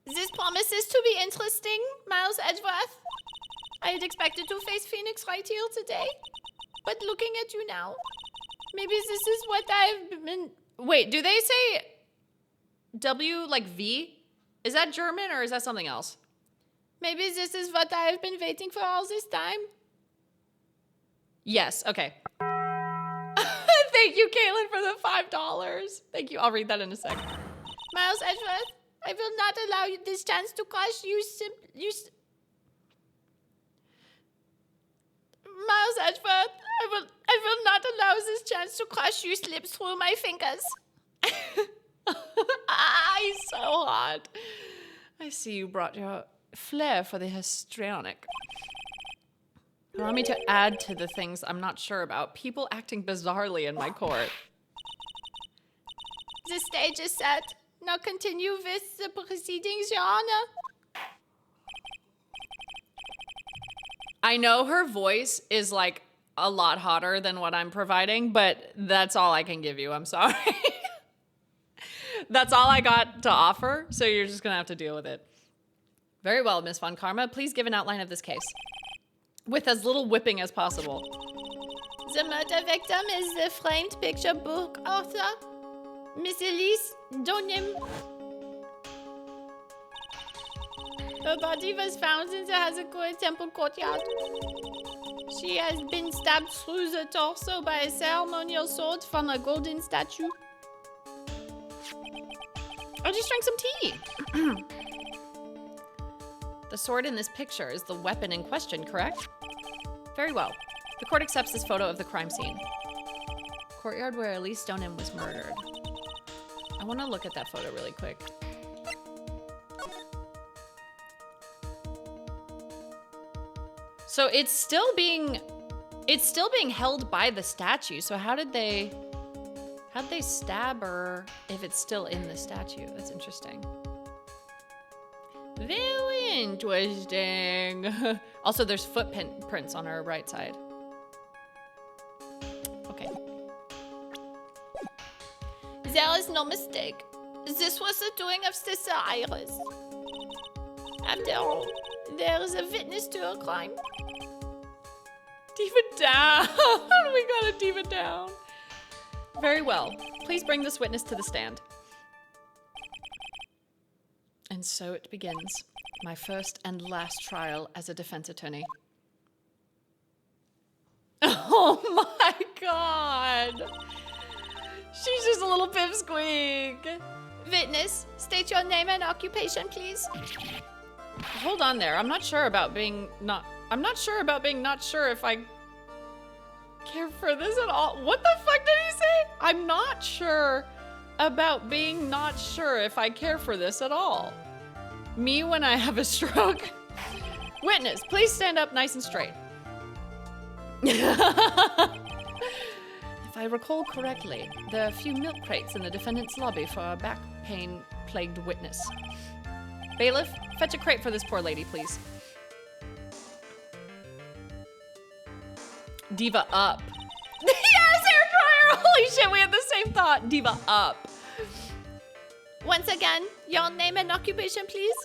[SPEAKER 3] This promises to be interesting, Miles Edgeworth. I had expected to face Phoenix Wright here today, but looking at you now, maybe this is what I've been...
[SPEAKER 1] Wait, do they say W like V? Is that German or is that something else?
[SPEAKER 3] Maybe this is what I have been waiting for all this time.
[SPEAKER 1] Yes, okay. Thank you, Caitlin, for the $5. Thank you. I'll read that in a sec.
[SPEAKER 3] Miles Edgeworth, I will not allow you this chance to crush you. Miles Edgeworth, I will not allow this chance to crush you slip through my fingers.
[SPEAKER 1] He's so hot. I see you brought your flair for the histrionic. Allow me to add to the things I'm not sure about. People acting bizarrely in my court.
[SPEAKER 3] The stage is set. Now continue with the proceedings, Your Honor.
[SPEAKER 1] I know her voice is like a lot hotter than what I'm providing, but that's all I can give you. I'm sorry. That's all I got to offer, so you're just gonna have to deal with it. Very well, Miss Von Karma. Please give an outline of this case. With as little whipping as possible.
[SPEAKER 3] The murder victim is the framed picture book author, Miss Elise Donim. Her body was found in the Hazakura Temple courtyard. She has been stabbed through the torso by a ceremonial sword from a golden statue.
[SPEAKER 1] I just drank some tea. The sword in this picture is the weapon in question, correct? Very well. The court accepts this photo of the crime scene. Courtyard where Elise Stoneham was murdered. I want to look at that photo really quick. So it's still being held by the statue. So how'd they stab her if it's still in the statue? That's interesting. Very interesting. Also, there's footprints on her right side. Okay.
[SPEAKER 3] There is no mistake. This was the doing of Sister Iris. After all, there is a witness to a crime.
[SPEAKER 1] Diva down. We gotta diva down. Very well. Please bring this witness to the stand. And so it begins. My first and last trial as a defense attorney. Oh my god. She's just a little pipsqueak.
[SPEAKER 3] Witness, state your name and occupation, please.
[SPEAKER 1] Hold on there. I'm not sure about being not sure if I care for this at all. What the fuck did he say? I'm not sure about being not sure if I care for this at all. Me when I have a stroke. Witness, please stand up nice and straight. If I recall correctly, there are a few milk crates in the defendant's lobby for a back pain-plagued witness. Bailiff, fetch a crate for this poor lady, please. Diva up. Yes, hair dryer! Holy shit, we had the same thought. Diva up.
[SPEAKER 3] Once again, your name and occupation, please.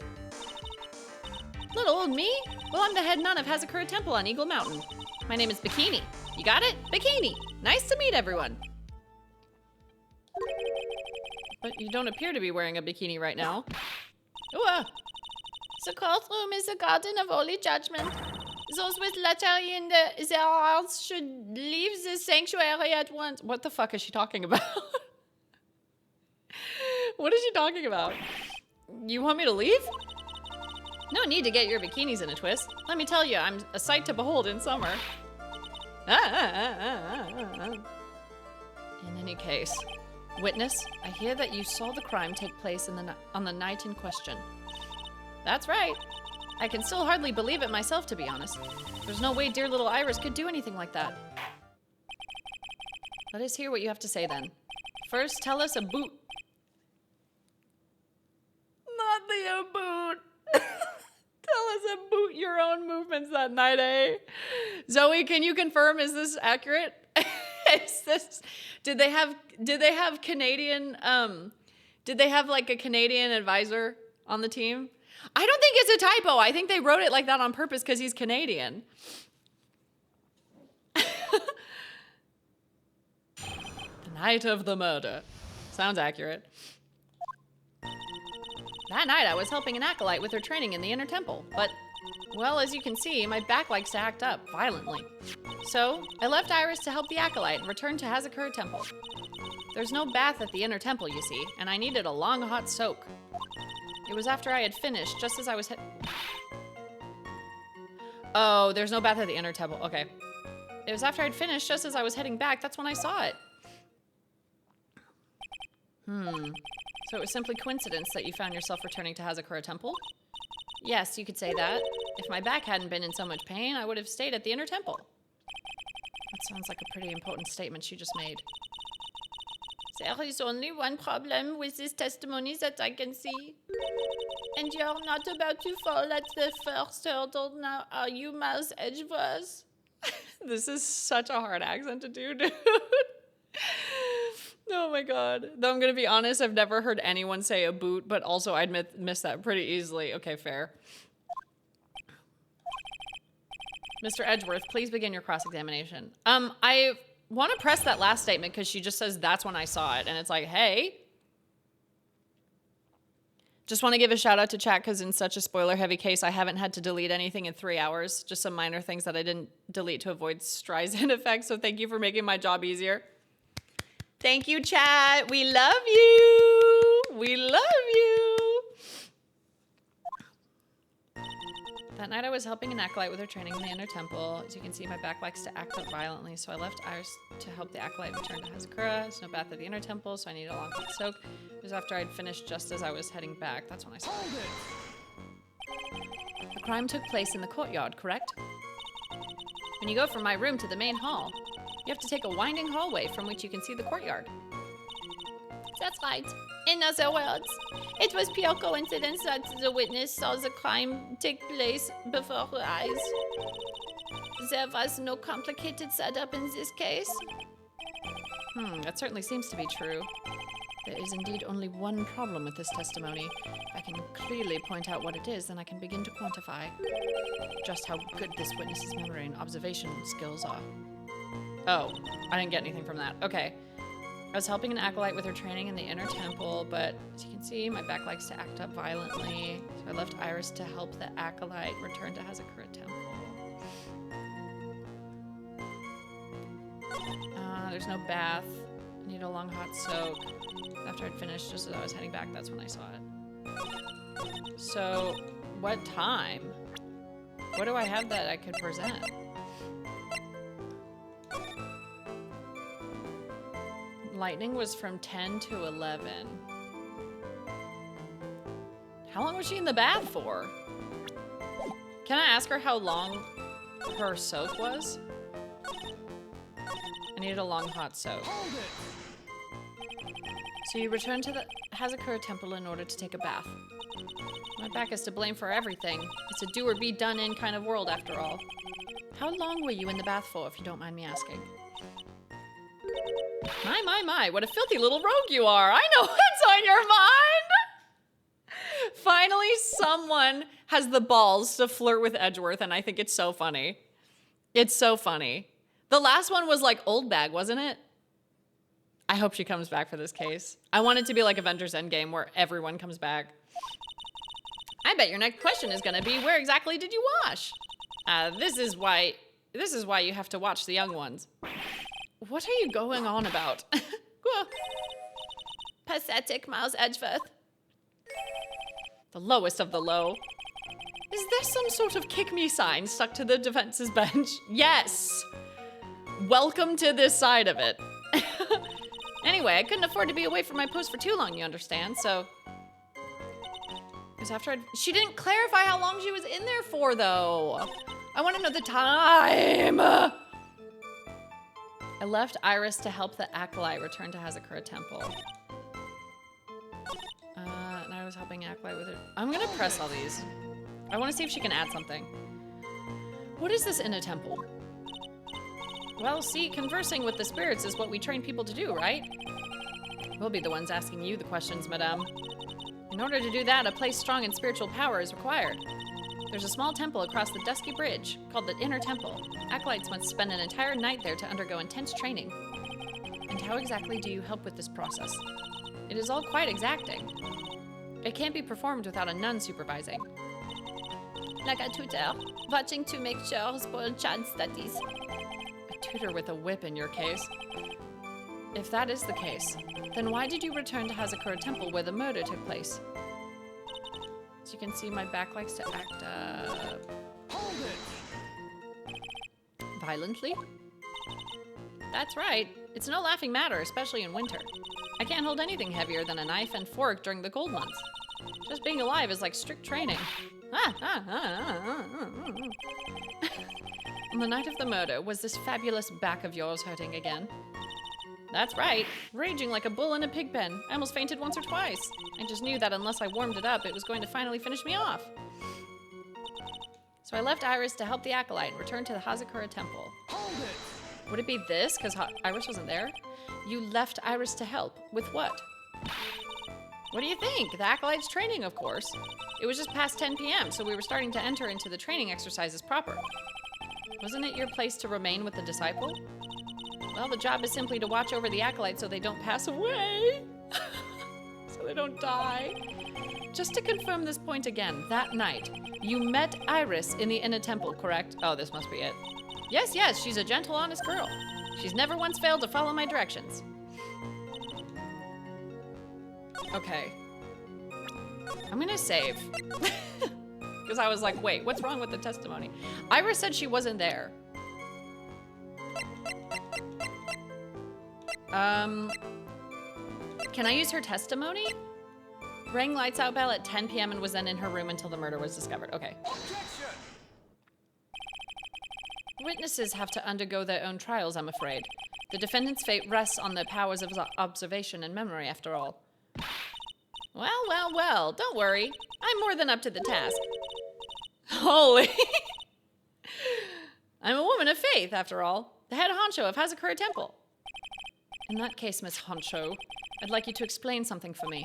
[SPEAKER 1] Little old me? Well, I'm the head nun of Hazakura Temple on Eagle Mountain. My name is Bikini. You got it? Bikini. Nice to meet everyone. But you don't appear to be wearing a bikini right now. Ooh,
[SPEAKER 3] The courtroom is a garden of holy judgment. Those with letter in their hearts should leave the sanctuary at once.
[SPEAKER 1] What the fuck is she talking about? What is she talking about? You want me to leave? No need to get your bikinis in a twist. Let me tell you, I'm a sight to behold in summer. In any case, witness, I hear that you saw the crime take place on the night in question. That's right. I can still hardly believe it myself, to be honest. There's no way dear little Iris could do anything like that. Let us hear what you have to say then. First, tell us a boot. Not the boot. Tell us about your own movements that night, eh? Zoe, can you confirm, is this accurate? Did they have Canadian, did they have like a Canadian advisor on the team? I don't think it's a typo. I think they wrote it like that on purpose because he's Canadian. The night of the murder. Sounds accurate. That night I was helping an acolyte with her training in the inner temple, but, well, as you can see, my back likes to act up violently. So, I left Iris to help the acolyte and returned to Hazakura Temple. There's no bath at the inner temple, you see, and I needed a long hot soak. It was after I had finished, just as I was Oh, there's no bath at the inner temple. Okay. It was after I'd finished, just as I was heading back. That's when I saw it. So it was simply coincidence that you found yourself returning to Hazakura Temple? Yes, you could say that. If my back hadn't been in so much pain, I would have stayed at the inner temple. That sounds like a pretty important statement she just made.
[SPEAKER 3] There is only one problem with this testimony that I can see. And you're not about to fall at the first hurdle now, are you, Miles Edgeworth?
[SPEAKER 1] This is such a hard accent to do, dude. Oh my god. Though I'm gonna be honest, I've never heard anyone say a boot, but also I'd miss that pretty easily. Okay, fair. Mr. Edgeworth, please begin your cross-examination. I want to press that last statement because she just says that's when I saw it, and it's like, hey. Just want to give a shout out to chat because in such a spoiler-heavy case, I haven't had to delete anything in 3 hours. Just some minor things that I didn't delete to avoid Streisand effects, so thank you for making my job easier. Thank you, chat. We love you. We love you. That night I was helping an acolyte with her training in the inner temple. As you can see, my back likes to act up violently, so I left Iris to help the acolyte return to Hazakura. There's no bath at the inner temple, so I needed a long hot soak. It was after I'd finished just as I was heading back. That's when I saw it. The crime took place in the courtyard, correct? When you go from my room to the main hall, you have to take a winding hallway from which you can see the courtyard.
[SPEAKER 3] That's right. In other words, it was pure coincidence that the witness saw the crime take place before her eyes. There was no complicated setup in this case.
[SPEAKER 1] That certainly seems to be true. There is indeed only one problem with this testimony. If I can clearly point out what it is, then I can begin to quantify just how good this witness's memory and observation skills are. Oh, I didn't get anything from that. Okay. I was helping an acolyte with her training in the inner temple, but as you can see, my back likes to act up violently. So I left Iris to help the acolyte return to Hazakura Temple. There's no bath. I need a long hot soak. After I'd finished, just as I was heading back, that's when I saw it. So, what time? What do I have that I could present? Lightning was from 10 to 11. How long was she in the bath for? Can I ask her how long her soak was? I needed a long hot soak. So you returned to the Hazakura Temple in order to take a bath. My back is to blame for everything. It's a do or be done in kind of world after all. How long were you in the bath for, if you don't mind me asking? My, what a filthy little rogue you are. I know what's on your mind. Finally, someone has the balls to flirt with Edgeworth, and I think it's so funny. It's so funny. The last one was like old bag, wasn't it? I hope she comes back for this case. I want it to be like Avengers Endgame where everyone comes back. I bet your next question is gonna be, where exactly did you wash? This is why you have to watch the young ones. What are you going on about?
[SPEAKER 3] Pathetic, Miles Edgeworth.
[SPEAKER 1] The lowest of the low. Is there some sort of kick me sign stuck to the defense's bench? Yes. Welcome to this side of it. Anyway, I couldn't afford to be away from my post for too long, you understand, so... It was after she didn't clarify how long she was in there for, though. I want to know the time. I left Iris to help the acolyte return to Hazakura Temple. And I was helping acolyte with her. I'm gonna press all these. I want to see if she can add something. What is this inner temple? Well, see, conversing with the spirits is what we train people to do, right? We'll be the ones asking you the questions, madame. In order to do that, a place strong in spiritual power is required. There's a small temple across the Dusky Bridge, called the Inner Temple. Acolytes must spend an entire night there to undergo intense training. And how exactly do you help with this process? It is all quite exacting. It can't be performed without a nun supervising.
[SPEAKER 3] Like a tutor, watching to make sure spoiled child studies.
[SPEAKER 1] A tutor with a whip in your case. If that is the case, then why did you return to Hazakura Temple where the murder took place? As you can see, my back likes to act violently. That's right. It's no laughing matter, especially in winter. I can't hold anything heavier than a knife and fork during the cold months. Just being alive is like strict training. On the night of the murder, was this fabulous back of yours hurting again? That's right, raging like a bull in a pig pen. I almost fainted once or twice. I just knew that unless I warmed it up, it was going to finally finish me off. So I left Iris to help the acolyte and returned to the Hazakura temple.
[SPEAKER 2] Hold it!
[SPEAKER 1] Would it be this, because Iris wasn't there? You left Iris to help. With what? What do you think? The acolyte's training, of course. It was just past 10 p.m., so we were starting to enter into the training exercises proper. Wasn't it your place to remain with the disciple? Well, the job is simply to watch over the acolyte so they don't pass away. So they don't die. Just to confirm this point again, that night, you met Iris in the inner temple, correct? Oh, this must be it. Yes, yes, she's a gentle, honest girl. She's never once failed to follow my directions. Okay. I'm gonna save. Because I was like, wait, what's wrong with the testimony? Iris said she wasn't there. Can I use her testimony? Rang lights out bell at 10 p.m. and was then in her room until the murder was discovered. Okay.
[SPEAKER 2] Objection!
[SPEAKER 1] Witnesses have to undergo their own trials, I'm afraid. The defendant's fate rests on their powers of observation and memory, after all. Well, well, well, don't worry. I'm more than up to the task. Holy. I'm a woman of faith, after all. The head honcho of Hazakura Temple. In that case, Miss Honcho, I'd like you to explain something for me.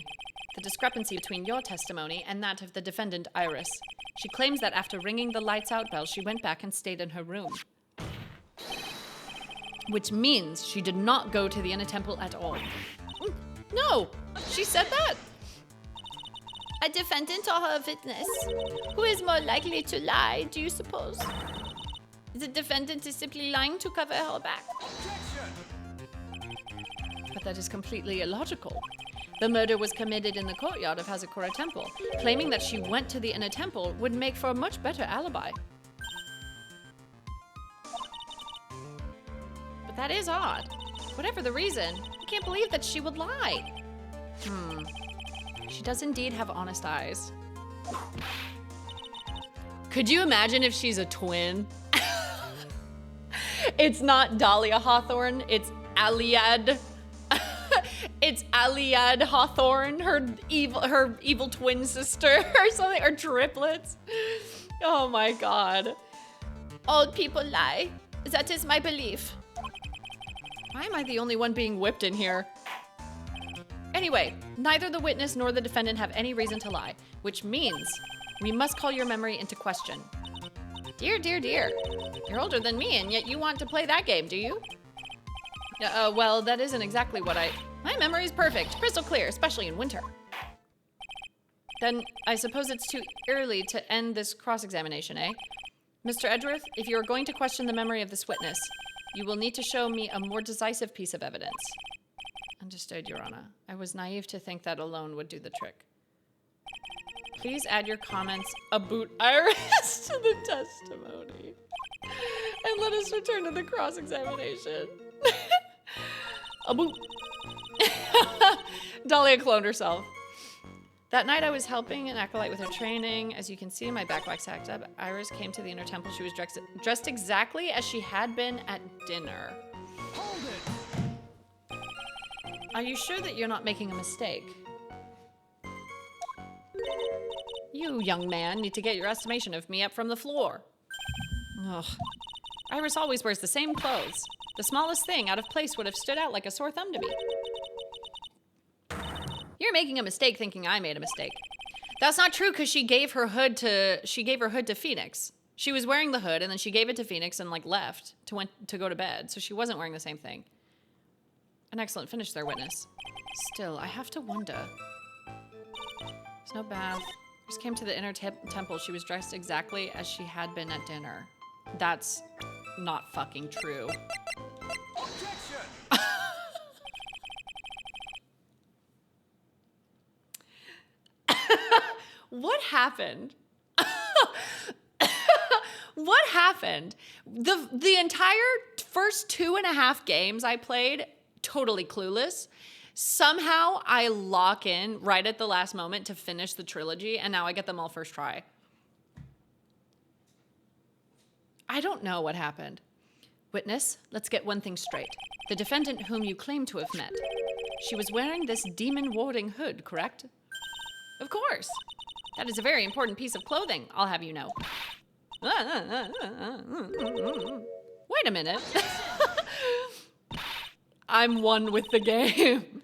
[SPEAKER 1] The discrepancy between your testimony and that of the defendant, Iris. She claims that after ringing the lights out bell, she went back and stayed in her room. Which means she did not go to the inner temple at all. No, she said that.
[SPEAKER 3] A defendant or a witness? Who is more likely to lie, do you suppose? The defendant is simply lying to cover her back.
[SPEAKER 1] But that is completely illogical. The murder was committed in the courtyard of Hazakura Temple. Claiming that she went to the inner temple would make for a much better alibi. But that is odd. Whatever the reason, I can't believe that she would lie. She does indeed have honest eyes. Could you imagine if she's a twin? It's not Dahlia Hawthorne, it's Aliad. It's Aliad Hawthorne, her evil twin sister or something, or triplets. Oh my god.
[SPEAKER 3] Old people lie. That is my belief.
[SPEAKER 1] Why am I the only one being whipped in here? Anyway, neither the witness nor the defendant have any reason to lie, which means we must call your memory into question. Dear, dear, dear. You're older than me, and yet you want to play that game, do you? Well, that isn't exactly what My memory's perfect, crystal clear, especially in winter. Then I suppose it's too early to end this cross-examination, eh? Mr. Edgeworth, if you are going to question the memory of this witness, you will need to show me a more decisive piece of evidence. Understood, Your Honor. I was naive to think that alone would do the trick. Please add your comments about Iris to the testimony. And let us return to the cross-examination. Dahlia cloned herself. That night I was helping an acolyte with her training. As you can see, my backpack's hacked up. Iris came to the inner temple. She was dressed exactly as she had been at dinner.
[SPEAKER 2] Hold it!
[SPEAKER 1] Are you sure that you're not making a mistake? You, young man, need to get your estimation of me up from the floor. Ugh. Iris always wears the same clothes. The smallest thing out of place would have stood out like a sore thumb to me. You're making a mistake thinking I made a mistake. That's not true, because she gave her hood to Phoenix. She was wearing the hood and then she gave it to Phoenix and left to go to bed. So she wasn't wearing the same thing. An excellent finish there, witness. Still, I have to wonder. There's no bath. Just came to the inner temple. She was dressed exactly as she had been at dinner. That's not fucking true.
[SPEAKER 2] Objection!
[SPEAKER 1] What happened? What happened? The entire first 2.5 games I played, totally clueless. Somehow I lock in right at the last moment to finish the trilogy, and now I get them all first try. I don't know what happened. Witness, let's get one thing straight. The defendant whom you claim to have met, she was wearing this demon-warding hood, correct? Of course. That is a very important piece of clothing, I'll have you know. Wait a minute. I'm one with the game.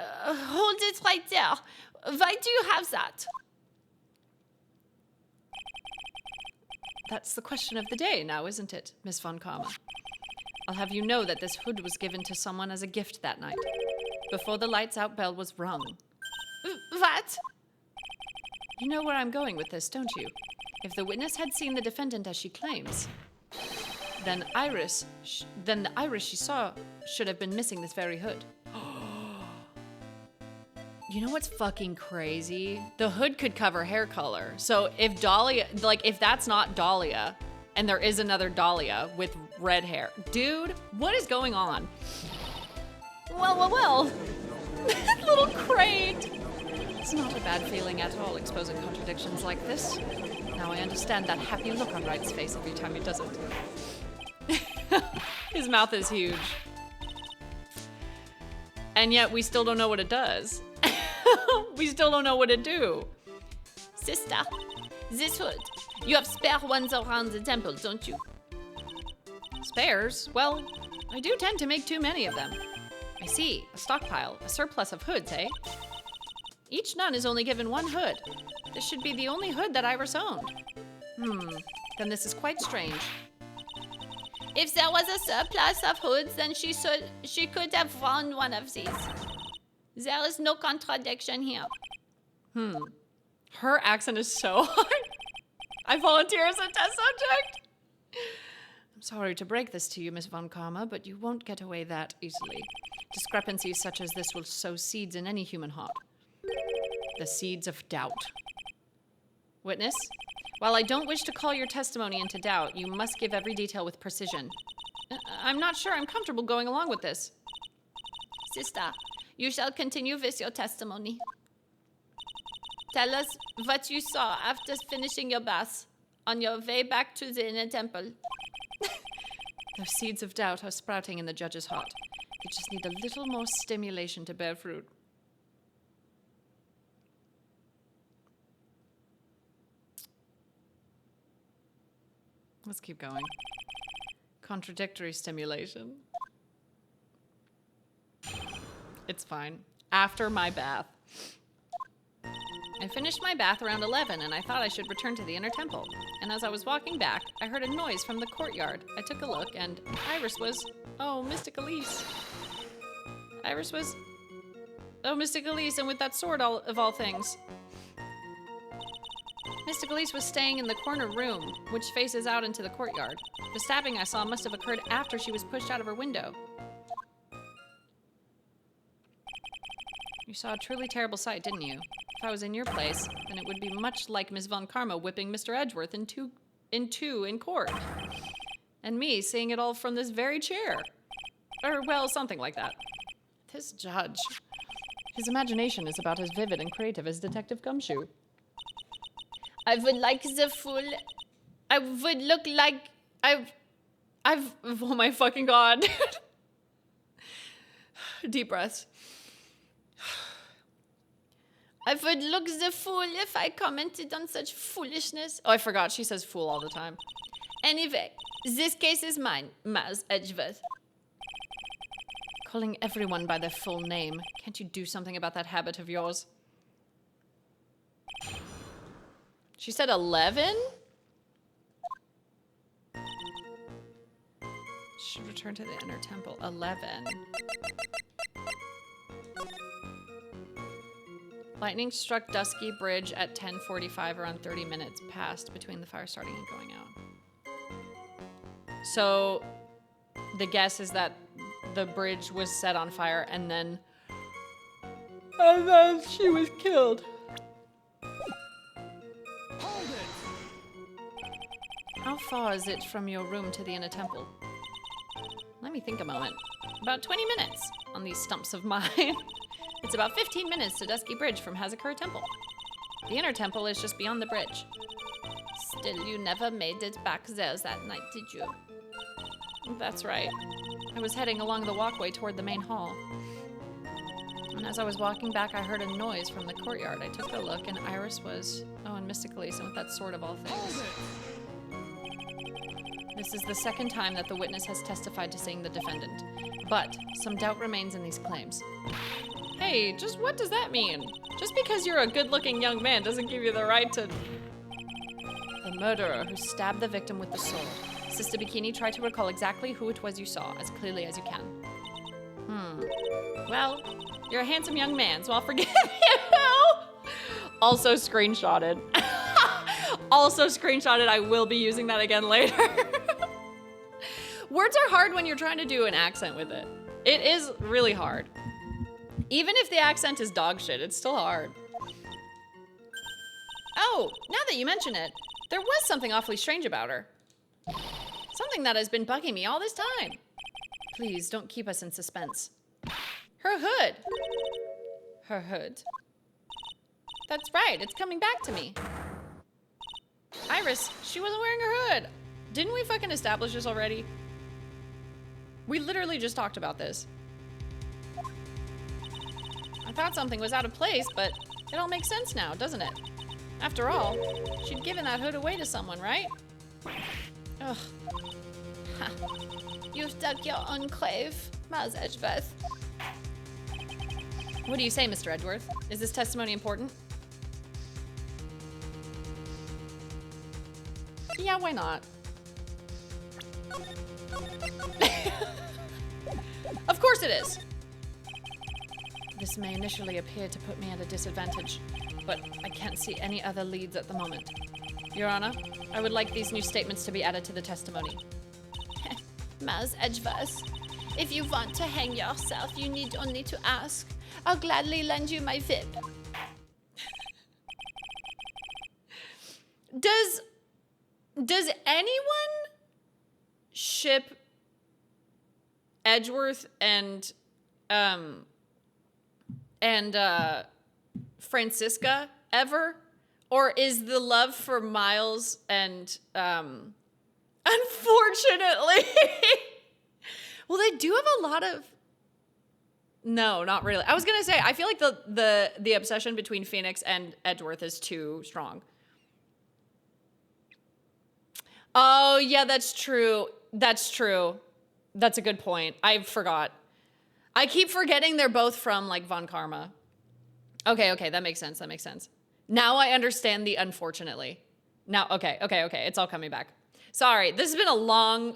[SPEAKER 3] Hold it right there. Why do you have that?
[SPEAKER 1] That's the question of the day now, isn't it, Miss Von Karma? I'll have you know that this hood was given to someone as a gift that night, before the lights out bell was rung.
[SPEAKER 3] What?
[SPEAKER 1] You know where I'm going with this, don't you? If the witness had seen the defendant as she claims, then the iris she saw should have been missing this very hood. You know what's fucking crazy? The hood could cover hair color. So if Dahlia, like if that's not Dahlia, and there is another Dahlia with red hair, dude, what is going on? Well. Little crate. It's not a bad feeling at all, exposing contradictions like this. Now I understand that happy look on Wright's face every time he does it. His mouth is huge. And yet we still don't know what it does. We still don't know what it do.
[SPEAKER 3] Sister, this hood. You have spare ones around the temple, don't you?
[SPEAKER 1] Spares? Well, I do tend to make too many of them. I see, a stockpile, a surplus of hoods, eh? Each nun is only given one hood. This should be the only hood that Iris owned. Then this is quite strange.
[SPEAKER 3] If there was a surplus of hoods, then she could have found one of these. There is no contradiction here.
[SPEAKER 1] Her accent is so hard. I volunteer as a test subject. I'm sorry to break this to you, Miss Von Karma, but you won't get away that easily. Discrepancies such as this will sow seeds in any human heart. The seeds of doubt. Witness, while I don't wish to call your testimony into doubt, you must give every detail with precision. I'm not sure I'm comfortable going along with this.
[SPEAKER 3] Sister, you shall continue with your testimony. Tell us what you saw after finishing your bath on your way back to the inner temple.
[SPEAKER 1] The seeds of doubt are sprouting in the judge's heart. They just need a little more stimulation to bear fruit. Let's keep going. Contradictory stimulation. It's fine. After my bath. I finished my bath around 11 and I thought I should return to the inner temple. And as I was walking back, I heard a noise from the courtyard. I took a look and Iris was... Oh, Mystic Elise. Iris was... Oh, Mystic Elise, and with that sword of all things. Mystic Elise was staying in the corner room, which faces out into the courtyard. The stabbing I saw must have occurred after she was pushed out of her window. You saw a truly terrible sight, didn't you? If I was in your place, then it would be much like Miss Von Karma whipping Mr. Edgeworth in two in court. And me seeing it all from this very chair. Or, well, something like that. This judge. His imagination is about as vivid and creative as Detective Gumshoe.
[SPEAKER 3] I would like the full... I would look like...
[SPEAKER 1] Oh my fucking god. Deep breaths.
[SPEAKER 3] I would look the fool if I commented on such foolishness.
[SPEAKER 1] Oh, I forgot. She says fool all the time.
[SPEAKER 3] Anyway, this case is mine, Miles Edgeworth.
[SPEAKER 1] Calling everyone by their full name. Can't you do something about that habit of yours? She said 11? Should return to the inner temple. 11. Lightning struck Dusky Bridge at 10:45, around 30 minutes passed between the fire starting and going out. So the guess is that the bridge was set on fire and then she was killed.
[SPEAKER 2] Hold it!
[SPEAKER 1] How far is it from your room to the inner temple? Let me think a moment. About 20 minutes on these stumps of mine. It's about 15 minutes to Dusky Bridge from Hazakura Temple. The inner temple is just beyond the bridge.
[SPEAKER 3] Still, you never made it back there that night, did you?
[SPEAKER 1] That's right. I was heading along the walkway toward the main hall. And as I was walking back, I heard a noise from the courtyard. I took a look, and Iris was... Oh, and Mystic Elise, and with that sword of all things. This is the second time that the witness has testified to seeing the defendant. But some doubt remains in these claims. Hey, just what does that mean? Just because you're a good-looking young man doesn't give you the right to... The murderer who stabbed the victim with the sword. Sister Bikini, try to recall exactly who it was you saw, as clearly as you can. Well, you're a handsome young man, so I'll forgive you. Also screenshotted. Also screenshotted. I will be using that again later. Words are hard when you're trying to do an accent with it. It is really hard. Even if the accent is dog shit, it's still hard. Oh, now that you mention it, there was something awfully strange about her. Something that has been bugging me all this time. Please, don't keep us in suspense. Her hood. Her hood. That's right, it's coming back to me. Iris, she wasn't wearing her hood. Didn't we fucking establish this already? We literally just talked about this. I thought something was out of place, but it all makes sense now, doesn't it? After all, she'd given that hood away to someone, right? Ugh.
[SPEAKER 3] Ha. You've dug your own grave, Miles Edgeworth.
[SPEAKER 1] What do you say, Mr. Edgeworth? Is this testimony important? Yeah, why not? Of course it is. This may initially appear to put me at a disadvantage, but I can't see any other leads at the moment. Your Honor, I would like these new statements to be added to the testimony.
[SPEAKER 3] Miles Edgeworth, if you want to hang yourself, you need only to ask. I'll gladly lend you my VIP.
[SPEAKER 1] Does anyone ship Edgeworth and Francisca ever? Or is the love for Miles and unfortunately well, they do have a lot of... No, not really. I was gonna say, I feel like the obsession between Phoenix and Edgeworth is too strong. Oh, yeah, that's true. That's true. That's a good point. I forgot. I keep forgetting they're both from, like, Von Karma. Okay, that makes sense. That makes sense. Now I understand the unfortunately. Now, okay. It's all coming back. Sorry, this has been a long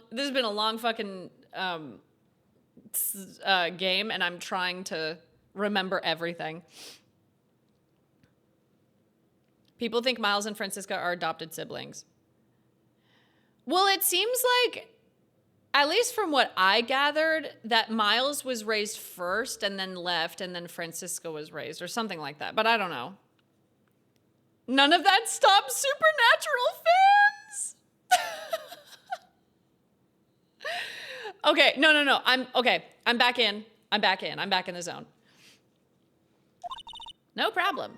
[SPEAKER 1] fucking game, and I'm trying to remember everything. People think Miles and Francisca are adopted siblings. Well, it seems like, at least from what I gathered, that Miles was raised first and then left, and then Francisca was raised, or something like that. But I don't know. None of that stops Supernatural fans. Okay, no. I'm back in. I'm back in the zone. No problem.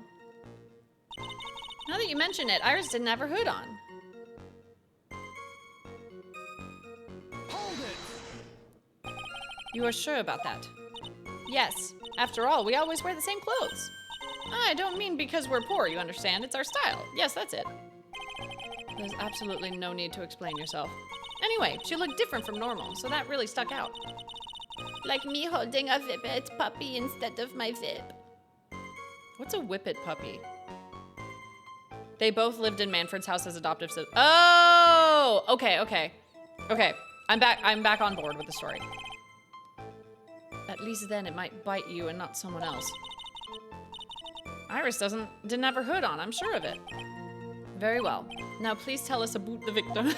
[SPEAKER 1] Now that you mention it, Iris didn't have her hood on.
[SPEAKER 2] Hold it!
[SPEAKER 1] You are sure about that? Yes. After all, we always wear the same clothes. I don't mean because we're poor, you understand. It's our style. Yes, that's it. There's absolutely no need to explain yourself. Anyway, she looked different from normal, so that really stuck out.
[SPEAKER 3] Like me holding a Whippet puppy instead of my VIP.
[SPEAKER 1] What's a Whippet puppy? They both lived in Manfred's house as adoptive siblings. Oh! Okay. I'm back on board with the story. At least then it might bite you and not someone else. Iris didn't have her hood on, I'm sure of it. Very well. Now please tell us about the victim.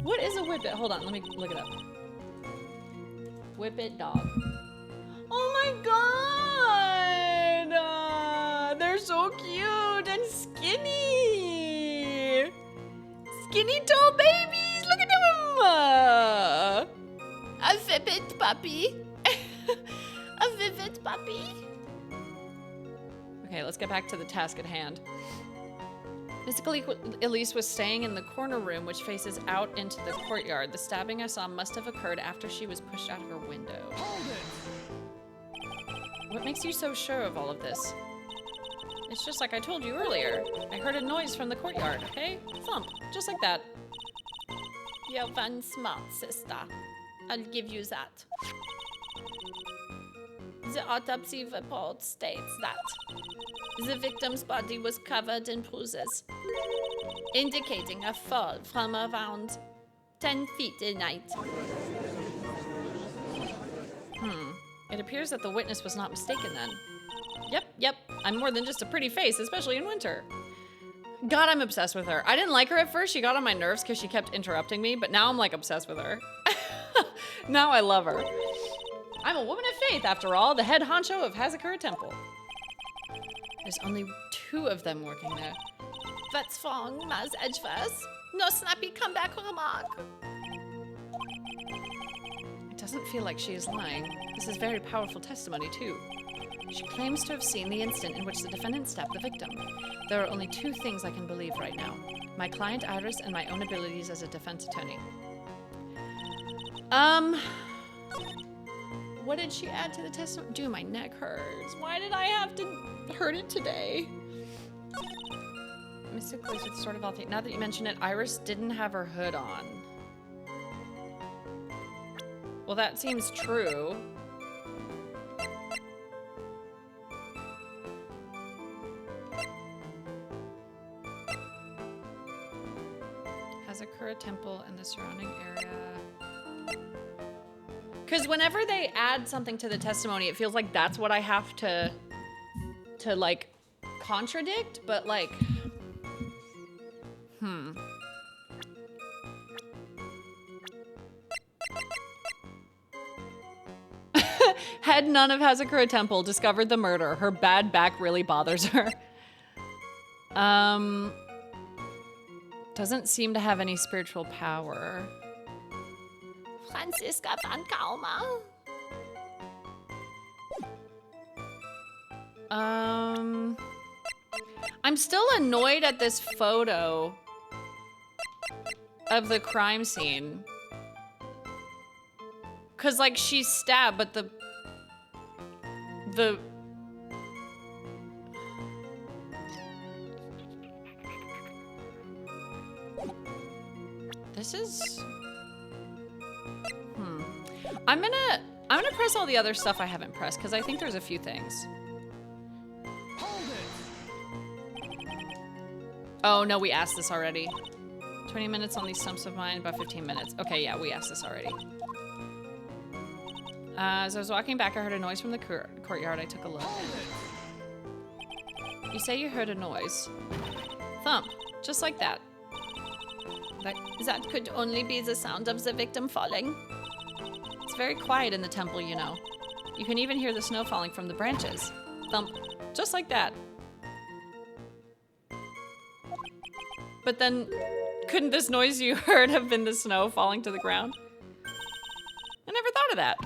[SPEAKER 1] What is a Whippet? Hold on, let me look it up. Whippet dog. Oh my god! They're so cute and skinny! Skinny tall babies! Look at them!
[SPEAKER 3] A vivid puppy. A vivid puppy.
[SPEAKER 1] Okay, let's get back to the task at hand. Mystical Elise was staying in the corner room, which faces out into the courtyard. The stabbing I saw must have occurred after she was pushed out of her window.
[SPEAKER 2] Hold it.
[SPEAKER 1] What makes you so sure of all of this? It's just like I told you earlier. I heard a noise from the courtyard, okay? Thump, just like that.
[SPEAKER 3] You're one smart sister. I'll give you that. The autopsy report states that the victim's body was covered in bruises, indicating a fall from around 10 feet in height.
[SPEAKER 1] It appears that the witness was not mistaken then. Yep, I'm more than just a pretty face, especially in winter. God, I'm obsessed with her. I didn't like her at first. She got on my nerves because she kept interrupting me, but now I'm like obsessed with her. Now I love her. I'm a woman of faith, after all, the head honcho of Hazakura Temple. There's only 2 of them working there.
[SPEAKER 3] What's wrong, Maz Edgeverse? No snappy comeback remark.
[SPEAKER 1] It doesn't feel like she is lying. This is very powerful testimony, too. She claims to have seen the instant in which the defendant stabbed the victim. There are only 2 things I can believe right now. My client Iris and my own abilities as a defense attorney. What did she add to the testimony? Dude, my neck hurts. Why did I have to hurt it today? Mystically, with sort of all things. Now that you mention it, Iris didn't have her hood on. Well, that seems true. Hazakura Temple and the surrounding area. Because whenever they add something to the testimony, it feels like that's what I have to like, contradict, but, like, Head nun of Hazakura Temple discovered the murder. Her bad back really bothers her. Doesn't seem to have any spiritual power.
[SPEAKER 3] Franziska van Kalma.
[SPEAKER 1] I'm still annoyed at this photo of the crime scene. 'Cause, like, she's stabbed, but the this is I'm gonna press all the other stuff I haven't pressed because I think there's a few things.
[SPEAKER 2] Hold it.
[SPEAKER 1] Oh no, we asked this already. 20 minutes on these stumps of mine, about 15 minutes. Okay, yeah, we asked this already. As I was walking back, I heard a noise from the courtyard. I took a look. You say you heard a noise. Thump, just like that.
[SPEAKER 3] That could only be the sound of the victim falling.
[SPEAKER 1] It's very quiet in the temple, you know. You can even hear the snow falling from the branches. Thump, just like that. But then, couldn't this noise you heard have been the snow falling to the ground? I never thought of that.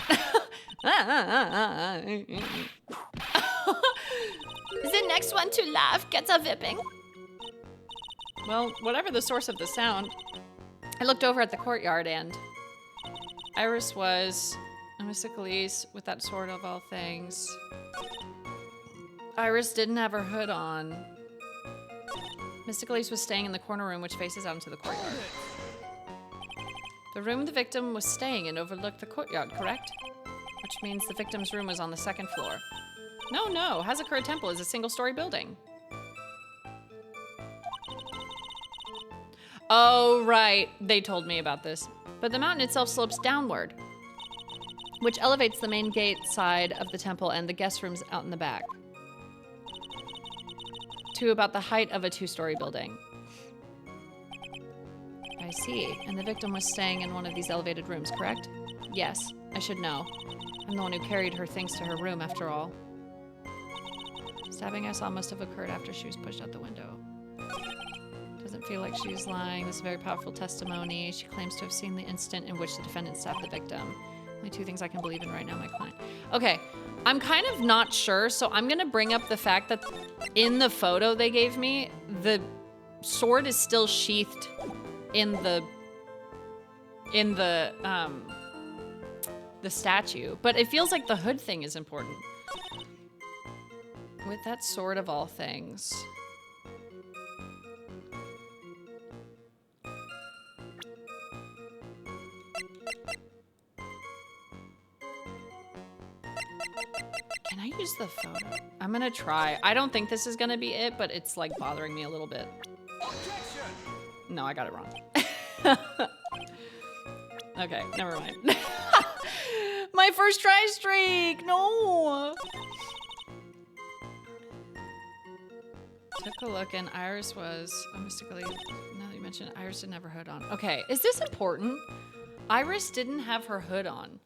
[SPEAKER 3] The next one to laugh gets a whipping.
[SPEAKER 1] Well, whatever the source of the sound, I looked over at the courtyard and Iris was a mystical Elise with that sword of all things. Iris didn't have her hood on. Mystical Elise was staying in the corner room which faces out into the courtyard. The room the victim was staying in overlooked the courtyard, correct? Which means the victim's room was on the 2nd floor. No, Hazakura Temple is a single-story building. Oh, right. They told me about this. But the mountain itself slopes downward, which elevates the main gate side of the temple and the guest rooms out in the back to about the height of a 2-story building. I see. And the victim was staying in one of these elevated rooms, correct? Yes, I should know. I'm the one who carried her things to her room, after all. Stabbing I saw must have occurred after she was pushed out the window. Doesn't feel like she's lying. This is very powerful testimony. She claims to have seen the instant in which the defendant stabbed the victim. Only 2 things I can believe in right now, my client. Okay, I'm kind of not sure, so I'm gonna bring up the fact that in the photo they gave me, the sword is still sheathed in the statue, but it feels like the hood thing is important. With that sword of all things. Can I use the photo? I'm gonna try. I don't think this is gonna be it, but it's like bothering me a little bit.
[SPEAKER 2] Objection!
[SPEAKER 1] No, I got it wrong. Okay, never mind. My first try streak! No! Took a look and Iris was mystically, now that you mention it, Iris didn't have her hood on. Okay, is this important? Iris didn't have her hood on.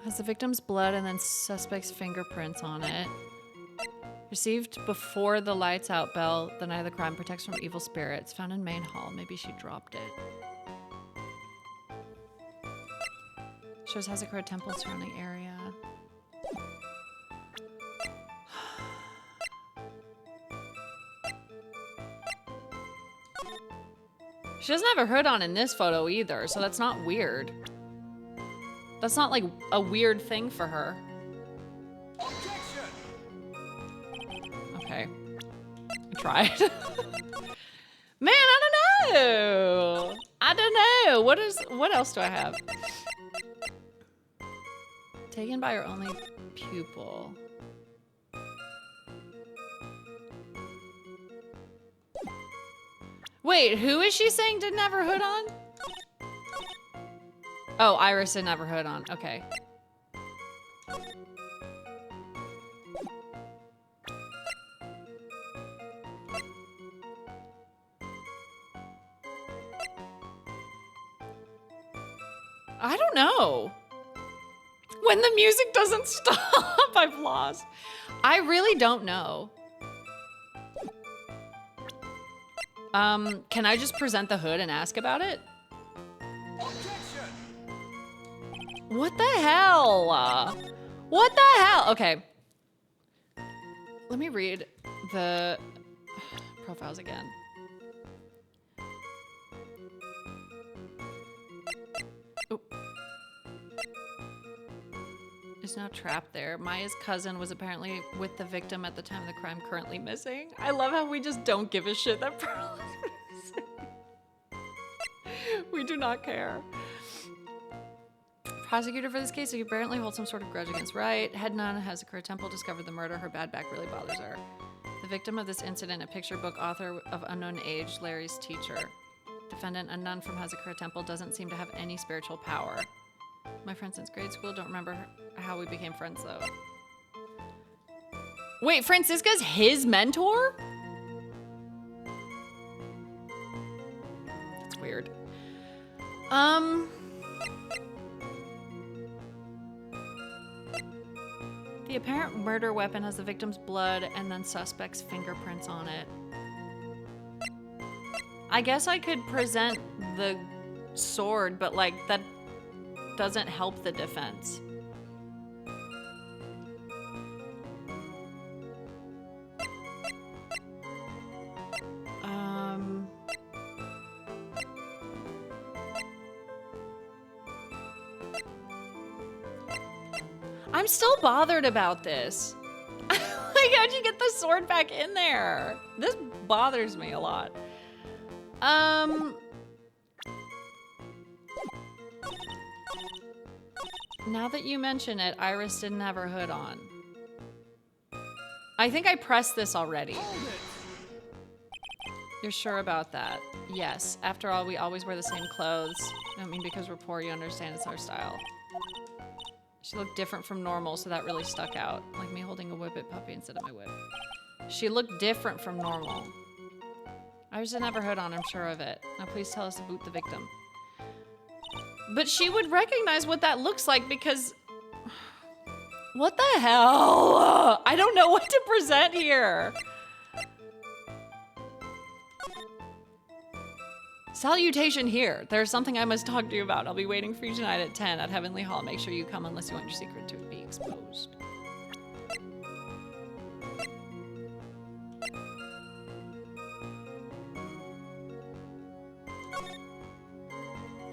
[SPEAKER 1] Has the victim's blood and then suspect's fingerprints on it. Received before the lights out bell. The night of the crime protects from evil spirits. Found in main hall. Maybe she dropped it. Shows Hazakura temple surrounding area. She doesn't have her hood on in this photo either, so that's not weird. That's not like a weird thing for her.
[SPEAKER 2] Objection!
[SPEAKER 1] Okay. I tried. Man, I don't know. I don't know. What else do I have? Taken by her only pupil. Wait, who is she saying didn't have her hood on? Oh, Iris didn't have her hood on. Okay. I don't know. When the music doesn't stop, I've lost. I really don't know. Can I just present the hood and ask about it?
[SPEAKER 2] Objection!
[SPEAKER 1] What the hell? What the hell? Okay. Let me read the profiles again. Oh. Is now trapped there. Maya's cousin was apparently with the victim at the time of the crime, currently missing. I love how we just don't give a shit that Pearl is missing. We do not care. Prosecutor for this case, who apparently holds some sort of grudge against Wright. Head nun has Hazakura Temple discovered the murder. Her bad back really bothers her. The victim of this incident, a picture book author of unknown age, Larry's teacher. Defendant, a nun from Hazakura Temple, doesn't seem to have any spiritual power. My friend since grade school. Don't remember how we became friends, though. Wait, Francisca's his mentor? That's weird. The apparent murder weapon has the victim's blood and then suspect's fingerprints on it. I guess I could present the sword, but like that doesn't help the defense. I'm still bothered about this. Like, how'd you get the sword back in there? This bothers me a lot. Now that you mention it, Iris didn't have her hood on. I think I pressed this already.
[SPEAKER 2] Hold it!
[SPEAKER 1] You're sure about that? Yes. After all, we always wear the same clothes. I mean, because we're poor, you understand it's our style. She looked different from normal, so that really stuck out. Like me holding a whippet puppy instead of my whip. She looked different from normal. Iris didn't have her hood on, I'm sure of it. Now please tell us to boot the victim. But she would recognize what that looks like because... What the hell? I don't know what to present here. Salutation here. There's something I must talk to you about. I'll be waiting for you tonight at 10 at Heavenly Hall. Make sure you come unless you want your secret to be exposed.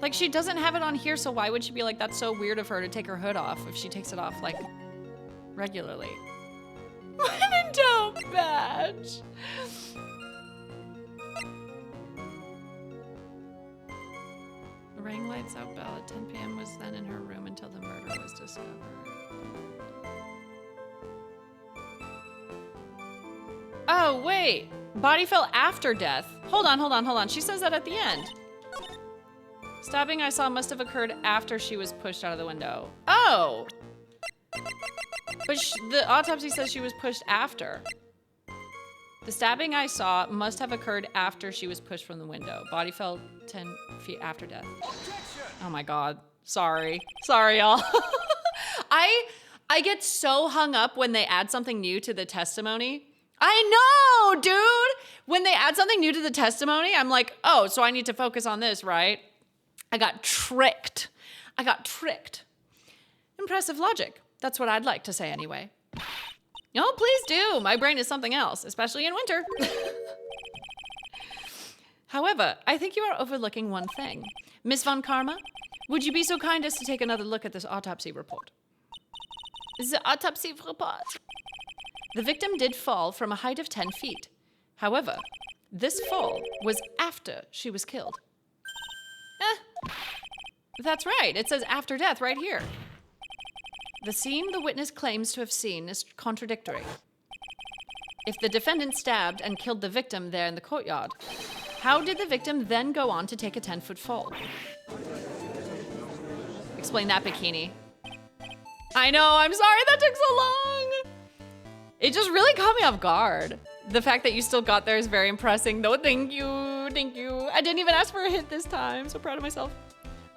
[SPEAKER 1] Like, she doesn't have it on here, so why would she be like, that's so weird of her to take her hood off if she takes it off, like, regularly? Window badge! Rang lights out bell at 10 p.m. was then in her room until the murder was discovered. Oh, wait. Body fell after death. Hold on. She says that at the end. Stabbing I saw must have occurred after she was pushed out of the window. Oh! But the autopsy says she was pushed after. The stabbing I saw must have occurred after she was pushed from the window. Body fell 10 feet after death. Oh my God. Sorry, y'all. I get so hung up when they add something new to the testimony. I know, dude! When they add something new to the testimony, I'm like, oh, so I need to focus on this, right? I got tricked. Impressive logic. That's what I'd like to say anyway. No, please do. My brain is something else, especially in winter. However, I think you are overlooking one thing. Miss Von Karma, would you be so kind as to take another look at this autopsy report?
[SPEAKER 3] The autopsy report.
[SPEAKER 1] The victim did fall from a height of 10 feet. However, this fall was after she was killed. That's right. It says after death right here. The scene the witness claims to have seen is contradictory. If the defendant stabbed and killed the victim there in the courtyard, how did the victim then go on to take a 10-foot fall? Explain that, Bikini. I know, I'm sorry that took so long. It just really caught me off guard. The fact that you still got there is very impressive. No, thank you. I didn't even ask for a hit this time. So proud of myself.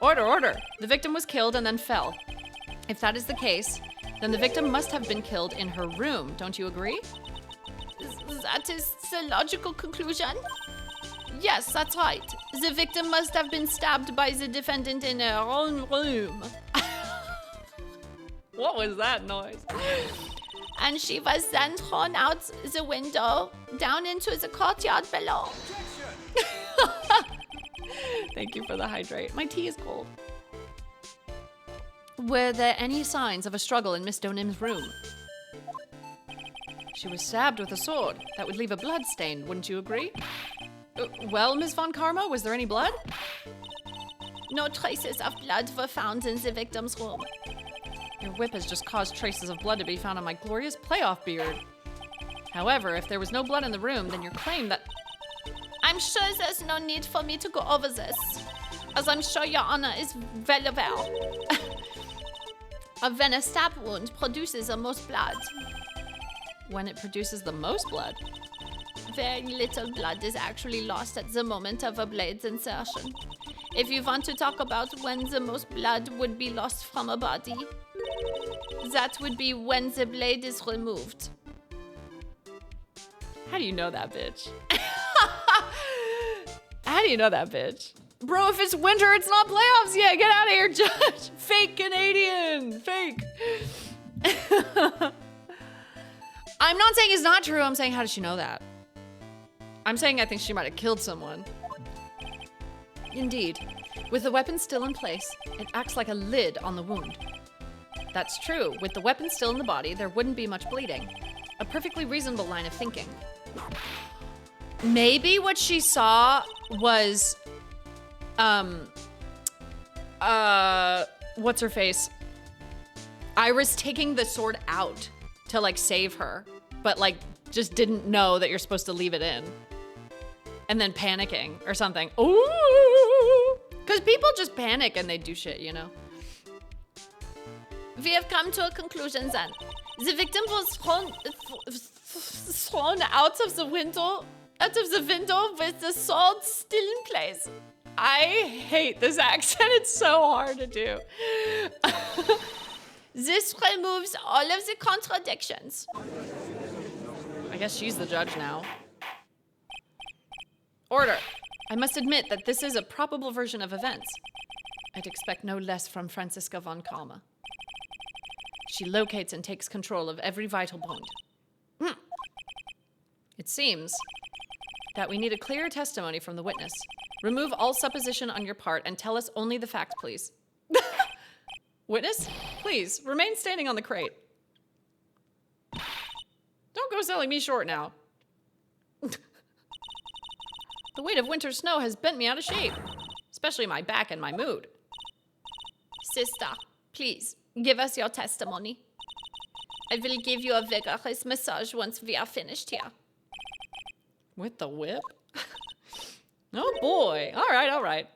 [SPEAKER 1] Order. The victim was killed and then fell. If that is the case, then the victim must have been killed in her room. Don't you agree?
[SPEAKER 3] That is the logical conclusion. Yes, that's right. The victim must have been stabbed by the defendant in her own room.
[SPEAKER 1] What was that noise?
[SPEAKER 3] And she was then thrown out the window down into the courtyard below.
[SPEAKER 1] Thank you for the hydrate. My tea is cold. Were there any signs of a struggle in Miss Donim's room? She was stabbed with a sword. That would leave a blood stain, wouldn't you agree? Well, Miss Von Karma, was there any blood?
[SPEAKER 3] No traces of blood were found in the victim's room.
[SPEAKER 1] Your whip has just caused traces of blood to be found on my glorious playoff beard. However, if there was no blood in the room, then your claim that...
[SPEAKER 3] I'm sure there's no need for me to go over this, as I'm sure Your Honor is well aware. When a stab wound produces the most blood.
[SPEAKER 1] When it produces the most blood?
[SPEAKER 3] Very little blood is actually lost at the moment of a blade's insertion. If you want to talk about when the most blood would be lost from a body, that would be when the blade is removed.
[SPEAKER 1] How do you know that, bitch? How do you know that, bitch? Bro, if it's winter, it's not playoffs yet. Get out of here, Judge. Fake Canadian. Fake. I'm not saying it's not true. I'm saying, how does she know that? I'm saying I think she might have killed someone. Indeed. With the weapon still in place, it acts like a lid on the wound. That's true. With the weapon still in the body, there wouldn't be much bleeding. A perfectly reasonable line of thinking. Maybe what she saw was, what's her face? Iris taking the sword out to like save her, but like just didn't know that you're supposed to leave it in. And then panicking or something. Ooh! Because people just panic and they do shit, you know?
[SPEAKER 3] We have come to a conclusion then. The victim was thrown out of the window with the sword still in place.
[SPEAKER 1] I hate this accent. It's so hard to do.
[SPEAKER 3] This removes all of the contradictions.
[SPEAKER 1] I guess she's the judge now. Order. I must admit that this is a probable version of events. I'd expect no less from Franziska von Kalma. She locates and takes control of every vital point. It seems that we need a clear testimony from the witness. Remove all supposition on your part and tell us only the facts, please. Witness, please, remain standing on the crate. Don't go selling me short now. The weight of winter snow has bent me out of shape, especially my back and my mood.
[SPEAKER 3] Sister, please, give us your testimony. I will give you a vigorous massage once we are finished here.
[SPEAKER 1] With the whip? Oh boy. All right, all right.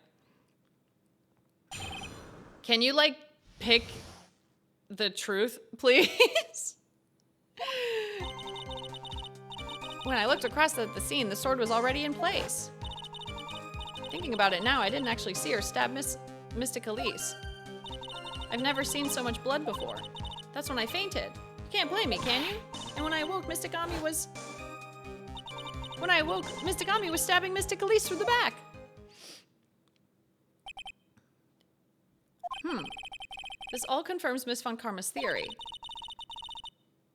[SPEAKER 1] Can you, like, pick the truth, please? When I looked across at the scene, the sword was already in place. Thinking about it now, I didn't actually see her stab Mystic Elise. I've never seen so much blood before. That's when I fainted. You can't blame me, can you? And when I awoke, Mystic Ami was stabbing Mystic Elise through the back. This all confirms Miss Von Karma's theory.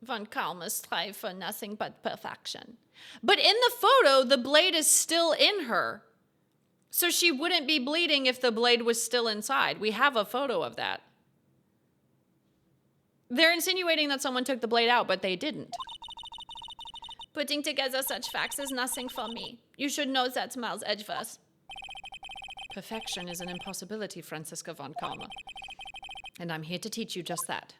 [SPEAKER 3] Von Karma strive for nothing but perfection.
[SPEAKER 1] But in the photo, the blade is still in her. So she wouldn't be bleeding if the blade was still inside. We have a photo of that. They're insinuating that someone took the blade out, but they didn't.
[SPEAKER 3] Putting together such facts is nothing for me. You should know that, Miles Edgeworth.
[SPEAKER 1] Perfection is an impossibility, Franziska von Karma. And I'm here to teach you just that.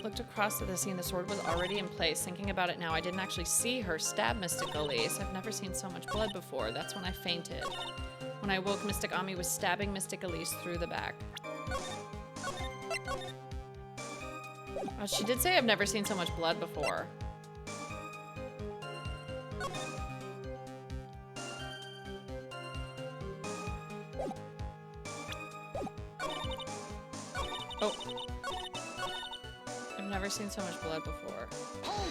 [SPEAKER 1] Looked across at the scene, the sword was already in place. Thinking about it now, I didn't actually see her stab Mystic Elise. I've never seen so much blood before. That's when I fainted. When I woke, Mystic Ami was stabbing Mystic Elise through the back. She did say I've never seen so much blood before. Oh. I've never seen so much blood before.
[SPEAKER 2] Hold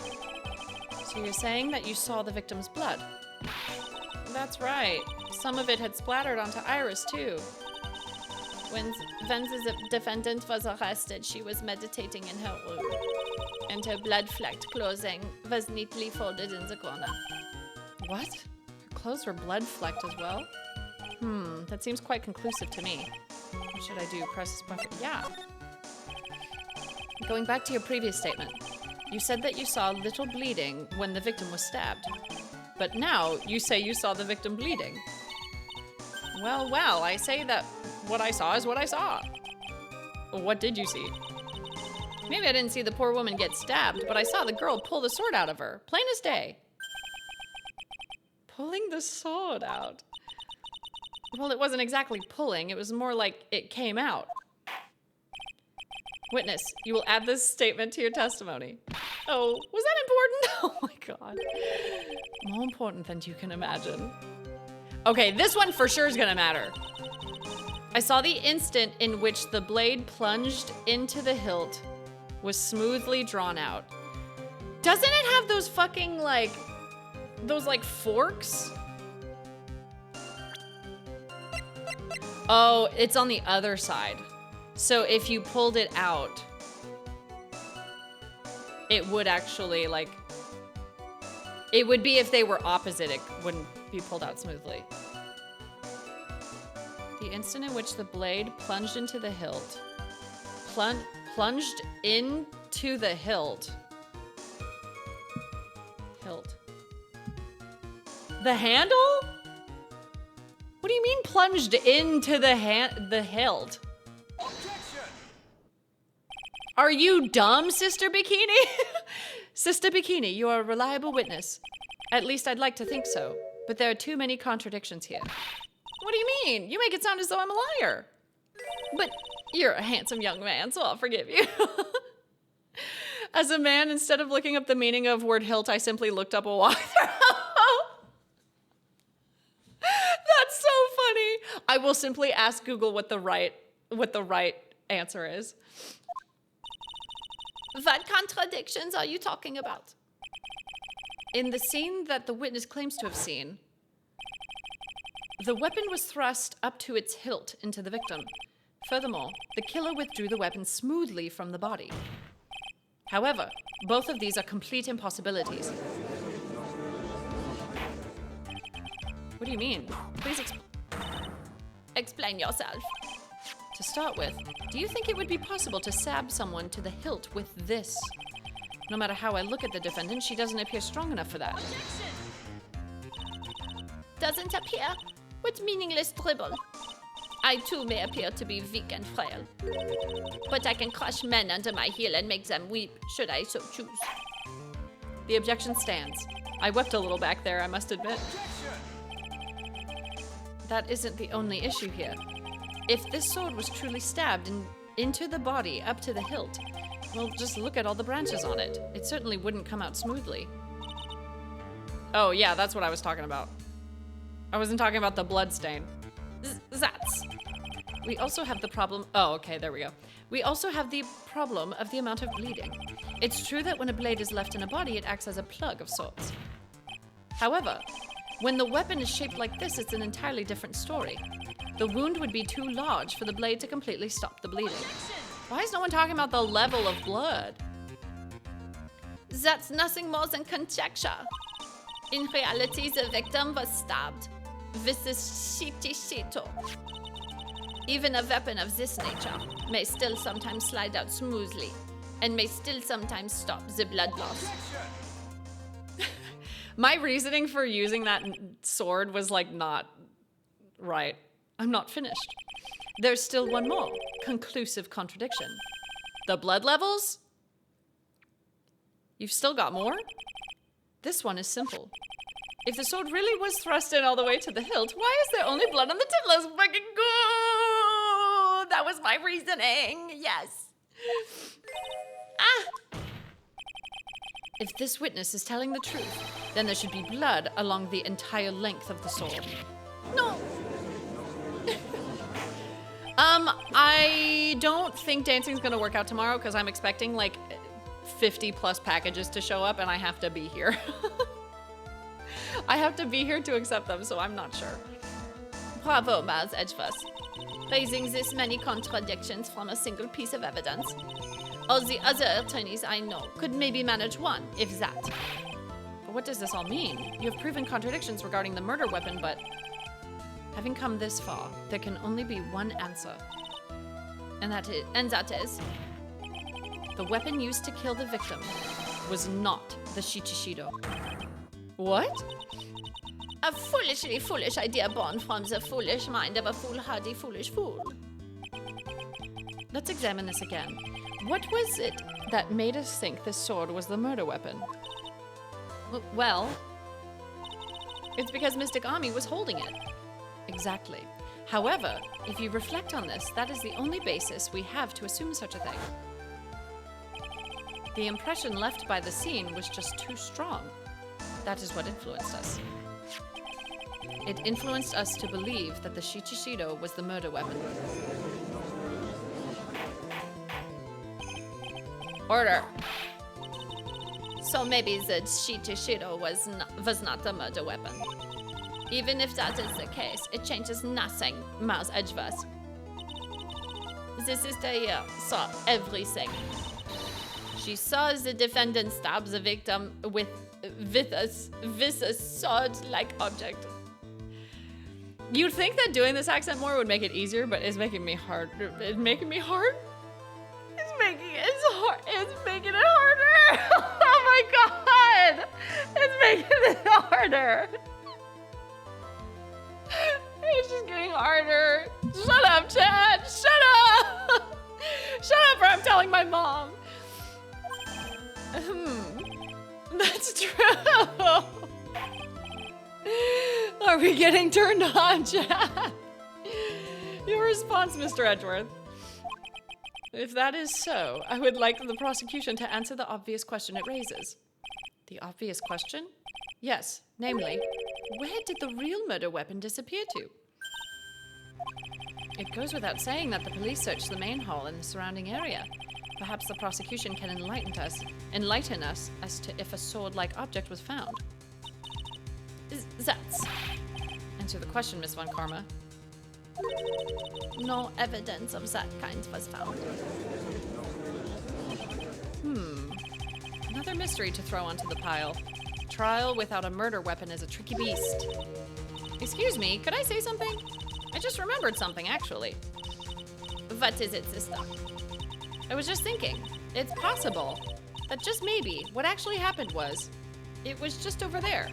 [SPEAKER 2] it!
[SPEAKER 1] So you're saying that you saw the victim's blood? That's right. Some of it had splattered onto Iris, too.
[SPEAKER 3] When the defendant was arrested, she was meditating in her room, and her blood-flecked clothing was neatly folded in the corner.
[SPEAKER 1] What? Her clothes were blood-flecked as well? That seems quite conclusive to me. What should I do? Press this button? Yeah. Going back to your previous statement, you said that you saw little bleeding when the victim was stabbed. But now you say you saw the victim bleeding. Well, I say that what I saw is what I saw. What did you see? Maybe I didn't see the poor woman get stabbed, but I saw the girl pull the sword out of her. Plain as day. Pulling the sword out? Well, it wasn't exactly pulling. It was more like it came out. Witness, you will add this statement to your testimony. Oh, was that important? Oh my God. More important than you can imagine. Okay, this one for sure is gonna matter. I saw the instant in which the blade plunged into the hilt was smoothly drawn out. Doesn't it have those fucking those forks? Oh, it's on the other side. So if you pulled it out, it would actually it would be if they were opposite, it wouldn't be pulled out smoothly. The instant in which the blade plunged into the hilt. Plunged into the hilt. Hilt. The handle? What do you mean plunged into the hilt?
[SPEAKER 2] Objection!
[SPEAKER 1] Are you dumb, Sister Bikini? Sister Bikini, you are a reliable witness. At least I'd like to think so. But there are too many contradictions here. What do you mean? You make it sound as though I'm a liar. But you're a handsome young man, so I'll forgive you. As a man, instead of looking up the meaning of word hilt, I simply looked up a wire. That's so funny. I will simply ask Google what the right answer is.
[SPEAKER 3] What contradictions are you talking about?
[SPEAKER 1] In the scene that the witness claims to have seen, the weapon was thrust up to its hilt into the victim. Furthermore, the killer withdrew the weapon smoothly from the body. However, both of these are complete impossibilities. What do you mean? Please
[SPEAKER 3] Explain yourself.
[SPEAKER 1] To start with, do you think it would be possible to stab someone to the hilt with this? No matter how I look at the defendant, she doesn't appear strong enough for that.
[SPEAKER 3] Doesn't appear? What meaningless dribble? I too may appear to be weak and frail. But I can crush men under my heel and make them weep, should I so choose.
[SPEAKER 1] The objection stands. I wept a little back there, I must admit. That isn't the only issue here. If this sword was truly stabbed into the body up to the hilt, well, just look at all the branches on it. It certainly wouldn't come out smoothly. Oh yeah, that's what I was talking about. I wasn't talking about the blood stain. That's. We also have the problem. Oh, okay, there we go. We also have the problem of the amount of bleeding. It's true that when a blade is left in a body, it acts as a plug of sorts. However, when the weapon is shaped like this, it's an entirely different story. The wound would be too large for the blade to completely stop the bleeding. Why is no one talking about the level of blood?
[SPEAKER 3] That's nothing more than conjecture. In reality, the victim was stabbed with this shito. Even a weapon of this nature may still sometimes slide out smoothly and may still sometimes stop the blood loss.
[SPEAKER 1] My reasoning for using that sword was like not right. I'm not finished. There's still one more conclusive contradiction. The blood levels? You've still got more? This one is simple. If the sword really was thrust in all the way to the hilt, why is there only blood on the tip? Let's fucking go! That was my reasoning. Yes. If this witness is telling the truth, then there should be blood along the entire length of the sword.
[SPEAKER 3] No.
[SPEAKER 1] I don't think dancing's gonna work out tomorrow because I'm expecting like 50 plus packages to show up and I have to be here. I have to be here to accept them, so I'm not sure.
[SPEAKER 3] Bravo, Miles Edgeworth. Raising this many contradictions from a single piece of evidence. All the other attorneys I know could maybe manage one, if that.
[SPEAKER 1] But what does this all mean? You have proven contradictions regarding the murder weapon, but having come this far, there can only be one answer.
[SPEAKER 3] And that is?
[SPEAKER 1] The weapon used to kill the victim was not the Shichishido. What?
[SPEAKER 3] A foolishly foolish idea born from the foolish mind of a foolhardy foolish fool.
[SPEAKER 1] Let's examine this again. What was it that made us think this sword was the murder weapon? Well, it's because Mystic Ami was holding it. Exactly. However, if you reflect on this, that is the only basis we have to assume such a thing. The impression left by the scene was just too strong. That is what influenced us. It influenced us to believe that the Shichishido was the murder weapon. Order.
[SPEAKER 3] So maybe the Shichishido was not the murder weapon. Even if that is the case, it changes nothing, Miles Edgeworth. The sister here saw everything. She saw the defendant stab the victim with a sword-like object.
[SPEAKER 1] You'd think that doing this accent more would make it easier, but it's making me hard. It's making me hard. It's making it harder. Oh my god! It's making it harder. It's just getting harder. Shut up, Chad. Shut up. Shut up, or I'm telling my mom. That's true. Are we getting turned on, Chad? Your response, Mr. Edgeworth. If that is so, I would like the prosecution to answer the obvious question it raises. The obvious question? Yes, namely, where did the real murder weapon disappear to? It goes without saying that the police searched the main hall and the surrounding area. Perhaps the prosecution can enlighten us as to if a sword-like object was found.
[SPEAKER 3] That's
[SPEAKER 1] Answer the question, Miss Von Karma.
[SPEAKER 3] no evidence of that kind was found.
[SPEAKER 1] Another mystery to throw onto the pile. Trial without a murder weapon is a tricky beast. Excuse me, could I say something? I just remembered something, actually.
[SPEAKER 3] What is it, sister?
[SPEAKER 1] I was just thinking, it's possible that just maybe what actually happened was, it was just over there.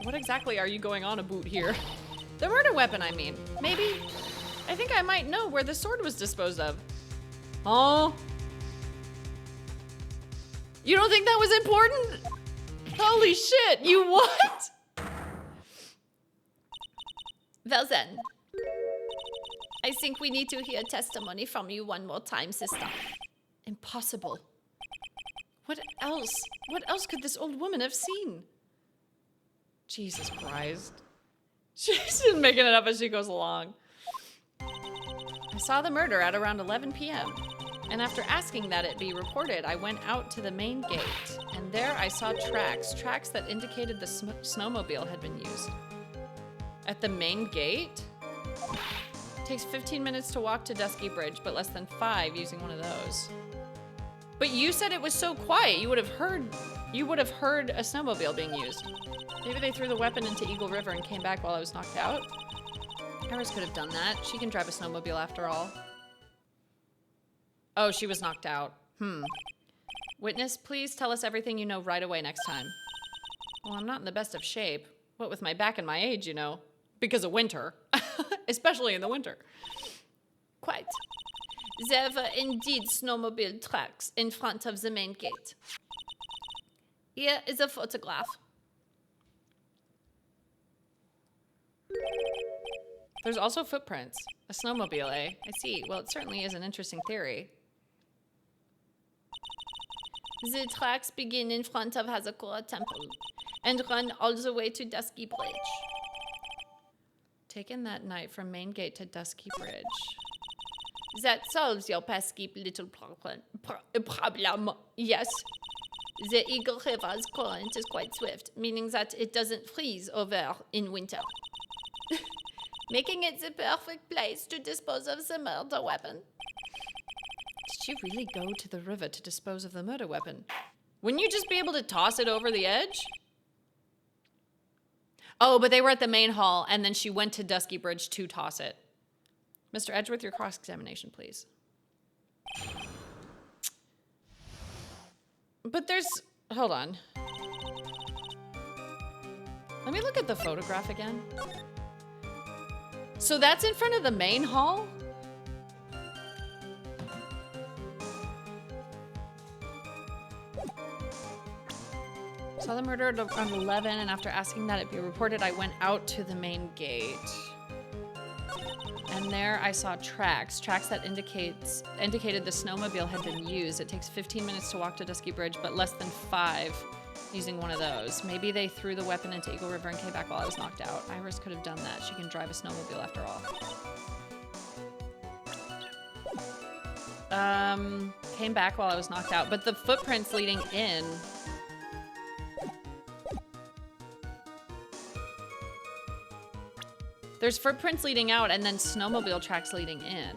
[SPEAKER 1] What exactly are you going on about here? The murder weapon, I mean. Maybe. I think I might know where the sword was disposed of. Oh. You don't think that was important? Holy shit, you what?
[SPEAKER 3] Well then, I think we need to hear testimony from you one more time, sister.
[SPEAKER 1] Impossible. What else? What else could this old woman have seen? Jesus Christ. She's just making it up as she goes along. I saw the murder at around 11 p.m. And after asking that it be reported, I went out to the main gate. And there I saw tracks that indicated the snowmobile had been used. At the main gate? It takes 15 minutes to walk to Dusky Bridge, but less than 5 using one of those. But you said it was so quiet, you would have heard a snowmobile being used. Maybe they threw the weapon into Eagle River and came back while I was knocked out? Iris could have done that. She can drive a snowmobile after all. Oh, she was knocked out. Witness, please tell us everything you know right away next time. Well, I'm not in the best of shape. What with my back and my age, you know. Because of winter. Especially in the winter.
[SPEAKER 3] Quite. There were indeed snowmobile tracks in front of the main gate. Here is a photograph.
[SPEAKER 1] There's also footprints. A snowmobile, eh? I see. Well, it certainly is an interesting theory.
[SPEAKER 3] The tracks begin in front of Hazakura Temple and run all the way to Dusky Bridge.
[SPEAKER 1] Taken that night from Main Gate to Dusky Bridge.
[SPEAKER 3] That solves your pesky little problem. Yes. The Eagle River's current is quite swift, meaning that it doesn't freeze over in winter. Making it the perfect place to dispose of the murder weapon.
[SPEAKER 1] Did you really go to the river to dispose of the murder weapon? Wouldn't you just be able to toss it over the edge? Oh, but they were at the main hall, and then she went to Dusky Bridge to toss it. Mr. Edgeworth, your cross-examination, please. But there's... Hold on. Let me look at the photograph again. So that's in front of the main hall? Saw the murder at around 11, and after asking that it be reported, I went out to the main gate. And there I saw tracks that indicated the snowmobile had been used. It takes 15 minutes to walk to Dusky Bridge, but less than 5 using one of those. Maybe they threw the weapon into Eagle River and came back while I was knocked out. Iris could have done that. She can drive a snowmobile after all. Came back while I was knocked out, but the footprints leading in... There's footprints leading out and then snowmobile tracks leading in.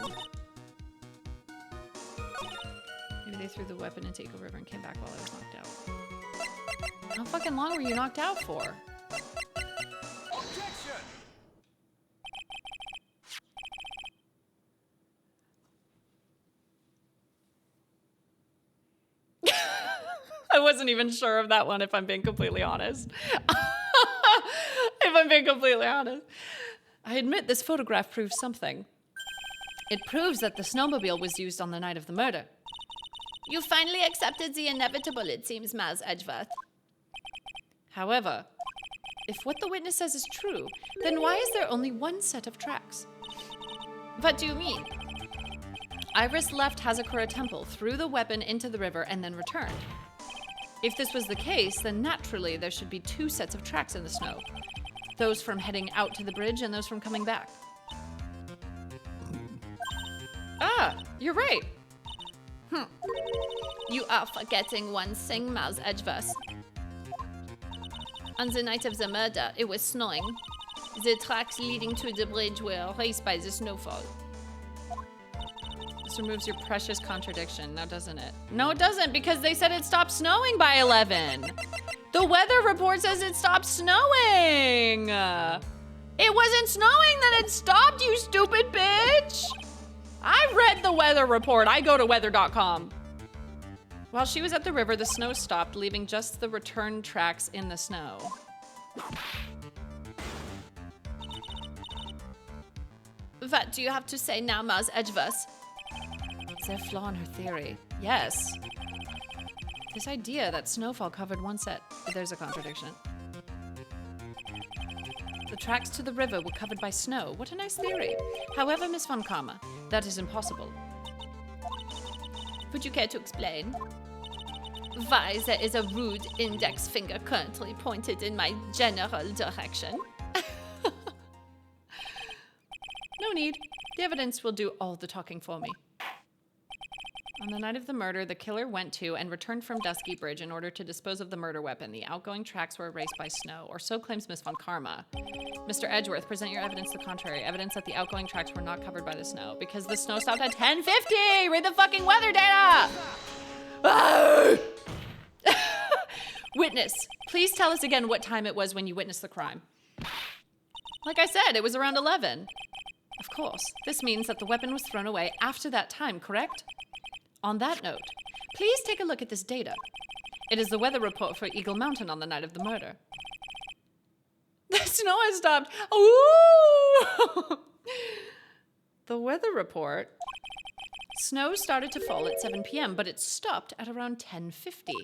[SPEAKER 1] Maybe they threw the weapon into Eagle River and came back while I was knocked out. How fucking long were you knocked out for?
[SPEAKER 2] Objection!
[SPEAKER 1] I wasn't even sure of that one, if I'm being completely honest. If I'm being completely honest. I admit this photograph proves something. It proves that the snowmobile was used on the night of the murder.
[SPEAKER 3] You finally accepted the inevitable, it seems, Maz Edgeworth.
[SPEAKER 1] However, if what the witness says is true, then why is there only one set of tracks?
[SPEAKER 3] What do you mean?
[SPEAKER 1] Iris left Hazakura Temple, threw the weapon into the river, and then returned. If this was the case, then naturally there should be 2 sets of tracks in the snow. Those from heading out to the bridge and those from coming back. Ah, you're right.
[SPEAKER 3] You are forgetting one thing, Miles Edgeworth. On the night of the murder, it was snowing. The tracks leading to the bridge were erased by the snowfall.
[SPEAKER 1] This removes your precious contradiction, now doesn't it? No, it doesn't, because they said it stopped snowing by 11. The weather report says it stopped snowing. It wasn't snowing, then it stopped, you stupid bitch. I read the weather report. I go to weather.com. While she was at the river, the snow stopped, leaving just the return tracks in the snow.
[SPEAKER 3] What do you have to say now, Miles Edgeworth?
[SPEAKER 1] Is there a flaw in her theory? Yes. This idea that snowfall covered one set. There's a contradiction. The tracks to the river were covered by snow. What a nice theory. However, Miss Von Karma, that is impossible.
[SPEAKER 3] Would you care to explain? Why there is a rude index finger currently pointed in my general direction?
[SPEAKER 1] No need. The evidence will do all the talking for me. On the night of the murder, the killer went to and returned from Dusky Bridge in order to dispose of the murder weapon. The outgoing tracks were erased by snow, or so claims Miss Von Karma. Mr. Edgeworth, present your evidence to the contrary. Evidence that the outgoing tracks were not covered by the snow, because the snow stopped at 10:50! Read the fucking weather data! Witness, please tell us again what time it was when you witnessed the crime. Like I said, it was around 11. Of course, this means that the weapon was thrown away after that time, correct? On that note, please take a look at this data. It is the weather report for Eagle Mountain on the night of the murder. The snow has stopped. Ooh! The weather report. Snow started to fall at 7 p.m., but it stopped at around 10:50.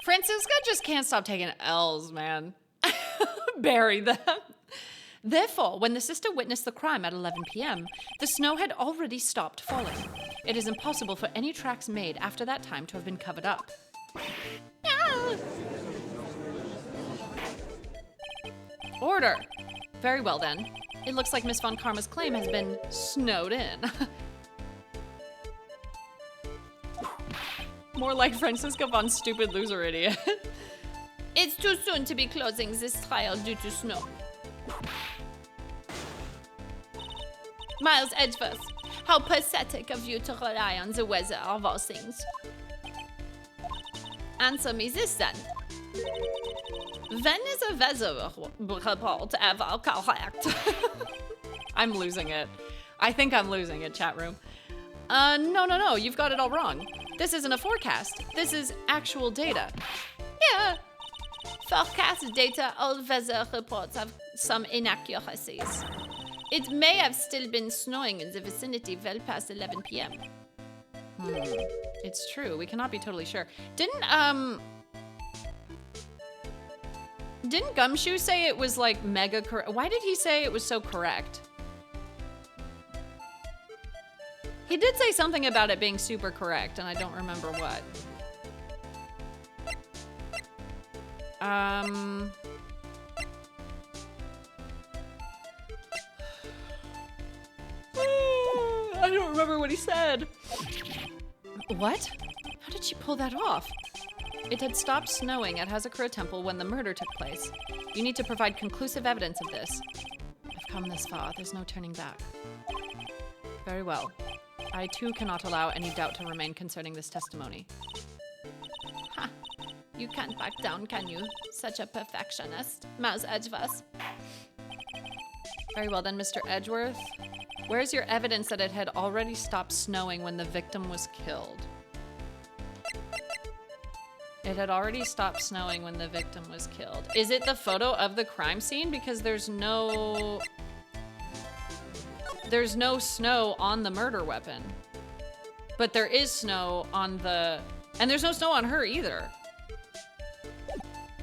[SPEAKER 1] Francisca just can't stop taking L's, man. Bury them. Therefore, when the sister witnessed the crime at 11 p.m., the snow had already stopped falling. It is impossible for any tracks made after that time to have been covered up. Ah! Order. Very well then. It looks like Miss Von Karma's claim has been snowed in. More like Francisca Von Stupid Loser Idiot.
[SPEAKER 3] It's too soon to be closing this trial due to snow. Miles Edgeworth, how pathetic of you to rely on the weather of all things. Answer me this then. When is a weather report ever correct?
[SPEAKER 1] I'm losing it. I think I'm losing it, chat room. No, you've got it all wrong. This isn't a forecast. This is actual data.
[SPEAKER 3] Yeah. Forecast data, all weather reports have some inaccuracies. It may have still been snowing in the vicinity well past 11 p.m.
[SPEAKER 1] It's true. We cannot be totally sure. Didn't Gumshoe say it was like mega correct? Why did he say it was so correct? He did say something about it being super correct, and I don't remember what. I don't remember what he said. What? How did she pull that off? It had stopped snowing at Hazakura Temple when the murder took place. You need to provide conclusive evidence of this. I've come this far. There's no turning back. Very well. I too cannot allow any doubt to remain concerning this testimony.
[SPEAKER 3] Ha! You can't back down, can you? Such a perfectionist. Miles Edgeworth.
[SPEAKER 1] Very well then, Mr. Edgeworth. Where's your evidence that it had already stopped snowing when the victim was killed? It had already stopped snowing when the victim was killed. Is it the photo of the crime scene? Because there's no snow on the murder weapon. But there is snow on the... And there's no snow on her either.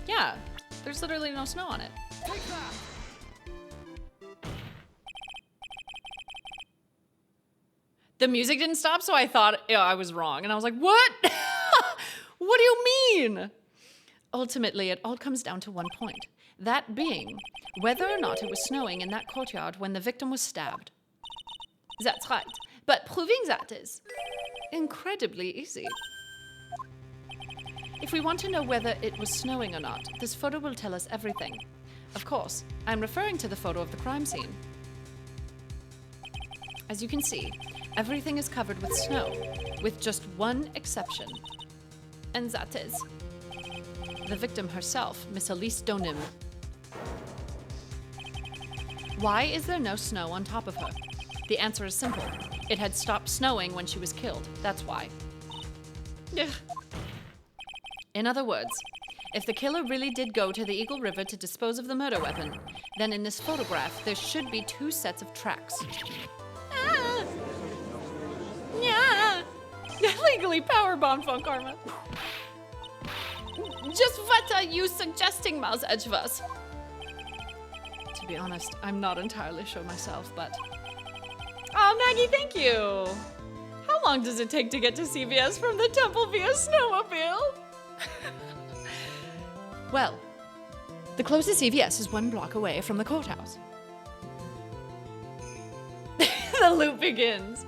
[SPEAKER 1] Yeah, there's literally no snow on it.
[SPEAKER 2] Take that!
[SPEAKER 1] The music didn't stop, so I thought I was wrong. And I was like, what? What do you mean? Ultimately, it all comes down to one point. That being, whether or not it was snowing in that courtyard when the victim was stabbed.
[SPEAKER 3] That's right.
[SPEAKER 1] But proving that is incredibly easy. If we want to know whether it was snowing or not, this photo will tell us everything. Of course, I'm referring to the photo of the crime scene. As you can see, everything is covered with snow, with just one exception.
[SPEAKER 3] And that is.
[SPEAKER 1] The victim herself, Miss Elise Donim. Why is there no snow on top of her? The answer is simple. It had stopped snowing when she was killed. That's why.
[SPEAKER 3] Ugh.
[SPEAKER 1] In other words, if the killer really did go to the Eagle River to dispose of the murder weapon, then in this photograph, there should be 2 sets of tracks.
[SPEAKER 3] Ah. Yeah.
[SPEAKER 1] Legally powerbombed Von Karma.
[SPEAKER 3] Just what are you suggesting, Mouse Edgeverse?
[SPEAKER 1] To be honest, I'm not entirely sure myself, but... Oh, Maggie, thank you! How long does it take to get to CVS from the temple via snowmobile? Well, the closest CVS is 1 block away from the courthouse. The loop begins.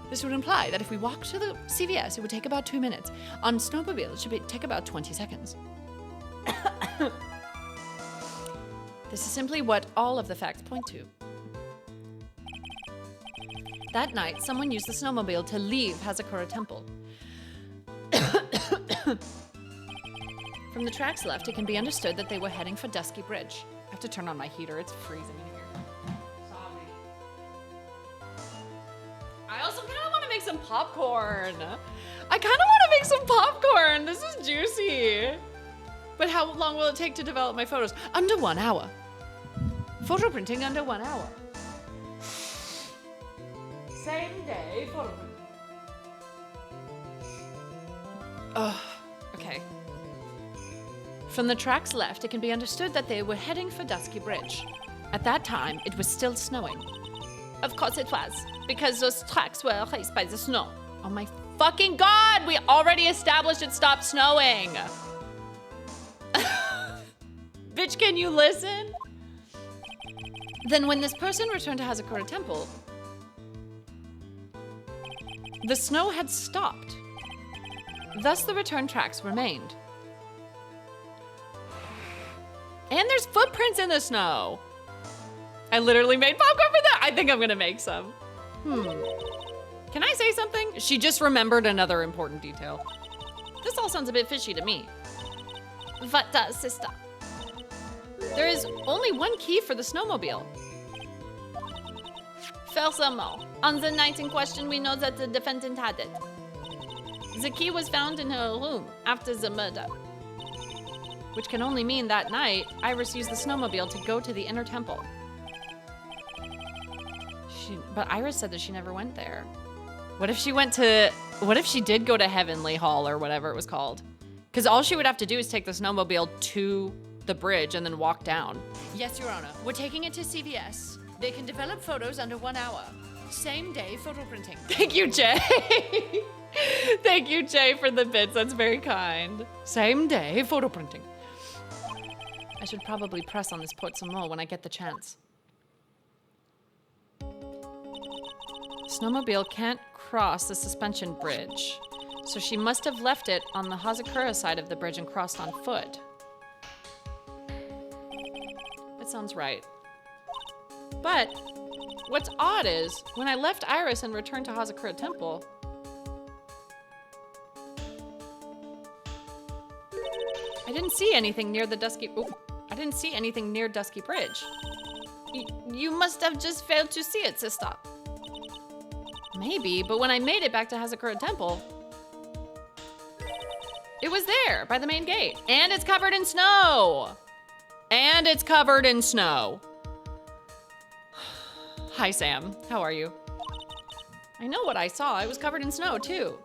[SPEAKER 1] This would imply that if we walk to the CVS, it would take about 2 minutes. On snowmobile, it should take about 20 seconds. This is simply what all of the facts point to. That night, someone used the snowmobile to leave Hazakura Temple. From the tracks left, it can be understood that they were heading for Dusky Bridge. I have to turn on my heater, it's freezing in here. Sorry. I also kind of want to make some popcorn. This is juicy. But how long will it take to develop my photos? Under 1 hour. Photo printing under 1 hour. Same day photo printing. Oh, okay. From the tracks left, it can be understood that they were heading for Dusky Bridge. At that time, it was still snowing.
[SPEAKER 3] Of course it was, because those tracks were erased by the snow.
[SPEAKER 1] Oh my fucking god! We already established it stopped snowing! Bitch, can you listen? Then when this person returned to Hazakura Temple, the snow had stopped. Thus the return tracks remained. And there's footprints in the snow. I literally made popcorn for that. I think I'm gonna make some. Can I say something? She just remembered another important detail. This all sounds a bit fishy to me.
[SPEAKER 3] What does, sister?
[SPEAKER 1] There is only 1 key for the snowmobile.
[SPEAKER 3] Furthermore, on the night in question, we know that the defendant had it. The key was found in her room after the murder.
[SPEAKER 1] Which can only mean that night, Iris used the snowmobile to go to the inner temple. But Iris said that she never went there. What if she did go to Heavenly Hall or whatever it was called? Because all she would have to do is take the snowmobile to the bridge and then walk down. Yes, Your Honor. We're taking it to CVS. They can develop photos under 1 hour. Same day photo printing. Thank you, Jay. Thank you, Jay, for the bits. That's very kind. Same day photo printing. I should probably press on this port some more when I get the chance. Snowmobile can't cross the suspension bridge, so she must have left it on the Hazakura side of the bridge and crossed on foot. That sounds right. But what's odd is, when I left Iris and returned to Hazakura Temple, I didn't see anything near the Dusky... Oh, I didn't see anything near Dusky Bridge.
[SPEAKER 3] You must have just failed to see it, sister.
[SPEAKER 1] Maybe, but when I made it back to Hazakura Temple, it was there by the main gate. And it's covered in snow. And it's covered in snow. Hi, Sam. How are you? I know what I saw. It was covered in snow, too.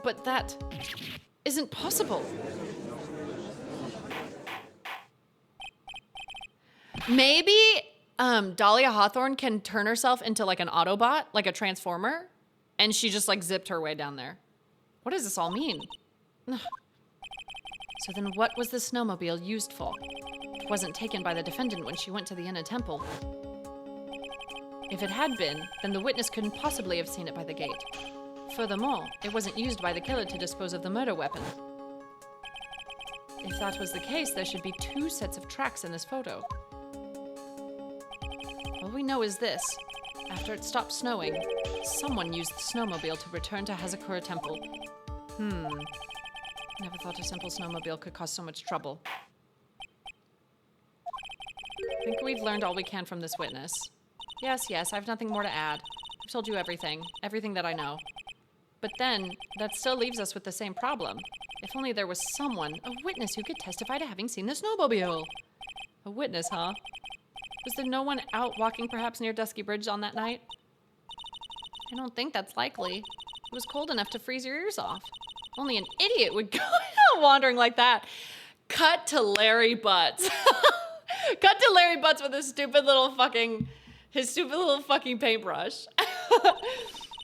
[SPEAKER 1] But that isn't possible. Maybe Dahlia Hawthorne can turn herself into like an Autobot, like a Transformer, and she just like zipped her way down there. What does this all mean? So then what was the snowmobile used for? It wasn't taken by the defendant when she went to the inner temple. If it had been, then the witness couldn't possibly have seen it by the gate. Furthermore, it wasn't used by the killer to dispose of the murder weapon. If that was the case, there should be 2 sets of tracks in this photo. All we know is this. After it stopped snowing, someone used the snowmobile to return to Hazakura Temple. Never thought a simple snowmobile could cause so much trouble. I think we've learned all we can from this witness. Yes, I have nothing more to add. I've told you everything that I know. But then, that still leaves us with the same problem. If only there was someone, a witness who could testify to having seen the snowmobile. A witness, huh? Was there no one out walking perhaps near Dusky Bridge on that night? I don't think that's likely. It was cold enough to freeze your ears off. Only an idiot would go out wandering like that. Cut to Larry Butts. Cut to Larry Butts with his stupid little fucking paintbrush.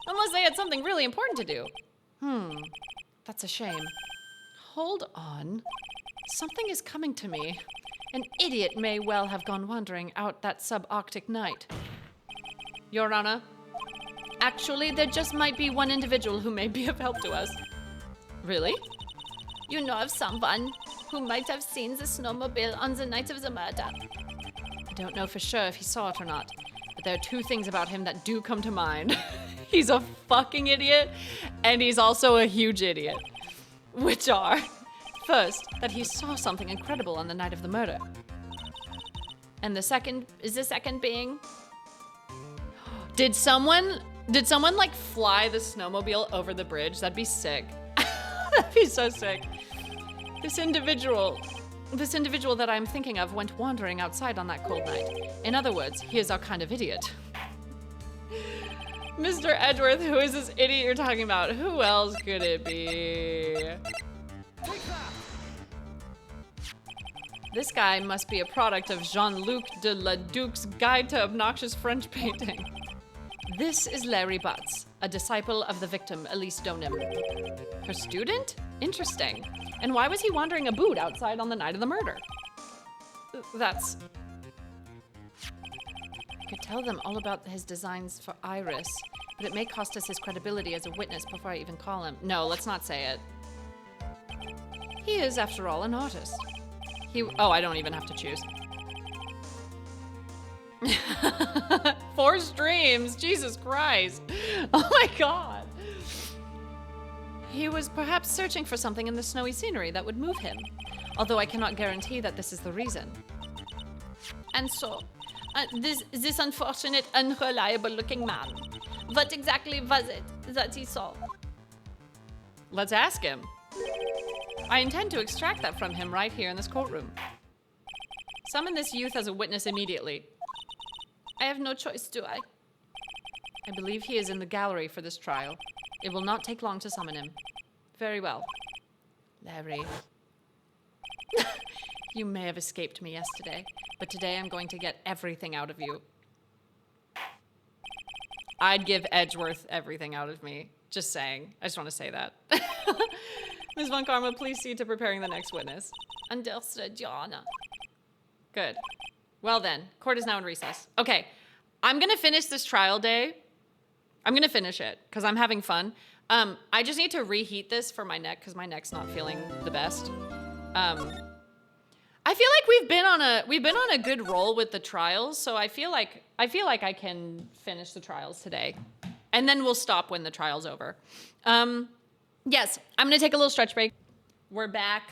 [SPEAKER 1] Unless they had something really important to do. That's a shame. Hold on. Something is coming to me. An idiot may well have gone wandering out that subarctic night. Your Honor, actually, there just might be one individual who may be of help to us. Really?
[SPEAKER 3] You know of someone who might have seen the snowmobile on the night of the murder.
[SPEAKER 1] I don't know for sure if he saw it or not, but there are 2 things about him that do come to mind. He's a fucking idiot, and he's also a huge idiot. Which are, first, that he saw something incredible on the night of the murder. And the second being, did someone like fly the snowmobile over the bridge? That'd be sick. That'd be so sick. This individual that I'm thinking of went wandering outside on that cold night. In other words, he is our kind of idiot. Mr. Edgeworth, who is this idiot you're talking about? Who else could it be?
[SPEAKER 2] Take that!
[SPEAKER 1] This guy must be a product of Jean-Luc de la Duc's Guide to Obnoxious French Painting. This is Larry Butts, a disciple of the victim, Elise Donim. Her student? Interesting. And why was he wandering a boot outside on the night of the murder? I could tell them all about his designs for Iris, but it may cost us his credibility as a witness before I even call him. No, let's not say it. He is, after all, an artist. Oh, I don't even have to choose. 4 streams, Jesus Christ. Oh my God. He was perhaps searching for something in the snowy scenery that would move him, although I cannot guarantee that this is the reason.
[SPEAKER 3] And so, this unfortunate, unreliable-looking man, what exactly was it that he saw?
[SPEAKER 1] Let's ask him. I intend to extract that from him right here in this courtroom. Summon this youth as a witness immediately.
[SPEAKER 3] I have no choice, do I?
[SPEAKER 1] I believe he is in the gallery for this trial. It will not take long to summon him. Very well. Larry. You may have escaped me yesterday, but today I'm going to get everything out of you. I'd give Edgeworth everything out of me. Just saying. I just want to say that. Ms. Von Karma, please see to preparing the next witness.
[SPEAKER 3] Understood, Your Honor.
[SPEAKER 1] Good. Well then, court is now in recess. Okay, I'm gonna finish this trial day. I'm gonna finish it, because I'm having fun. I just need to reheat this for my neck, because my neck's not feeling the best. I feel like we've been on a good roll with the trials, so I feel like I can finish the trials today. And then we'll stop when the trial's over. Yes, I'm gonna take a little stretch break. We're back.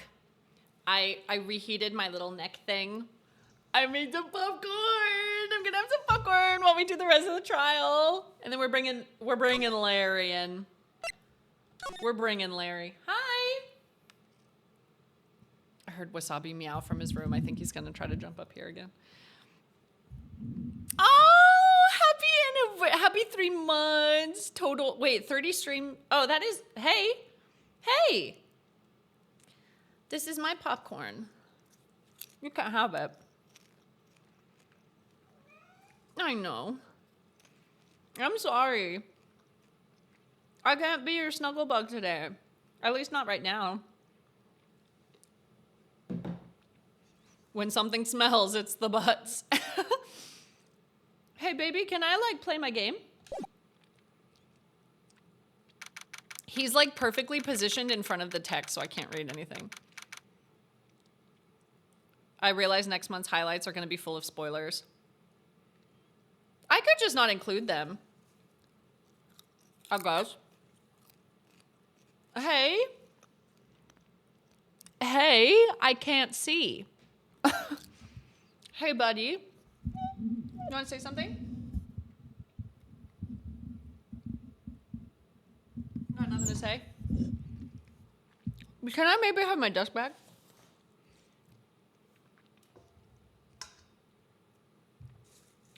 [SPEAKER 1] I reheated my little neck thing. I made some popcorn. I'm gonna have some popcorn while we do the rest of the trial. And then we're bringing Larry in. We're bringing Larry. Hi. I heard Wasabi meow from his room. I think he's gonna try to jump up here again. Oh, happy 3 months total. Wait, 30 stream. Oh, that is, hey. This is my popcorn. You can't have it. I know. I'm sorry. I can't be your snuggle bug today. At least not right now. When something smells, it's the butts. Hey, baby, can I, like, play my game? He's, like, perfectly positioned in front of the text, so I can't read anything. I realize next month's highlights are going to be full of spoilers. I could just not include them. I guess. Hey. Hey, I can't see. Hey, buddy. You want to say something? Got nothing to say? Can I maybe have my desk back?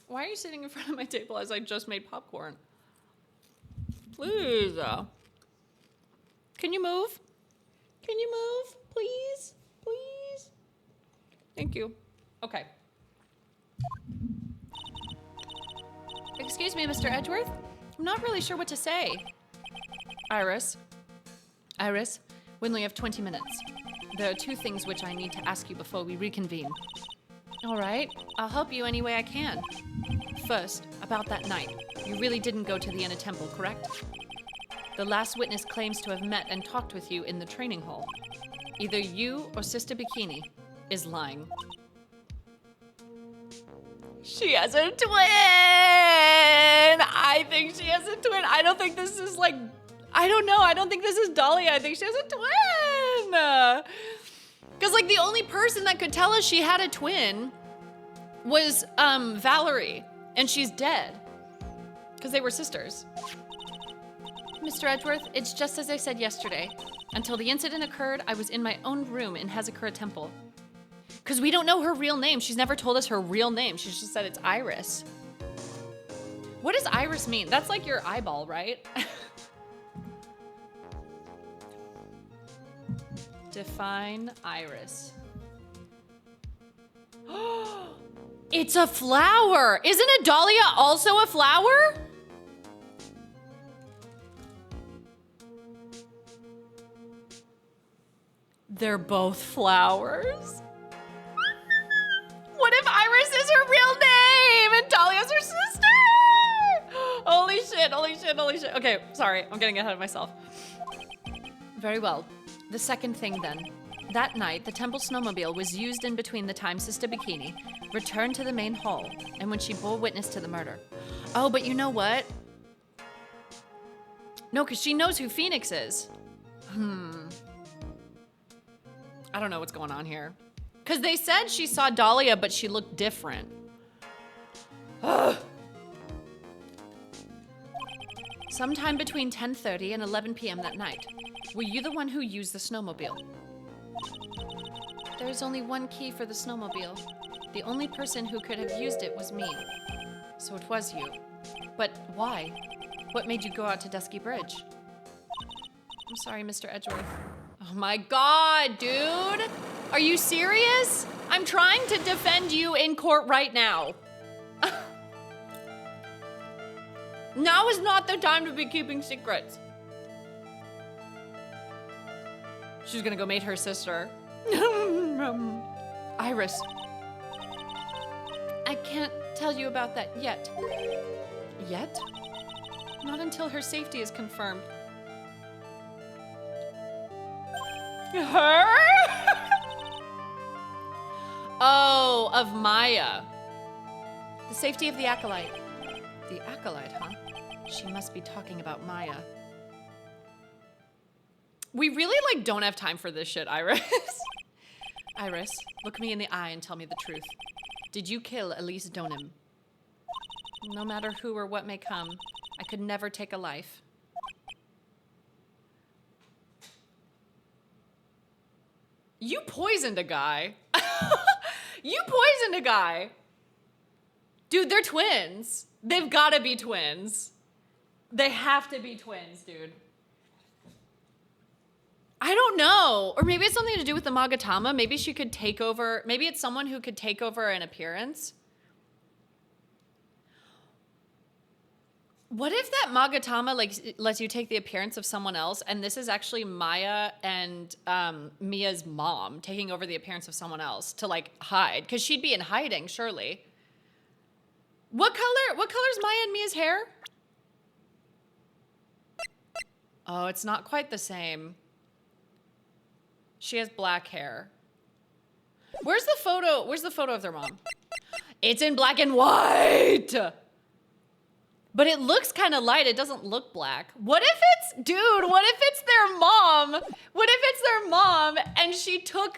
[SPEAKER 1] Why are you sitting in front of my table as I just made popcorn? Please. Can you move? Can you move? Please? Please? Thank you. Okay. Excuse me, Mr. Edgeworth? I'm not really sure what to say. Iris. Iris, we only have 20 minutes. There are 2 things which I need to ask you before we reconvene. All right, I'll help you any way I can. First, about that night. You really didn't go to the Inner Temple, correct? The last witness claims to have met and talked with you in the training hall. Either you or Sister Bikini is lying. She has a twin! I think she has a twin. I don't think this is like... I don't know. I don't think this is Dahlia. I think she has a twin! Because, like, the only person that could tell us she had a twin was Valerie. And she's dead. Because they were sisters. Mr. Edgeworth, it's just as I said yesterday. Until the incident occurred, I was in my own room in Hezekiah Temple. Because we don't know her real name. She's never told us her real name. She's just said it's Iris. What does Iris mean? That's like your eyeball, right? Define Iris. It's a flower. Isn't a dahlia also a flower? They're both flowers. What if Iris is her real name and Dahlia's her sister? Holy shit, holy shit, holy shit. Okay, sorry, I'm getting ahead of myself. Very well. The second thing then. That night, the temple snowmobile was used in between the time Sister Bikini returned to the main hall and when she bore witness to the murder. Oh, but you know what? No, because she knows who Phoenix is. I don't know what's going on here. Because they said she saw Dahlia, but she looked different. Ugh. Sometime between 10:30 and 11 p.m. that night, were you the one who used the snowmobile? There's only one key for the snowmobile. The only person who could have used it was me. So it was you. But why? What made you go out to Dusky Bridge? I'm sorry, Mr. Edgeworth. Oh my god, dude! Are you serious? I'm trying to defend you in court right now. Now is not the time to be keeping secrets. She's gonna go meet her sister. Iris. I can't tell you about that yet. Yet? Not until her safety is confirmed. Her? Oh, of Maya. The safety of the acolyte. The acolyte, huh? She must be talking about Maya. We really, like, don't have time for this shit, Iris. Iris, look me in the eye and tell me the truth. Did you kill Elise Donim? No matter who or what may come, I could never take a life. You poisoned a guy. You poisoned a guy. Dude, they're twins. They've got to be twins. They have to be twins, dude. I don't know. Or maybe it's something to do with the Magatama. Maybe she could take over. Maybe it's someone who could take over an appearance. What if that Magatama like lets you take the appearance of someone else, and this is actually Maya and Mia's mom taking over the appearance of someone else to like hide? Because she'd be in hiding, surely. What color's Maya and Mia's hair? Oh, it's not quite the same. She has black hair. Where's the photo? Where's the photo of their mom? It's in black and white. But it looks kind of light. It doesn't look black. What if it's, dude, what if it's their mom? What if it's their mom and she took,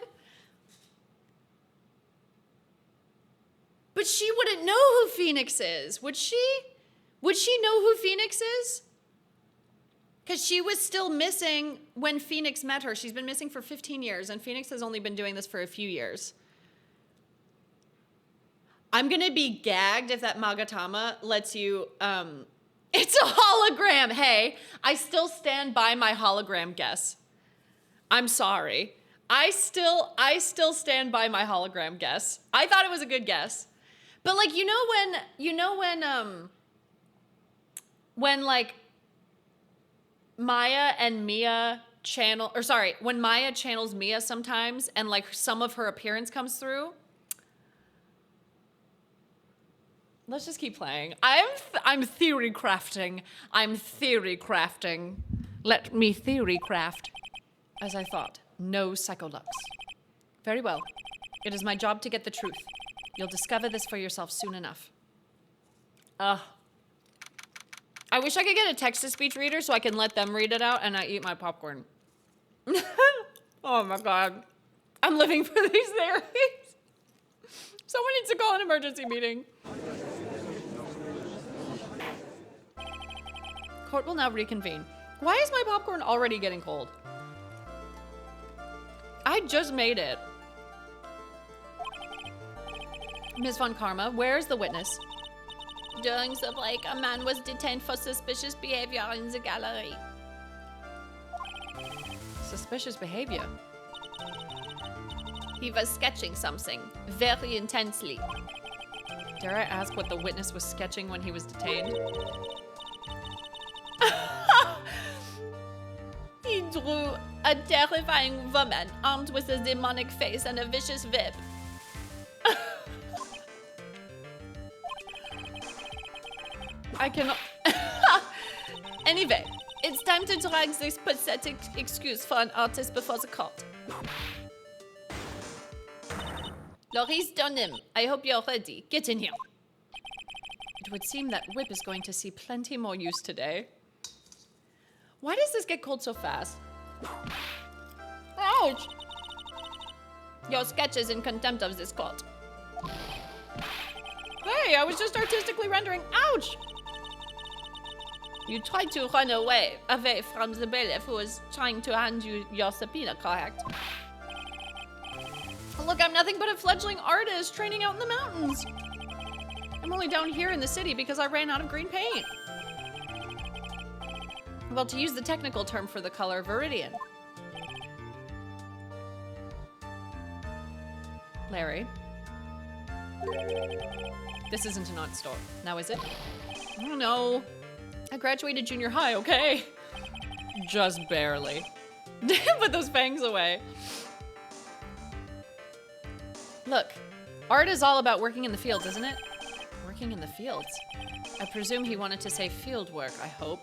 [SPEAKER 1] but she wouldn't know who Phoenix is. Would she? Would she know who Phoenix is? Because she was still missing when Phoenix met her. She's been missing for 15 years, and Phoenix has only been doing this for a few years. I'm going to be gagged if that Magatama lets you... it's a hologram. Hey, I still stand by my hologram guess. I'm sorry. I still stand by my hologram guess. I thought it was a good guess. But, like, when like, Maya and Mia channel, or sorry, when Maya channels Mia sometimes and like some of her appearance comes through. Let's just keep playing. I'm theory crafting. I'm theory crafting. Let me theory craft. As I thought, no Psycholocks. Very well. It is my job to get the truth. You'll discover this for yourself soon enough. I wish I could get a text-to-speech reader so I can let them read it out and I eat my popcorn. Oh my God. I'm living for these theories. Someone needs to call an emergency meeting. Court will now reconvene. Why is my popcorn already getting cold? I just made it. Ms. Von Karma, where is the witness?
[SPEAKER 3] During the break, a man was detained for suspicious behavior in the gallery.
[SPEAKER 1] Suspicious behavior?
[SPEAKER 3] He was sketching something very intensely.
[SPEAKER 1] Dare I ask what the witness was sketching when he was detained?
[SPEAKER 3] He drew a terrifying woman armed with a demonic face and a vicious whip.
[SPEAKER 1] I cannot...
[SPEAKER 3] Anyway, it's time to drag this pathetic excuse for an artist before the court. Laurie's done him. I hope you're ready. Get in here.
[SPEAKER 1] It would seem that Whip is going to see plenty more use today. Why does this get cold so fast?
[SPEAKER 3] Ouch! Your sketch is in contempt of this court.
[SPEAKER 1] Hey, I was just artistically rendering. Ouch!
[SPEAKER 3] You tried to run away from the bailiff who was trying to hand you your subpoena, correct?
[SPEAKER 1] Look, I'm nothing but a fledgling artist training out in the mountains. I'm only down here in the city because I ran out of green paint. Well, to use the technical term for the color, viridian. Larry. This isn't an art store, now is it? I don't know. I graduated junior high, okay? Just barely. Put those fangs away. Look, art is all about working in the fields, isn't it? Working in the fields? I presume he wanted to say field work, I hope.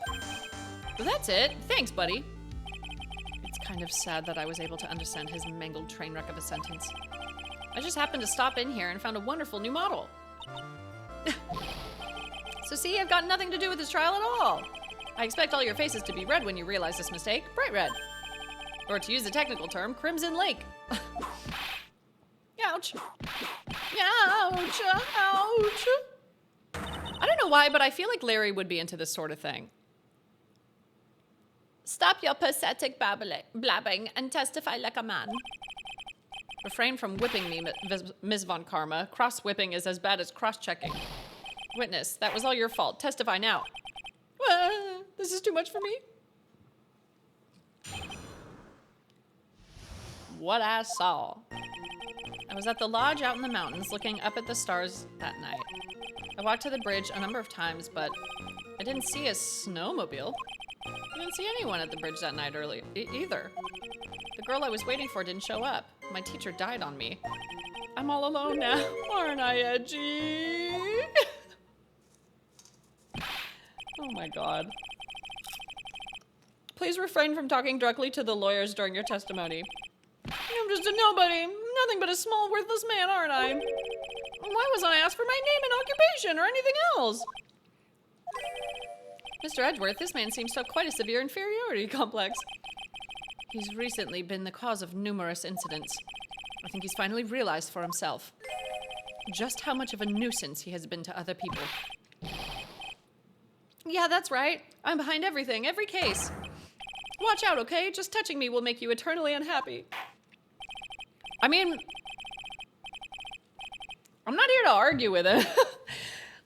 [SPEAKER 1] Well, that's it. Thanks, buddy. It's kind of sad that I was able to understand his mangled train wreck of a sentence. I just happened to stop in here and found a wonderful new model. So see, I've got nothing to do with this trial at all. I expect all your faces to be red when you realize this mistake. Bright red. Or to use the technical term, Crimson Lake. Ouch. Ouch. Ouch. I don't know why, but I feel like Larry would be into this sort of thing.
[SPEAKER 3] Stop your pathetic blabbing and testify like a man.
[SPEAKER 1] Refrain from whipping me, Ms. Von Karma. Cross-whipping is as bad as cross-checking. Witness, that was all your fault. Testify now. This is too much for me. What I saw. I was at the lodge out in the mountains looking up at the stars that night. I walked to the bridge a number of times, but I didn't see a snowmobile. I didn't see anyone at the bridge that night either. The girl I was waiting for didn't show up. My teacher died on me. I'm all alone now. Aren't I edgy? Oh my god. Please refrain from talking directly to the lawyers during your testimony. I'm just a nobody. Nothing but a small, worthless man, aren't I? Why wasn't I asked for my name and occupation or anything else? Mr. Edgeworth, this man seems to have quite a severe inferiority complex. He's recently been the cause of numerous incidents. I think he's finally realized for himself just how much of a nuisance he has been to other people. Yeah, that's right. I'm behind everything, every case. Watch out, okay? Just touching me will make you eternally unhappy. I mean, I'm not here to argue with him.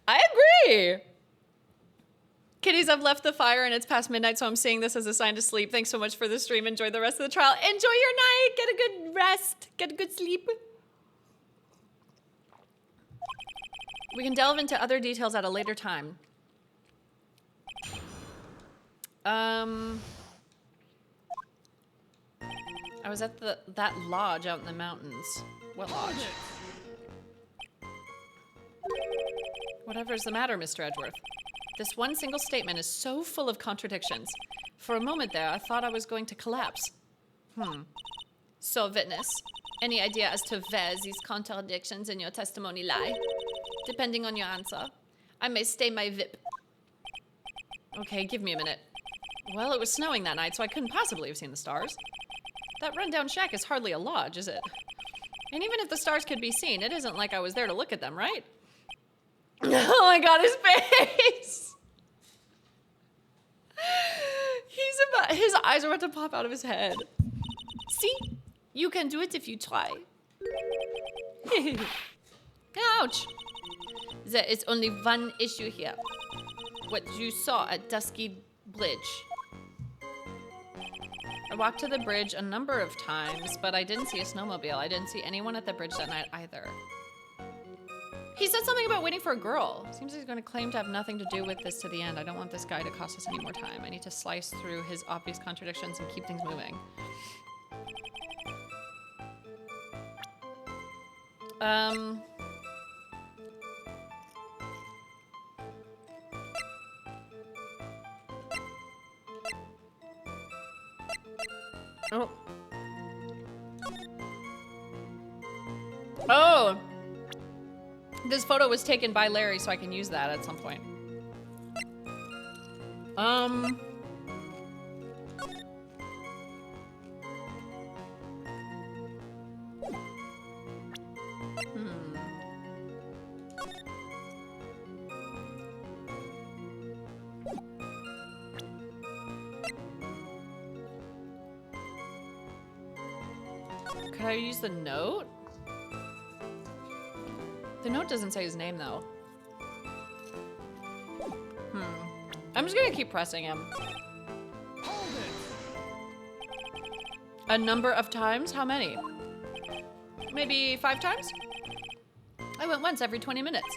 [SPEAKER 1] I agree. Kitties, I've left the fire and it's past midnight, so I'm seeing this as a sign to sleep. Thanks so much for the stream. Enjoy the rest of the trial. Enjoy your night. Get a good rest. Get a good sleep. We can delve into other details at a later time. I was at that lodge out in the mountains. What lodge? Whatever's the matter, Mr. Edgeworth. This one single statement is so full of contradictions. For a moment there, I thought I was going to collapse.
[SPEAKER 3] So, witness, any idea as to where these contradictions in your testimony lie? Depending on your answer, I may stay my VIP.
[SPEAKER 1] Okay, give me a minute. Well, it was snowing that night, so I couldn't possibly have seen the stars. That rundown shack is hardly a lodge, is it? And even if the stars could be seen, it isn't like I was there to look at them, right? Oh my god, his face! His eyes are about to pop out of his head.
[SPEAKER 3] See? You can do it if you try. Ouch! There is only one issue here. What you saw at Dusky Bridge.
[SPEAKER 1] I walked to the bridge a number of times, but I didn't see a snowmobile. I didn't see anyone at the bridge that night either. He said something about waiting for a girl. Seems he's going to claim to have nothing to do with this to the end. I don't want this guy to cost us any more time. I need to slice through his obvious contradictions and keep things moving. Oh. Oh! This photo was taken by Larry, so I can use that at some point. Could I use the note? The note doesn't say his name, though. I'm just gonna keep pressing him.
[SPEAKER 2] Hold it.
[SPEAKER 1] A number of times? How many? Maybe 5 times? I went once every 20 minutes.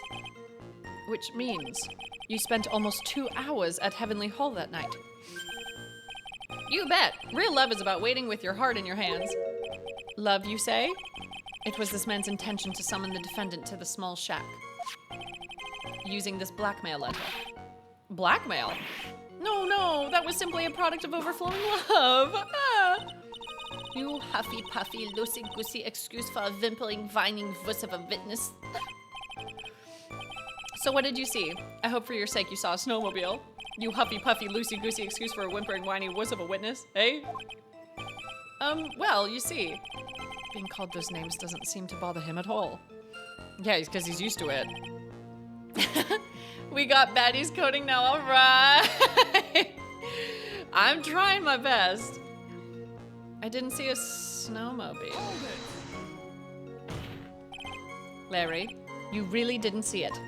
[SPEAKER 1] Which means you spent almost 2 hours at Heavenly Hall that night. You bet. Real love is about waiting with your heart in your hands. Love, you say? It was this man's intention to summon the defendant to the small shack. Using this blackmail letter. Blackmail? No, that was simply a product of overflowing love. Ah.
[SPEAKER 3] You huffy-puffy, loosey-goosey excuse for a whimpering, whining wuss of a witness.
[SPEAKER 1] So what did you see? I hope for your sake you saw a snowmobile. You huffy-puffy, loosey-goosey excuse for a whimpering, whiny wuss of a witness, eh? Well, you see, being called those names doesn't seem to bother him at all. Yeah, because he's used to it. We got Batty's coding now, all right. I'm trying my best. I didn't see a snowmobile.
[SPEAKER 2] Hold it.
[SPEAKER 1] Larry, you really didn't see it.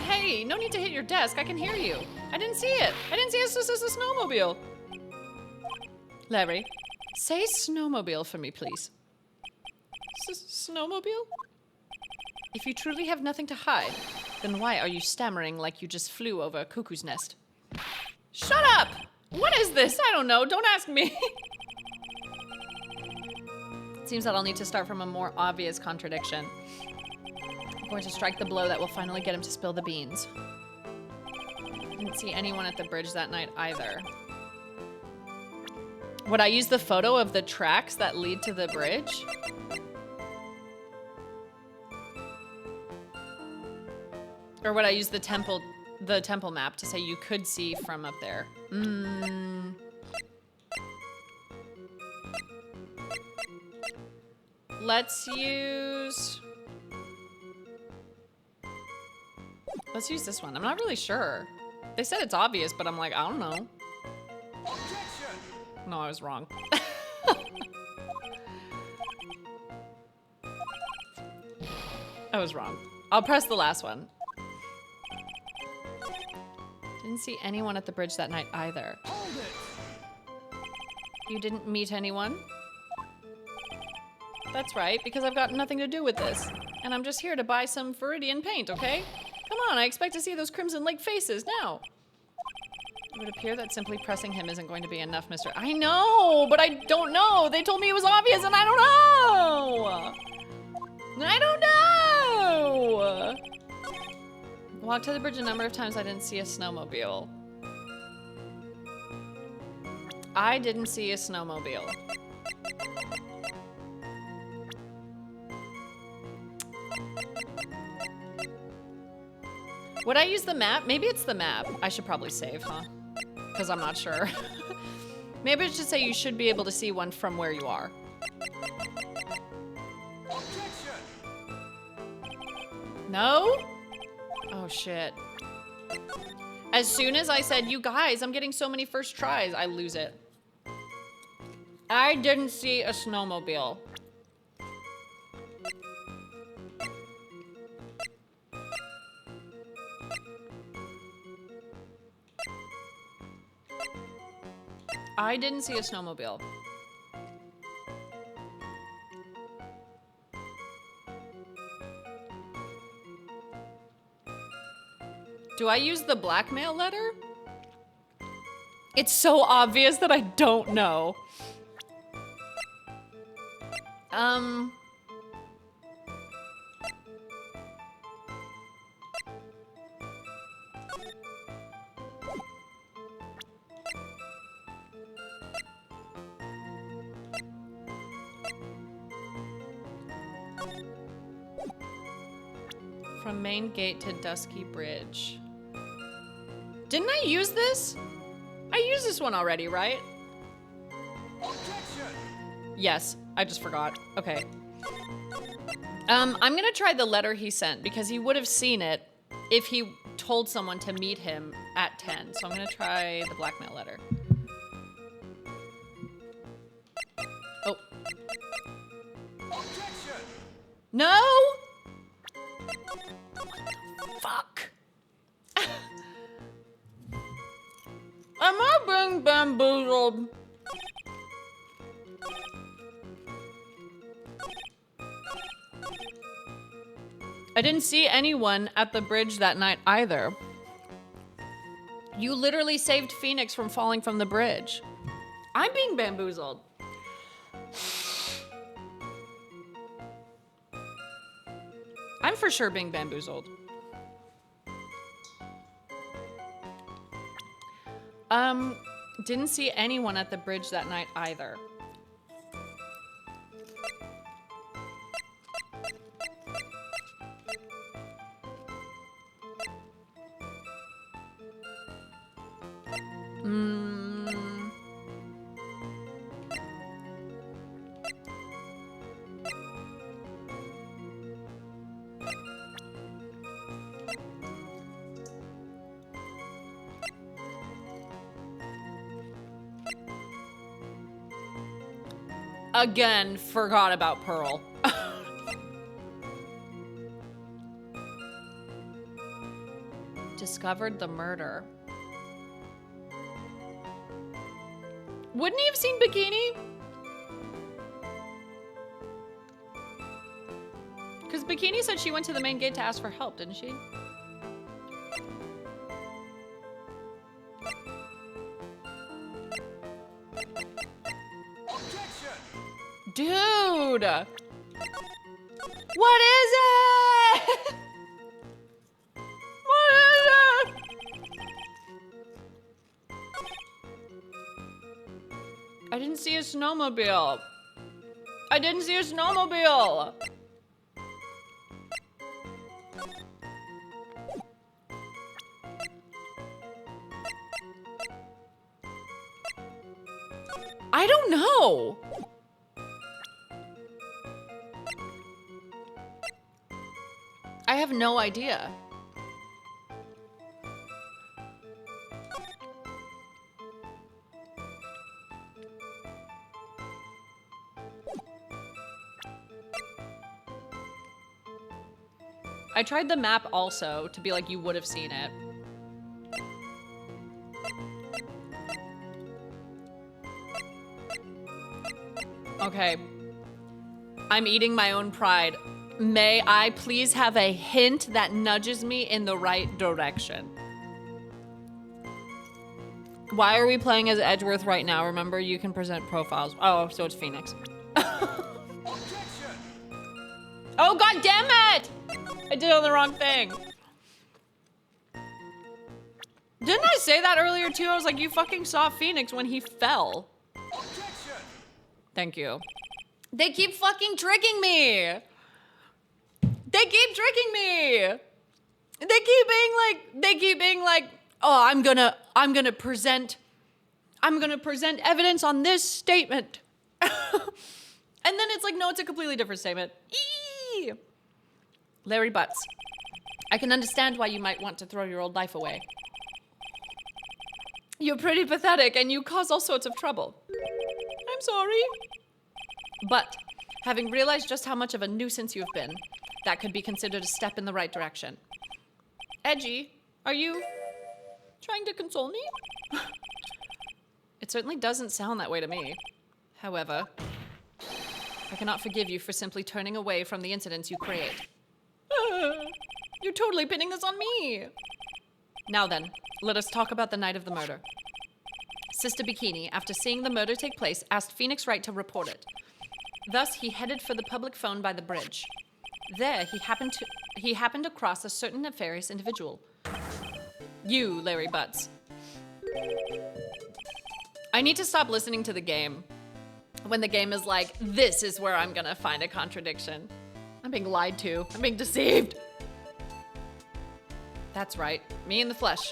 [SPEAKER 1] Hey, no need to hit your desk. I can hear you. I didn't see it. I didn't see a snowmobile. Larry, say snowmobile for me, please. Snowmobile? If you truly have nothing to hide, then why are you stammering like you just flew over a cuckoo's nest? Shut up! What is this? I don't know. Don't ask me. It seems that I'll need to start from a more obvious contradiction. I'm going to strike the blow that will finally get him to spill the beans. Didn't see anyone at the bridge that night either. Would I use the photo of the tracks that lead to the bridge? Or would I use the temple map to say you could see from up there? Let's use this one. I'm not really sure. They said it's obvious, but I'm like, I don't know.
[SPEAKER 2] Objection!
[SPEAKER 1] No, I was wrong. I was wrong. I'll press the last one. Didn't see anyone at the bridge that night either.
[SPEAKER 2] Hold it!
[SPEAKER 1] You didn't meet anyone? That's right, because I've got nothing to do with this. And I'm just here to buy some Viridian paint, okay? Come on, I expect to see those Crimson Lake faces now. It would appear that simply pressing him isn't going to be enough, Mr. I know, but I don't know. They told me it was obvious and I don't know. I don't know. Walked to the bridge a number of times. I didn't see a snowmobile. I didn't see a snowmobile. Would I use the map? Maybe it's the map. I should probably save, huh? Because I'm not sure. Maybe it should say you should be able to see one from where you are.
[SPEAKER 2] Objection!
[SPEAKER 1] No? Oh, shit. As soon as I said, you guys, I'm getting so many first tries, I lose it. I didn't see a snowmobile. I didn't see a snowmobile. Do I use the blackmail letter? It's so obvious that I don't know. From main gate to Dusky Bridge. Didn't I use this? I used this one already, right?
[SPEAKER 2] Objection!
[SPEAKER 1] Yes, I just forgot. Okay. I'm gonna try the letter he sent because he would have seen it if he told someone to meet him at 10. So I'm gonna try the blackmail letter. Oh.
[SPEAKER 2] Objection!
[SPEAKER 1] No! Fuck. Am I being bamboozled? I didn't see anyone at the bridge that night either. You literally saved Phoenix from falling from the bridge. I'm being bamboozled. I'm for sure being bamboozled. Didn't see anyone at the bridge that night either. Again, forgot about Pearl. Discovered the murder. Wouldn't he have seen Bikini? Because Bikini said she went to the main gate to ask for help, didn't she?
[SPEAKER 2] Objection!
[SPEAKER 1] Dude! What is it? What is it? I didn't see a snowmobile. I didn't see a snowmobile. I don't know. I have no idea. I tried the map also to be like, you would have seen it. Okay. I'm eating my own pride. May I please have a hint that nudges me in the right direction? Why are we playing as Edgeworth right now? Remember, you can present profiles. Oh, so it's Phoenix.
[SPEAKER 2] Objection!
[SPEAKER 1] Oh, god damn it! I did on the wrong thing. Didn't I say that earlier too? I was like, you fucking saw Phoenix when he fell.
[SPEAKER 2] Objection!
[SPEAKER 1] Thank you. They keep fucking tricking me. They keep tricking me. They keep being like, oh, I'm gonna present evidence on this statement. And then it's like, no, it's a completely different statement. Eee! Larry Butts, I can understand why you might want to throw your old life away. You're pretty pathetic and you cause all sorts of trouble. I'm sorry. But having realized just how much of a nuisance you've been, that could be considered a step in the right direction. Edgy, are you trying to console me? It certainly doesn't sound that way to me. However, I cannot forgive you for simply turning away from the incidents you create. You're totally pinning this on me. Now then, let us talk about the night of the murder. Sister Bikini, after seeing the murder take place, asked Phoenix Wright to report it. Thus, he headed for the public phone by the bridge. There, he happened across a certain nefarious individual. You, Larry Butts. I need to stop listening to the game when the game is like, this is where I'm gonna find a contradiction. I'm being lied to. I'm being deceived. That's right. Me in the flesh.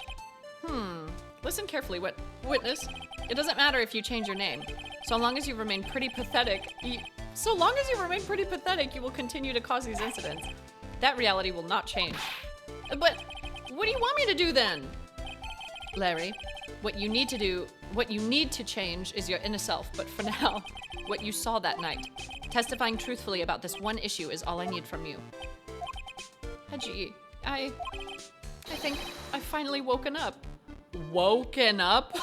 [SPEAKER 1] Listen carefully, witness. It doesn't matter if you change your name. So long as you remain pretty pathetic, you will continue to cause these incidents. That reality will not change. But what do you want me to do then? Larry, what you need to change is your inner self, but for now, what you saw that night. Testifying truthfully about this one issue is all I need from you. Haji, I think I've finally woken up. Woken up?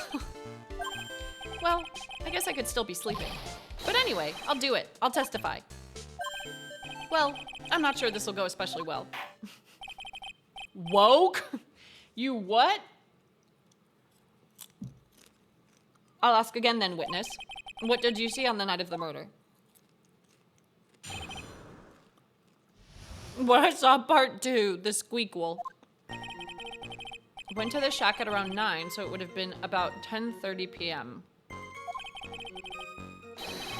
[SPEAKER 1] Well, I guess I could still be sleeping. But anyway, I'll do it. I'll testify. Well, I'm not sure this will go especially well. Woke? You what? I'll ask again then, witness. What did you see on the night of the murder? Well, I saw part 2, the squeakquel. Went to the shack at around 9, so it would have been about 10:30 p.m.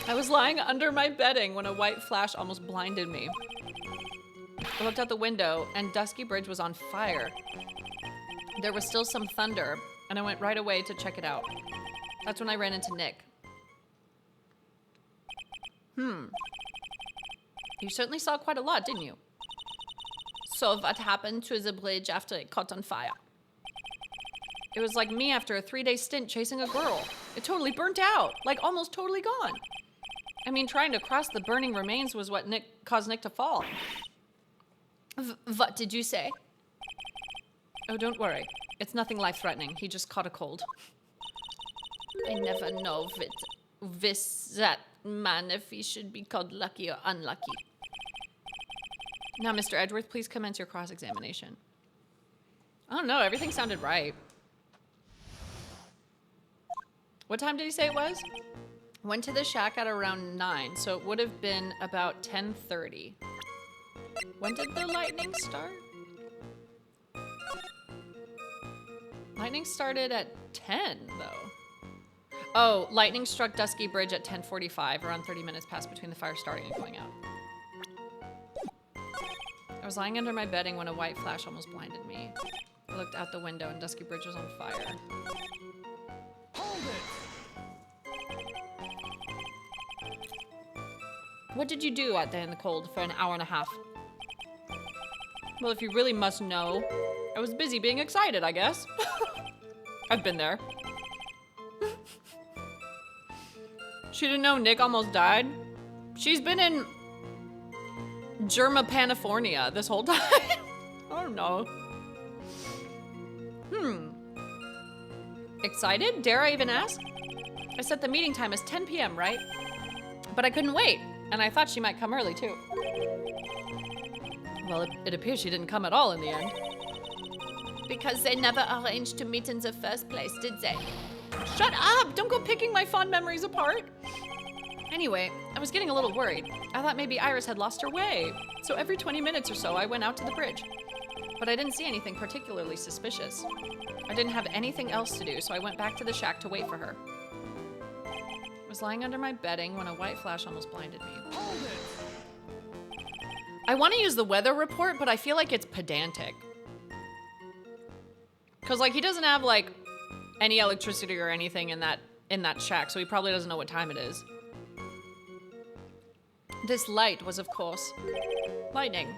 [SPEAKER 1] I was lying under my bedding when a white flash almost blinded me. I looked out the window, and Dusky Bridge was on fire. There was still some thunder, and I went right away to check it out. That's when I ran into Nick. You certainly saw quite a lot, didn't you? So what happened to the bridge after it caught on fire? It was like me after a 3-day stint chasing a girl. It totally burnt out, like almost totally gone. I mean, trying to cross the burning remains was what caused Nick to fall. What did you say? Oh, don't worry. It's nothing life-threatening. He just caught a cold. I never know that man if he should be called lucky or unlucky. Now, Mr. Edgeworth, please commence your cross-examination. I don't know. Everything sounded right. What time did he say it was? Went to the shack at around 9, so it would have been about 10:30. When did the lightning start? Lightning started at 10, though. Oh, lightning struck Dusky Bridge at 10:45, around 30 minutes passed between the fire starting and going out. I was lying under my bedding when a white flash almost blinded me. I looked out the window and Dusky Bridge was on fire.
[SPEAKER 2] Hold it!
[SPEAKER 1] What did you do out there in the cold for an hour and a half? Well, if you really must know, I was busy being excited, I guess. I've been there. She didn't know Nick almost died. She's been in Germapanifornia this whole time. I don't know. Excited? Dare I even ask? I set the meeting time as 10 p.m., right? But I couldn't wait, and I thought she might come early, too. Well, it appears she didn't come at all in the end.
[SPEAKER 3] Because they never arranged to meet in the first place, did they?
[SPEAKER 1] Shut up! Don't go picking my fond memories apart. Anyway, I was getting a little worried. I thought maybe Iris had lost her way. So every 20 minutes or so, I went out to the bridge. But I didn't see anything particularly suspicious. I didn't have anything else to do, so I went back to the shack to wait for her. I was lying under my bedding when a white flash almost blinded me.
[SPEAKER 2] Hold it!
[SPEAKER 1] I want to use the weather report, but I feel like it's pedantic. Because, like, he doesn't have, like, any electricity or anything in that shack, so he probably doesn't know what time it is. This light was, of course, lightning.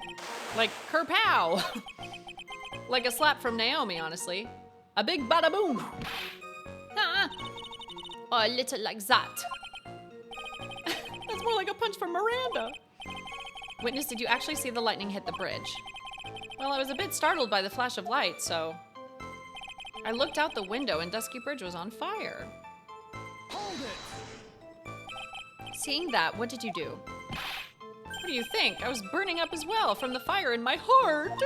[SPEAKER 1] Like, kerpow! Like a slap from Naomi, honestly. A big bada boom!
[SPEAKER 3] Ah, or a little like that.
[SPEAKER 1] That's more like a punch from Miranda. Witness, did you actually see the lightning hit the bridge? Well, I was a bit startled by the flash of light, so I looked out the window and Dusky Bridge was on fire.
[SPEAKER 2] Hold it!
[SPEAKER 1] Seeing that, what did you do? What do you think? I was burning up as well from the fire in my heart.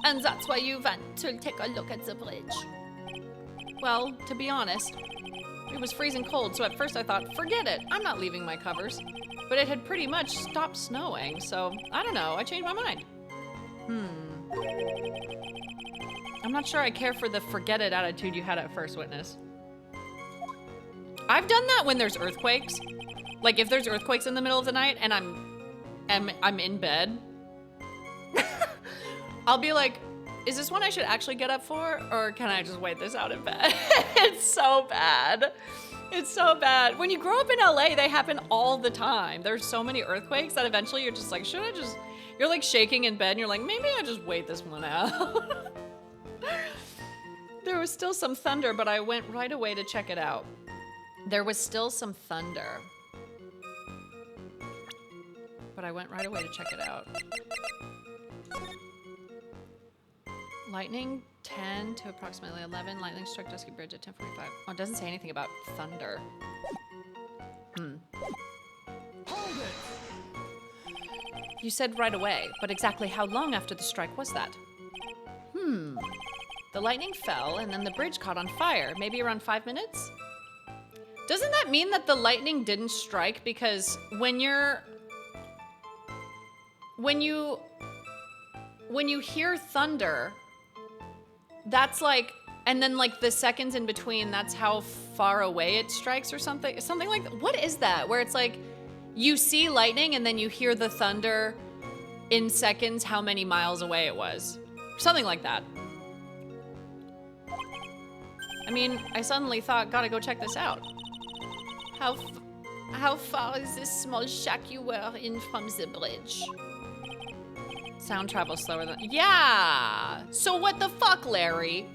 [SPEAKER 3] And that's why you went to take a look at the bridge.
[SPEAKER 1] Well, to be honest, it was freezing cold, so at first I thought, forget it, I'm not leaving my covers. But it had pretty much stopped snowing, so I don't know, I changed my mind. I'm not sure I care for the forget it attitude you had at first, Witness. I've done that when there's earthquakes. Like if there's earthquakes in the middle of the night and I'm in bed, I'll be like, is this one I should actually get up for, or can I just wait this out in bed? It's so bad. It's so bad. When you grow up in LA, they happen all the time. There's so many earthquakes that eventually you're just like, should I just, you're like shaking in bed and you're like, maybe I just wait this one out. There was still some thunder, but I went right away to check it out. There was still some thunder. But I went right away to check it out. Lightning 10 to approximately 11. Lightning struck Dusky Bridge at 10:45. Oh, it doesn't say anything about thunder.
[SPEAKER 2] Hold it!
[SPEAKER 1] You said right away, but exactly how long after the strike was that? The lightning fell and then the bridge caught on fire. Maybe around 5 minutes? Doesn't that mean that the lightning didn't strike because when you hear thunder, that's like, and then like the seconds in between, that's how far away it strikes or something like that. What is that? Where it's like you see lightning and then you hear the thunder in seconds how many miles away it was. Something like that. I mean, I suddenly thought, gotta go check this out.
[SPEAKER 3] How far is this small shack you were in from the bridge?
[SPEAKER 1] Sound travels slower than... Yeah! So what the fuck, Larry?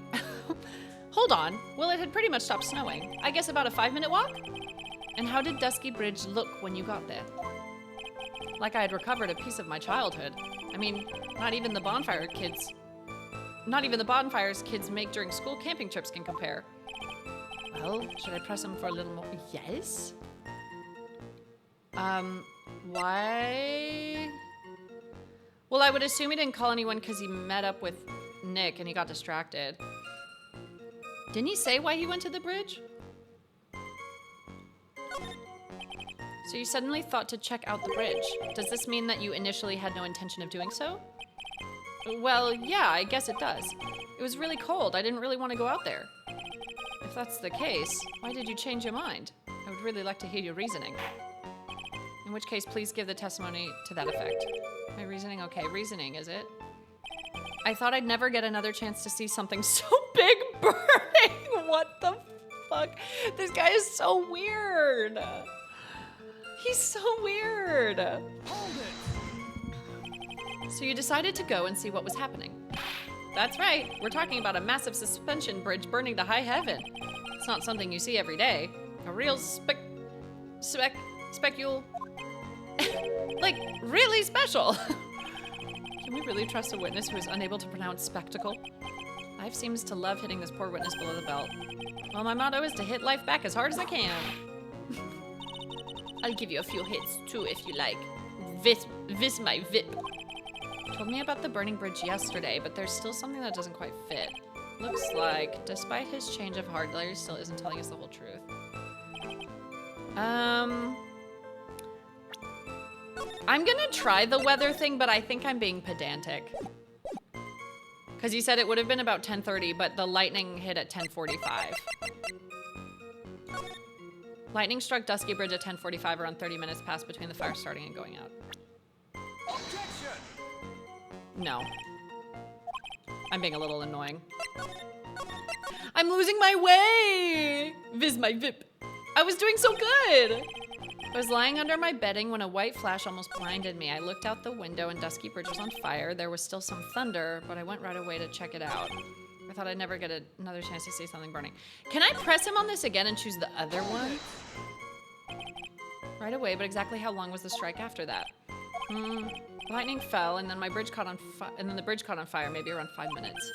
[SPEAKER 1] Hold on. Well, it had pretty much stopped snowing. I guess about a 5-minute walk? And how did Dusky Bridge look when you got there? Like I had recovered a piece of my childhood. I mean, not even the bonfires kids make during school camping trips can compare. Well, should I press him for a little more? Yes? Why? Well, I would assume he didn't call anyone because he met up with Nick and he got distracted. Didn't he say why he went to the bridge? So you suddenly thought to check out the bridge. Does this mean that you initially had no intention of doing so? Well, yeah, I guess it does. It was really cold. I didn't really want to go out there. I If that's the case, why did you change your mind? I would really like to hear your reasoning. In which case, please give the testimony to that effect. My reasoning? Okay, reasoning, is it? I thought I'd never get another chance to see something so big burning. What the fuck? This guy is so weird. He's so weird.
[SPEAKER 2] Hold it!
[SPEAKER 1] So you decided to go and see what was happening. That's right. We're talking about a massive suspension bridge burning to high heaven. It's not something you see every day. A real specule. Like, really special. Can we really trust a witness who is unable to pronounce spectacle? Life seems to love hitting this poor witness below the belt. Well, my motto is to hit life back as hard as I can. I'll give you a few hits too if you like. Vis my vip. Told me about the burning bridge yesterday, but there's still something that doesn't quite fit. Looks like, despite his change of heart, Larry still isn't telling us the whole truth. I'm gonna try the weather thing, but I think I'm being pedantic. Because he said it would have been about 10:30, but the lightning hit at 10:45. Lightning struck Dusky Bridge at 10:45, around 30 minutes passed between the fire starting and going out.
[SPEAKER 2] Objection!
[SPEAKER 1] No. I'm being a little annoying. I'm losing my way! Viz my vip. I was doing so good! I was lying under my bedding when a white flash almost blinded me. I looked out the window and Dusky Bridge was on fire. There was still some thunder, but I went right away to check it out. I thought I'd never get another chance to see something burning. Can I press him on this again and choose the other one? Right away, but exactly how long was the strike after that? Lightning fell, and then my bridge caught on the bridge caught on fire, maybe around 5 minutes.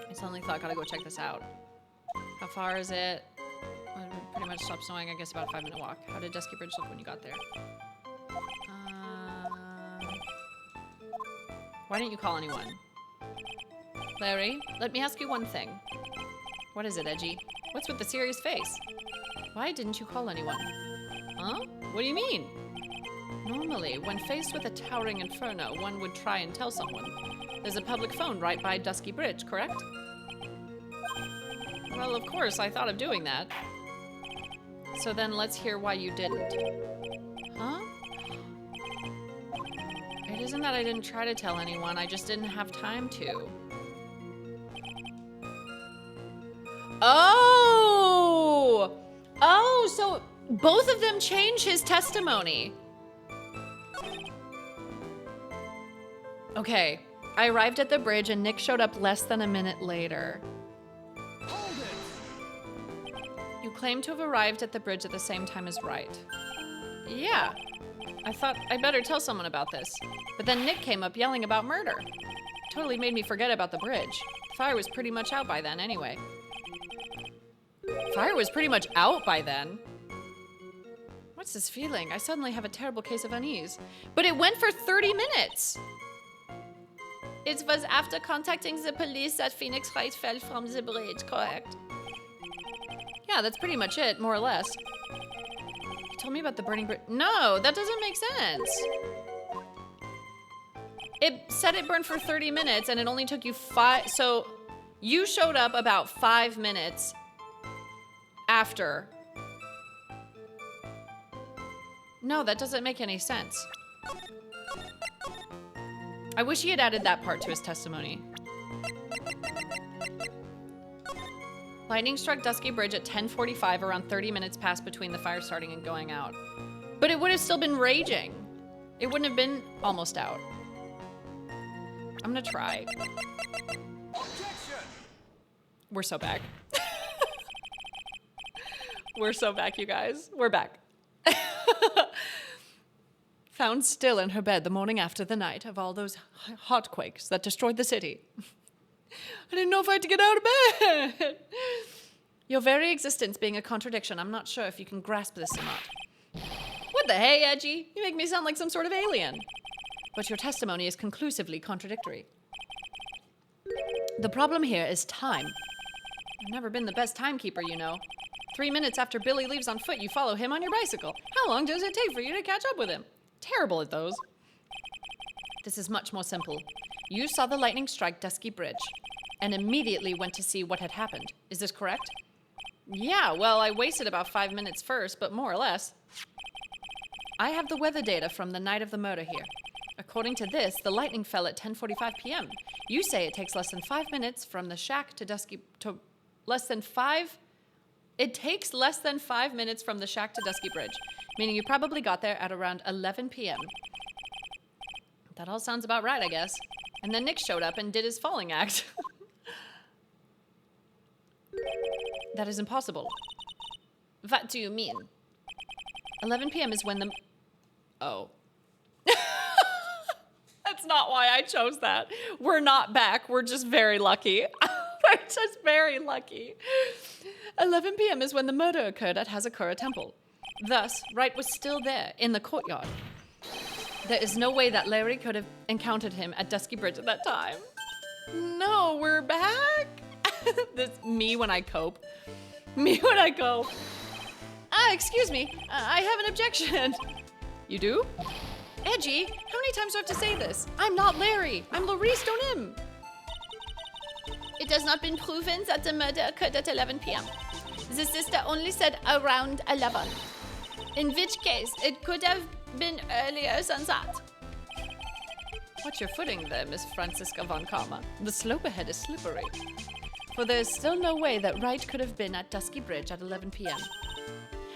[SPEAKER 1] I suddenly thought, gotta go check this out. How far is it? Well, it pretty much stopped snowing, I guess about a 5-minute walk. How did Dusky Bridge look when you got there? Why didn't you call anyone? Larry, let me ask you one thing. What is it, Edgy? What's with the serious face? Why didn't you call anyone? Huh? What do you mean? Normally, when faced with a towering inferno, one would try and tell someone. There's a public phone right by Dusky Bridge, correct? Well, of course, I thought of doing that. So then let's hear why you didn't. Huh? It isn't that I didn't try to tell anyone, I just didn't have time to. Oh! Oh, so both of them changed his testimony. Okay, I arrived at the bridge and Nick showed up less than a minute later.
[SPEAKER 2] Hold it!
[SPEAKER 1] You claim to have arrived at the bridge at the same time as Wright. Yeah, I thought I'd better tell someone about this. But then Nick came up yelling about murder. Totally made me forget about the bridge. The fire was pretty much out by then anyway. Fire was pretty much out by then? What's this feeling? I suddenly have a terrible case of unease. But it went for 30 minutes!
[SPEAKER 3] It was after contacting the police that Phoenix Wright fell from the bridge, correct?
[SPEAKER 1] Yeah, that's pretty much it, more or less. You told me about the burning bridge. No, that doesn't make sense. It said it burned for 30 minutes and it only took you 5. So you showed up about 5 minutes after. No, that doesn't make any sense. I wish he had added that part to his testimony. Lightning struck Dusky Bridge at 10:45, around 30 minutes passed between the fire starting and going out. But it would have still been raging. It wouldn't have been almost out. I'm gonna try.
[SPEAKER 2] Objection!
[SPEAKER 1] We're so back. We're so back, you guys. We're back. Found still in her bed the morning after the night of all those heartquakes that destroyed the city. I didn't know if I had to get out of bed. Your very existence being a contradiction. I'm not sure if you can grasp this or not. What the hey, Edgy? You make me sound like some sort of alien. But your testimony is conclusively contradictory. The problem here is time. I've never been the best timekeeper, you know. 3 minutes after Billy leaves on foot, you follow him on your bicycle. How long does it take for you to catch up with him? Terrible at those. This is much more simple. You saw the lightning strike Dusky Bridge and immediately went to see what had happened. Is this correct? Yeah, well, I wasted about 5 minutes first, but more or less. I have the weather data from the night of the murder here. According to this, the lightning fell at 10:45 p.m. You say it takes less than 5 minutes from the shack to Dusky to less than 5. It takes less than 5 minutes from the shack to Dusky Bridge, meaning you probably got there at around 11 p.m. That all sounds about right, I guess. And then Nick showed up and did his falling act. That is impossible.
[SPEAKER 3] What do you mean?
[SPEAKER 1] 11 p.m. is when the... Oh. That's not why I chose that. We're not back. We're just very lucky. We're just very lucky. 11 p.m. is when the murder occurred at Hazakura Temple. Thus, Wright was still there in the courtyard. There is no way that Larry could have encountered him at Dusky Bridge at that time. No, we're back. This me when I cope. Me when I cope. Excuse me. I have an objection. You do? Edgy, how many times do I have to say this? I'm not Larry. I'm Laurice Donim.
[SPEAKER 3] It has not been proven that the murder occurred at 11 p.m. The sister only said around 11. In which case, it could have been earlier than that.
[SPEAKER 1] Watch your footing there, Miss Franziska von Karma. The slope ahead is slippery. For there is still no way that Wright could have been at Dusky Bridge at 11 p.m.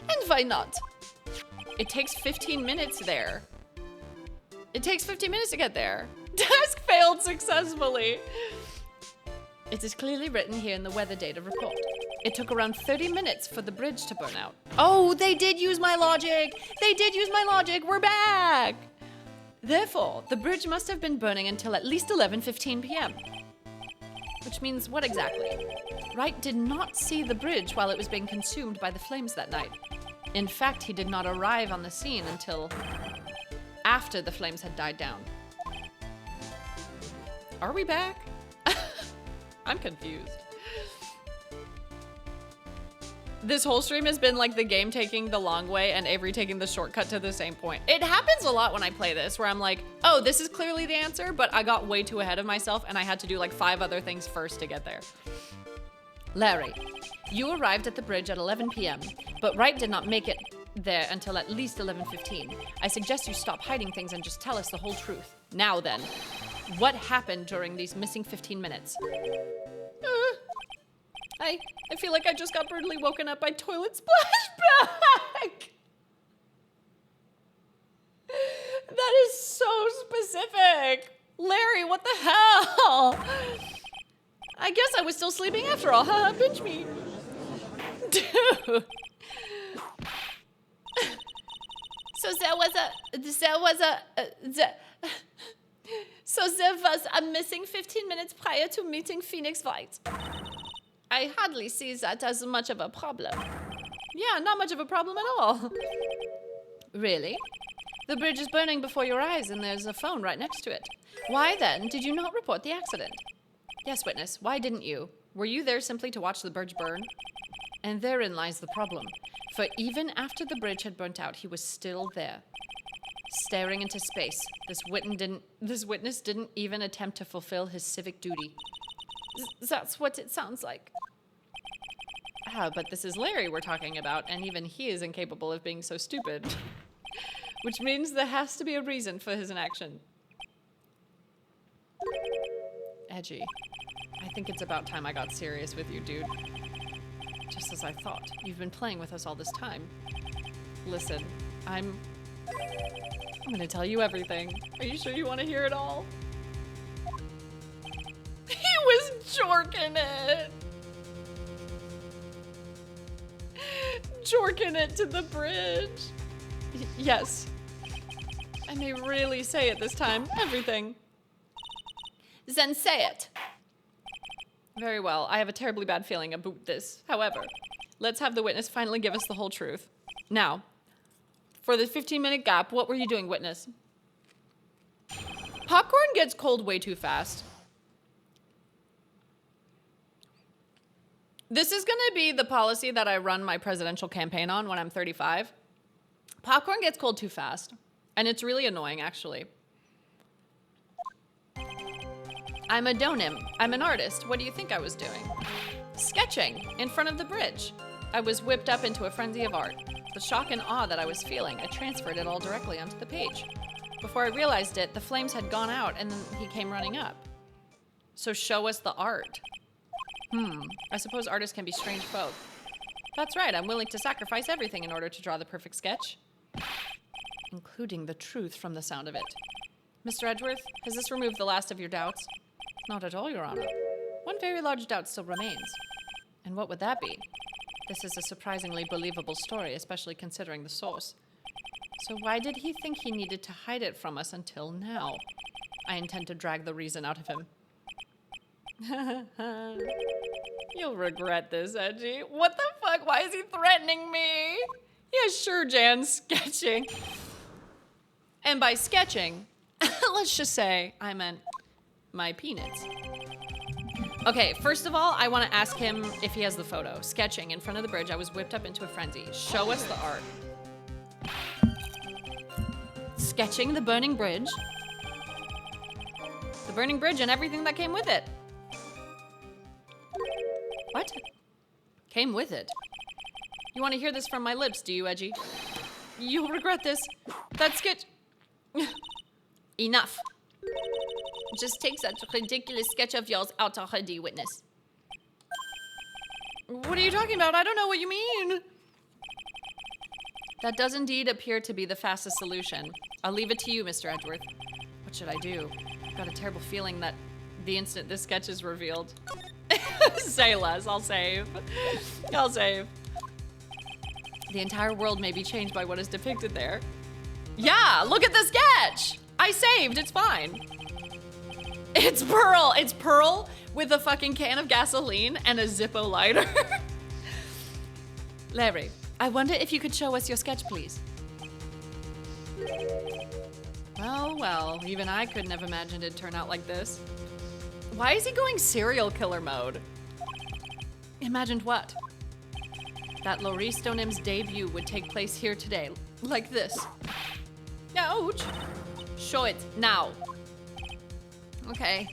[SPEAKER 3] And why not?
[SPEAKER 1] It takes 15 minutes there. It takes 15 minutes to get there. Task failed successfully. It is clearly written here in the weather data report. It took around 30 minutes for the bridge to burn out. Oh, they did use my logic. They did use my logic. We're back. Therefore, the bridge must have been burning until at least 11:15 p.m. Which means what exactly? Wright did not see the bridge while it was being consumed by the flames that night. In fact, he did not arrive on the scene until after the flames had died down. Are we back? I'm confused. This whole stream has been like the game taking the long way and Avery taking the shortcut to the same point. It happens a lot when I play this where I'm like, oh, this is clearly the answer, but I got way too ahead of myself and I had to do like 5 other things first to get there. Larry, you arrived at the bridge at 11 p.m., but Wright did not make it there until at least 11:15. I suggest you stop hiding things and just tell us the whole truth. Now then, what happened during these missing 15 minutes? I feel like I just got brutally woken up by toilet splashback. That is so specific. Larry, what the hell? I guess I was still sleeping after all. Haha, pinch me. Dude.
[SPEAKER 3] So there was a missing 15 minutes prior to meeting Phoenix Wright. I hardly see that as much of a problem.
[SPEAKER 1] Yeah, not much of a problem at all. Really? The bridge is burning before your eyes and there's a phone right next to it. Why then did you not report the accident? Yes, witness, why didn't you? Were you there simply to watch the bridge burn? And therein lies the problem. For even after the bridge had burnt out, he was still there, staring into space. This witness didn't even attempt to fulfill his civic duty.
[SPEAKER 3] That's what it sounds like.
[SPEAKER 1] But this is Larry we're talking about, and even he is incapable of being so stupid. Which means there has to be a reason for his inaction. Edgy. I think it's about time I got serious with you, dude. Just as I thought. You've been playing with us all this time. Listen, I'm gonna tell you everything. Are you sure you want to hear it all? He was jorking it. Jorking it to the bridge. Yes. I may really say it this time. Everything.
[SPEAKER 3] Then say it.
[SPEAKER 1] Very well. I have a terribly bad feeling about this. However, let's have the witness finally give us the whole truth. Now, for the 15-minute gap, what were you doing, witness? Popcorn gets cold way too fast. This is going to be the policy that I run my presidential campaign on when I'm 35. Popcorn gets cold too fast. And it's really annoying, actually. I'm a donim. I'm an artist. What do you think I was doing? Sketching in front of the bridge. I was whipped up into a frenzy of art. The shock and awe that I was feeling, I transferred it all directly onto the page. Before I realized it, the flames had gone out and then he came running up. So show us the art. I suppose artists can be strange folk. That's right, I'm willing to sacrifice everything in order to draw the perfect sketch. Including the truth from the sound of it. Mr. Edgeworth, has this removed the last of your doubts? Not at all, Your Honor. One very large doubt still remains. And what would that be? This is a surprisingly believable story, especially considering the source. So why did he think he needed to hide it from us until now? I intend to drag the reason out of him. You'll regret this, Edgy. What the fuck? Why is he threatening me? Yeah, sure, Jan, sketching. And by sketching, let's just say I meant my peanuts. Okay, first of all, I want to ask him if he has the photo. Sketching in front of the bridge, I was whipped up into a frenzy. Show us the art. Sketching the burning bridge. The burning bridge and everything that came with it. What? Came with it? You want to hear this from my lips, do you, Edgy? You'll regret this. That sketch... Enough.
[SPEAKER 3] Just take that ridiculous sketch of yours out already, witness.
[SPEAKER 1] What are you talking about? I don't know what you mean. That does indeed appear to be the fastest solution. I'll leave it to you, Mr. Edgeworth. What should I do? I've got a terrible feeling that the instant this sketch is revealed... Say less, I'll save. I'll save. The entire world may be changed by what is depicted there. Yeah, look at the sketch! I saved, it's fine. It's Pearl. It's Pearl with a fucking can of gasoline and a Zippo lighter. Larry, I wonder if you could show us your sketch, please. Well, even I couldn't have imagined it'd turn out like this. Why is he going serial killer mode? Imagined what? That Laurie Stonem's debut would take place here today, like this. Ouch! Show it, now. Okay,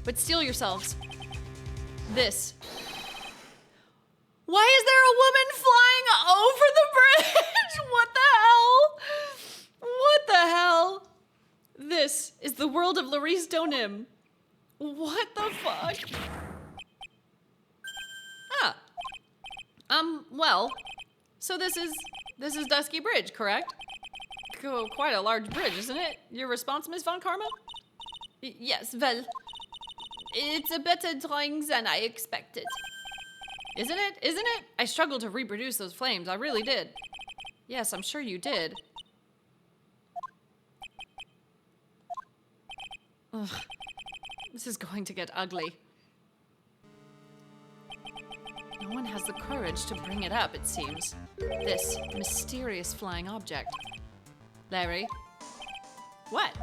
[SPEAKER 1] but steel yourselves. This. Why is there a woman flying over the bridge? What the hell? What the hell? This is the world of Laurie Stonem. What the fuck? Well, so this is Dusky Bridge, correct? Quite a large bridge, isn't it? Your response, Miss Von Karma?
[SPEAKER 3] Yes, well, it's a better drawing than I expected.
[SPEAKER 1] Isn't it? Isn't it? I struggled to reproduce those flames. I really did. Yes, I'm sure you did. Ugh. This is going to get ugly. No one has the courage to bring it up, it seems. This mysterious flying object. Larry? What?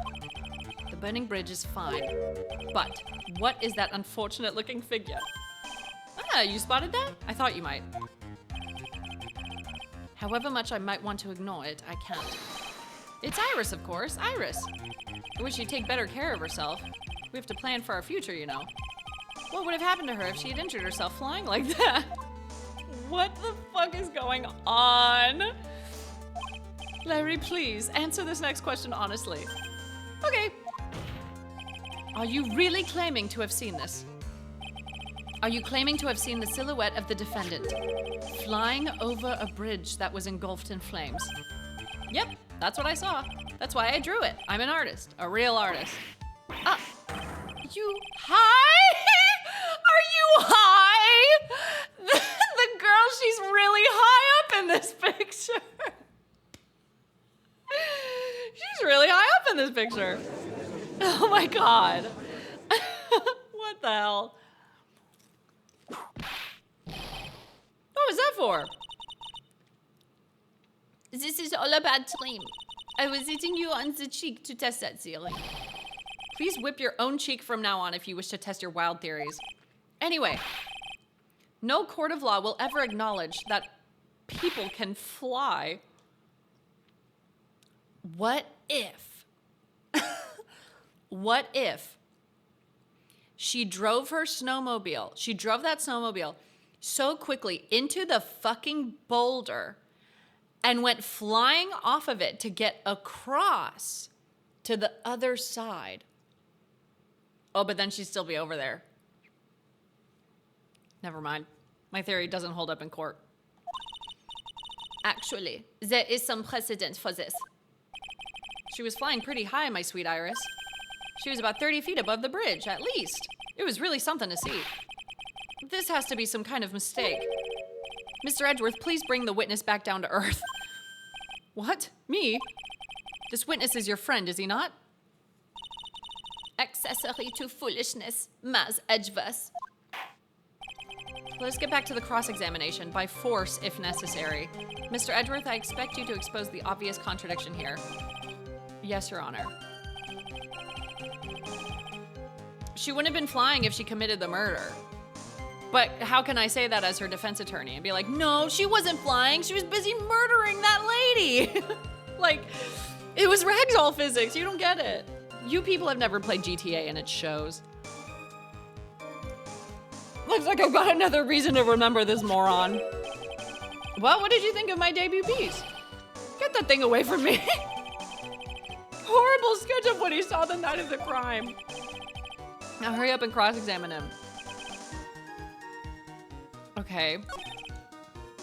[SPEAKER 1] The burning bridge is fine. But what is that unfortunate-looking figure? Ah, you spotted that? I thought you might. However much I might want to ignore it, I can't. It's Iris, of course. Iris. I wish she'd take better care of herself. We have to plan for our future, you know. What would have happened to her if she had injured herself flying like that? What the fuck is going on? Larry, please, answer this next question honestly. Okay. Are you really claiming to have seen this? Are you claiming to have seen the silhouette of the defendant flying over a bridge that was engulfed in flames? Yep, that's what I saw. That's why I drew it. I'm an artist, a real artist. You high? Are you high? The girl, she's really high up in this picture. She's really high up in this picture. Oh my God. What the hell? What was that for?
[SPEAKER 3] This is all about dream. I was hitting you on the cheek to test that theory.
[SPEAKER 1] Please whip your own cheek from now on if you wish to test your wild theories. Anyway, no court of law will ever acknowledge that people can fly. What if? What if she drove her snowmobile? She drove that snowmobile so quickly into the fucking boulder and went flying off of it to get across to the other side. Oh, but then she'd still be over there. Never mind. My theory doesn't hold up in court.
[SPEAKER 3] Actually, there is some precedent for this.
[SPEAKER 1] She was flying pretty high, my sweet Iris. She was about 30 feet above the bridge, at least. It was really something to see. This has to be some kind of mistake. Mr. Edgeworth, please bring the witness back down to earth. What? Me? This witness is your friend, is he not?
[SPEAKER 3] Accessory to foolishness, Mas Edgeworth.
[SPEAKER 1] Let's get back to the cross-examination, by force if necessary. Mr. Edgeworth, I expect you to expose the obvious contradiction here. Yes, Your Honor. She wouldn't have been flying if she committed the murder. But how can I say that as her defense attorney and be like, no, she wasn't flying. She was busy murdering that lady. Like, it was ragdoll physics. You don't get it. You people have never played GTA and it shows. Looks like I've got another reason to remember this moron. Well, what did you think of my debut piece? Get that thing away from me. Horrible sketch of what he saw the night of the crime. Now hurry up and cross-examine him. Okay.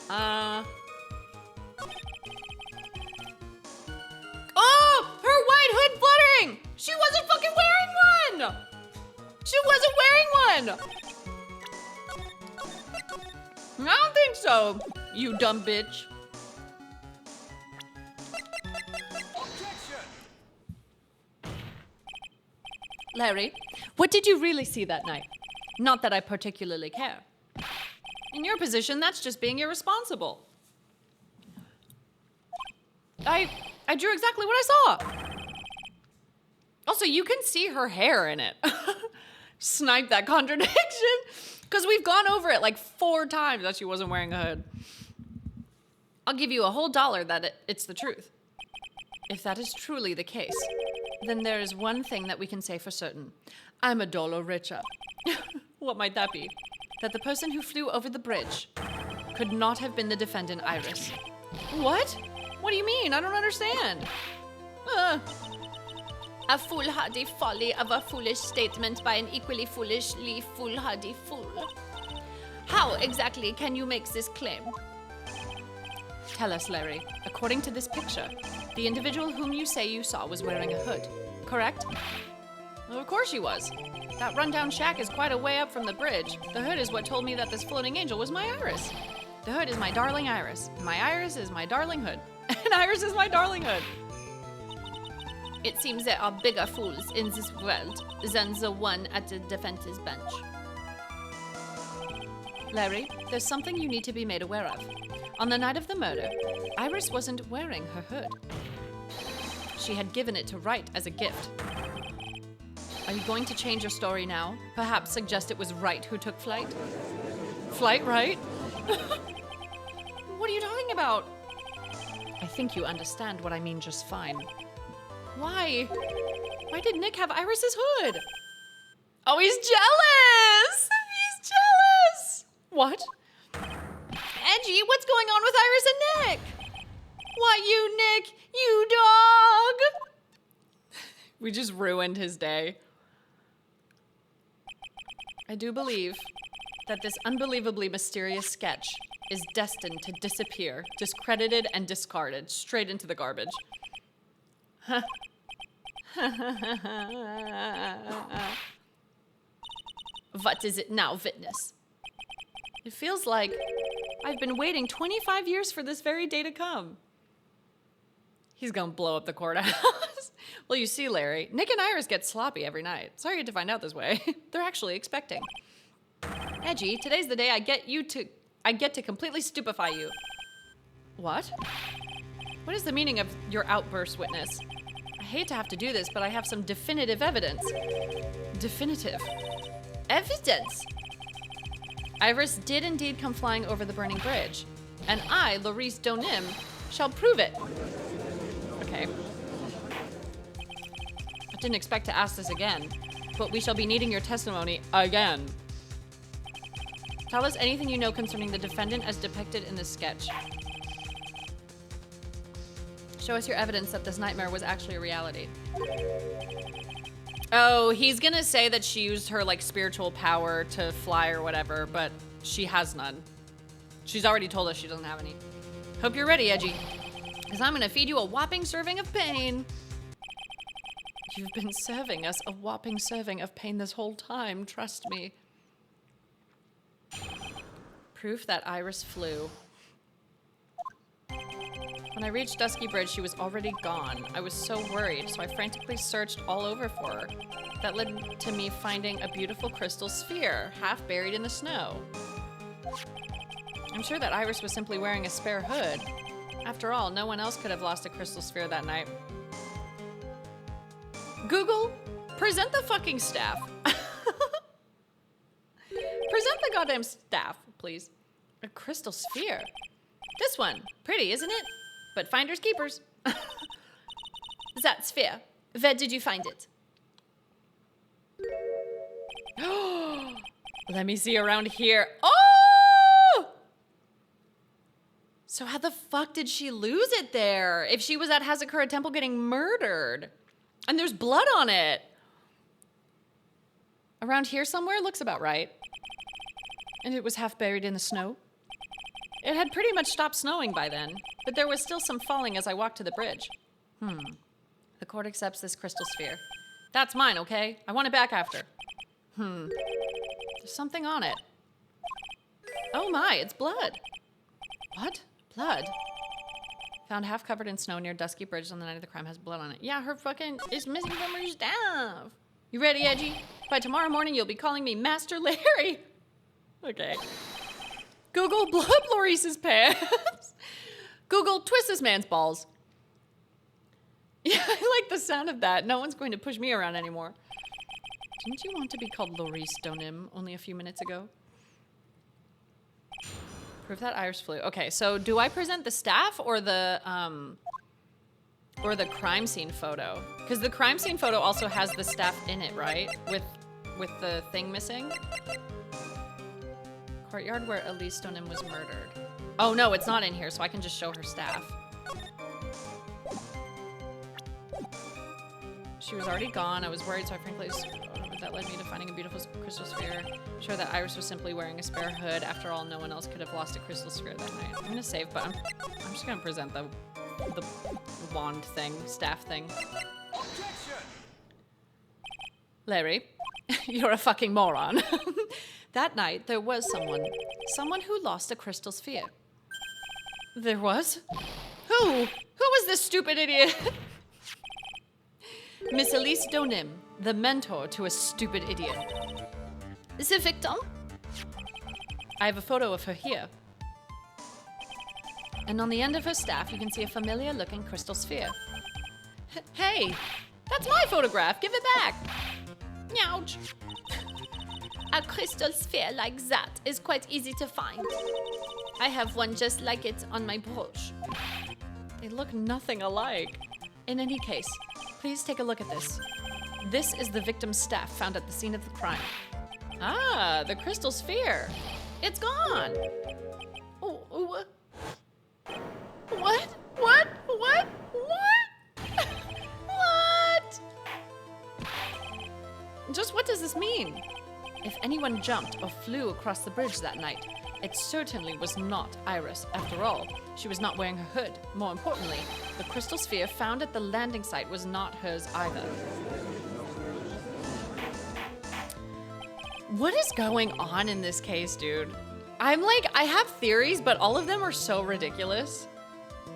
[SPEAKER 1] Oh! Her white hood fluttering! She wasn't fucking wearing one! She wasn't wearing one! I don't think so, you dumb bitch.
[SPEAKER 2] Objection!
[SPEAKER 1] Larry, what did you really see that night? Not that I particularly care. In your position, that's just being irresponsible. I drew exactly what I saw. Also, you can see her hair in it. Snipe that contradiction. Because we've gone over it like 4 times that she wasn't wearing a hood. I'll give you a whole $1 that it's the truth. If that is truly the case, then there is one thing that we can say for certain. I'm a $1 richer. What might that be? That the person who flew over the bridge could not have been the defendant, Iris. What? What do you mean? I don't understand.
[SPEAKER 3] A foolhardy folly of a foolish statement by an equally foolishly foolhardy fool. How exactly can you make this claim?
[SPEAKER 1] Tell us, Larry. According to this picture, the individual whom you say you saw was wearing a hood, correct? Well, of course she was. That rundown shack is quite a way up from the bridge. The hood is what told me that this floating angel was my Iris. The hood is my darling Iris. My Iris is my darling hood. And Iris is my darling hood.
[SPEAKER 3] It seems there are bigger fools in this world than the one at the defense's bench.
[SPEAKER 1] Larry, there's something you need to be made aware of. On the night of the murder, Iris wasn't wearing her hood. She had given it to Wright as a gift. Are you going to change your story now? Perhaps suggest it was Wright who took flight? Flight, Wright? What are you talking about? I think you understand what I mean just fine. Why? Why did Nick have Iris's hood? Oh, he's jealous! He's jealous! What? Edgy, what's going on with Iris and Nick? What, you, Nick? You dog! We just ruined his day. I do believe that this unbelievably mysterious sketch is destined to disappear, discredited and discarded, straight into the garbage.
[SPEAKER 3] What is it now, witness?
[SPEAKER 1] It feels like I've been waiting 25 years for this very day to come. He's gonna blow up the courthouse. Well, you see, Larry, Nick and Iris get sloppy every night. Sorry you had to find out this way. They're actually expecting. Edgy, today's the day I get to completely stupefy you. What? What is the meaning of your outburst, witness? I hate to have to do this, but I have some definitive evidence. Definitive evidence? Iris did indeed come flying over the burning bridge, and I, Laurice Donim, shall prove it. Okay. I didn't expect to ask this again, but we shall be needing your testimony again. Tell us anything you know concerning the defendant as depicted in this sketch. Show us your evidence that this nightmare was actually a reality. Oh, he's gonna say that she used her like spiritual power to fly or whatever, but she has none. She's already told us she doesn't have any. Hope you're ready, Edgy, because I'm gonna feed you a whopping serving of pain. You've been serving us a whopping serving of pain this whole time, trust me. Proof that Iris flew. When I reached Dusky Bridge, she was already gone. I was so worried, so I frantically searched all over for her. That led to me finding a beautiful crystal sphere, half buried in the snow. I'm sure that Iris was simply wearing a spare hood. After all, no one else could have lost a crystal sphere that night. Google, present the fucking staff. Present the goddamn staff, please. A crystal sphere. This one. Pretty, isn't it? But finders keepers.
[SPEAKER 3] That sphere. Where did you find it?
[SPEAKER 1] Let me see around here. Oh! So how the fuck did she lose it there? If she was at Hazakura Temple getting murdered. And there's blood on it. Around here somewhere looks about right. And it was half buried in the snow. It had pretty much stopped snowing by then, but there was still some falling as I walked to the bridge. The court accepts this crystal sphere. That's mine, okay? I want it back after. There's something on it. Oh my, it's blood. What? Blood? Found half covered in snow near Dusky Bridge on the night of the crime, has blood on it. Yeah, her fucking is missing from her staff. You ready, Edgy? By tomorrow morning, you'll be calling me Master Larry. Okay. Google blood Maurice's pants. Google twist this man's balls. Yeah, I like the sound of that. No one's going to push me around anymore. Didn't you want to be called Maurice Donim only a few minutes ago? Proof that Iris flew. Okay, so do I present the staff or the crime scene photo? Because the crime scene photo also has the staff in it, right? With the thing missing. Courtyard where Elise Donim was murdered. Oh no, it's not in here, so I can just show her staff. She was already gone. I was worried, so I frankly that led me to finding a beautiful crystal sphere. Sure that Iris was simply wearing a spare hood. After all, no one else could have lost a crystal sphere that night. I'm gonna save, but I'm just gonna present the wand thing, staff thing.
[SPEAKER 2] Objection!
[SPEAKER 1] Larry, you're a fucking moron. That night, there was someone who lost a crystal sphere. There was? Who? Who was this stupid idiot? Miss Elise Donim, the mentor to a stupid idiot.
[SPEAKER 3] Is the victim?
[SPEAKER 1] I have a photo of her here. And on the end of her staff, you can see a familiar-looking crystal sphere. Hey, that's my photograph. Give it back.
[SPEAKER 3] Ouch. A crystal sphere like that is quite easy to find. I have one just like it on my brooch.
[SPEAKER 1] They look nothing alike. In any case, please take a look at this. This is the victim's staff found at the scene of the crime. Ah, the crystal sphere. It's gone.
[SPEAKER 3] Oh, what?
[SPEAKER 1] What? What? What? What? What? Just what does this mean? If anyone jumped or flew across the bridge that night, it certainly was not Iris. After all, she was not wearing her hood. More importantly, the crystal sphere found at the landing site was not hers either. What is going on in this case, dude? I have theories, but all of them are so ridiculous.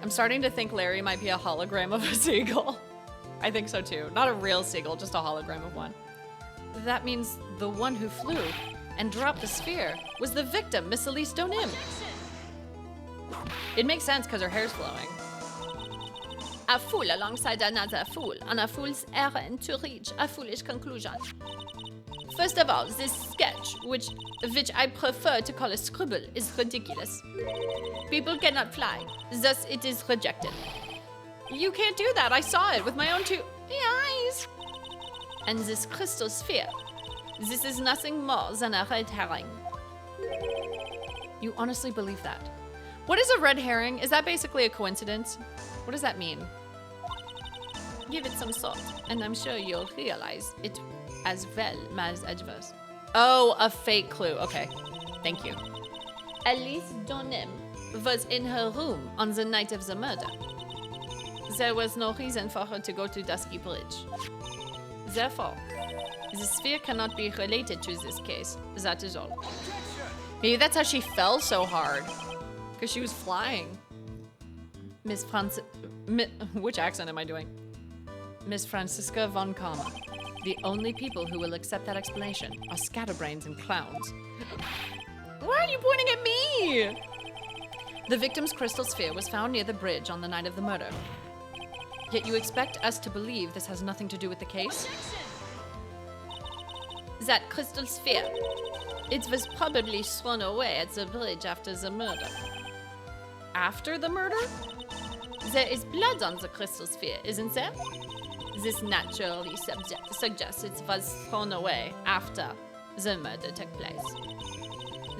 [SPEAKER 1] I'm starting to think Larry might be a hologram of a seagull. I think so too. Not a real seagull, just a hologram of one. That means the one who flew and dropped the sphere was the victim, Miss Elise Donim. It makes sense because her hair's flowing.
[SPEAKER 3] A fool alongside another fool, on a fool's errand to reach a foolish conclusion. First of all, this sketch, which I prefer to call a scribble, is ridiculous. People cannot fly, thus it is rejected.
[SPEAKER 1] You can't do that. I saw it with my own two eyes.
[SPEAKER 3] And this crystal sphere, this is nothing more than a red herring.
[SPEAKER 1] You honestly believe that? What is a red herring? Is that basically a coincidence? What does that mean?
[SPEAKER 3] Give it some thought, and I'm sure you'll realize it as well as adverse.
[SPEAKER 1] Oh, a fake clue. Okay. Thank you.
[SPEAKER 3] Alice Donem was in her room on the night of the murder. There was no reason for her to go to Dusky Bridge. Therefore, the sphere cannot be related to this case. That is all.
[SPEAKER 1] Maybe that's how she fell so hard. Because she was flying.
[SPEAKER 3] Miss Francis...
[SPEAKER 1] Which accent am I doing?
[SPEAKER 3] Miss Franziska von Karma. The only people who will accept that explanation are scatterbrains and clowns.
[SPEAKER 1] Why are you pointing at me? The victim's crystal sphere was found near the bridge on the night of the murder. Yet you expect us to believe this has nothing to do with the case?
[SPEAKER 3] That crystal sphere. It was probably thrown away at the bridge after the murder.
[SPEAKER 1] After the murder?
[SPEAKER 3] There is blood on the crystal sphere, isn't there? This naturally suggests it was thrown away after the murder took place.